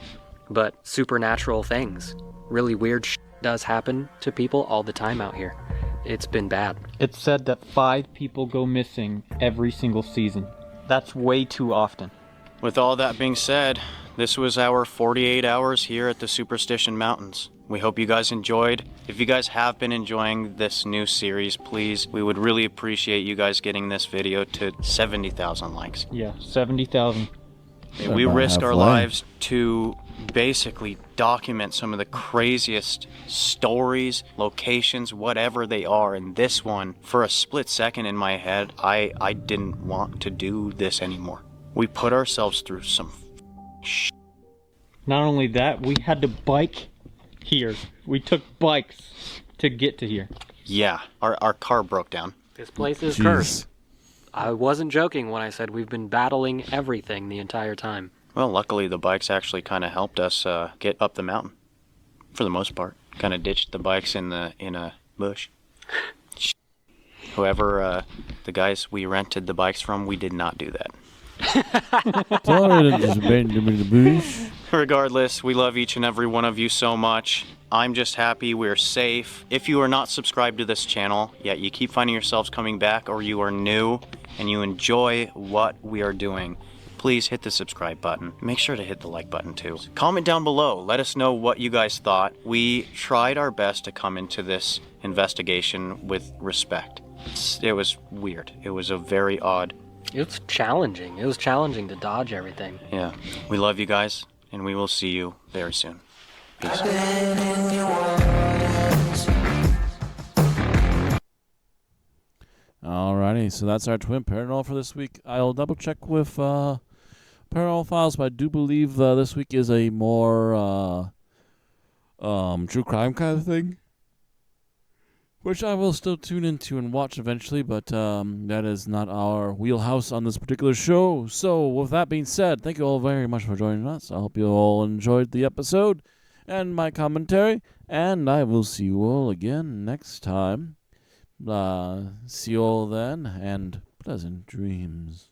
but supernatural things. Really weird does happen to people all the time out here. It's been bad. It's said that 5 people go missing every single season. That's way too often. With all that being said, this was our 48 hours here at the Superstition Mountains. We hope you guys enjoyed. If you guys have been enjoying this new series, please, we would really appreciate you guys getting this video to 70,000 likes. Yeah, 70,000. We risk our lives to basically document some of the craziest stories, locations, whatever they are. And this one, for a split second in my head, I didn't want to do this anymore. We put ourselves through some Not only that, we had to bike here. We took bikes to get to here. Yeah, our car broke down. This place is cursed. I wasn't joking when I said we've been battling everything the entire time. Well, luckily the bikes actually kind of helped us get up the mountain, for the most part. Kind of ditched the bikes in a bush. Whoever, the guys we rented the bikes from, we did not do that. Regardless, we love each and every one of you so much. I'm just happy we're safe. If you are not subscribed to this channel, yet you keep finding yourselves coming back, or you are new and you enjoy what we are doing, please hit the subscribe button. Make sure to hit the like button too. Comment down below. Let us know what you guys thought. We tried our best to come into this investigation with respect. It was weird. It was a very odd. It was challenging. It was challenging to dodge everything. Yeah. We love you guys, and we will see you very soon. Peace. Alrighty, so that's our Twin Paranormal for this week. I'll double check with Paranormal Files, but I do believe this week is a more true crime kind of thing, which I will still tune into and watch eventually, but that is not our wheelhouse on this particular show. So with that being said, thank you all very much for joining us. I hope you all enjoyed the episode and my commentary, and I will see you all again next time. See you all then, and pleasant dreams.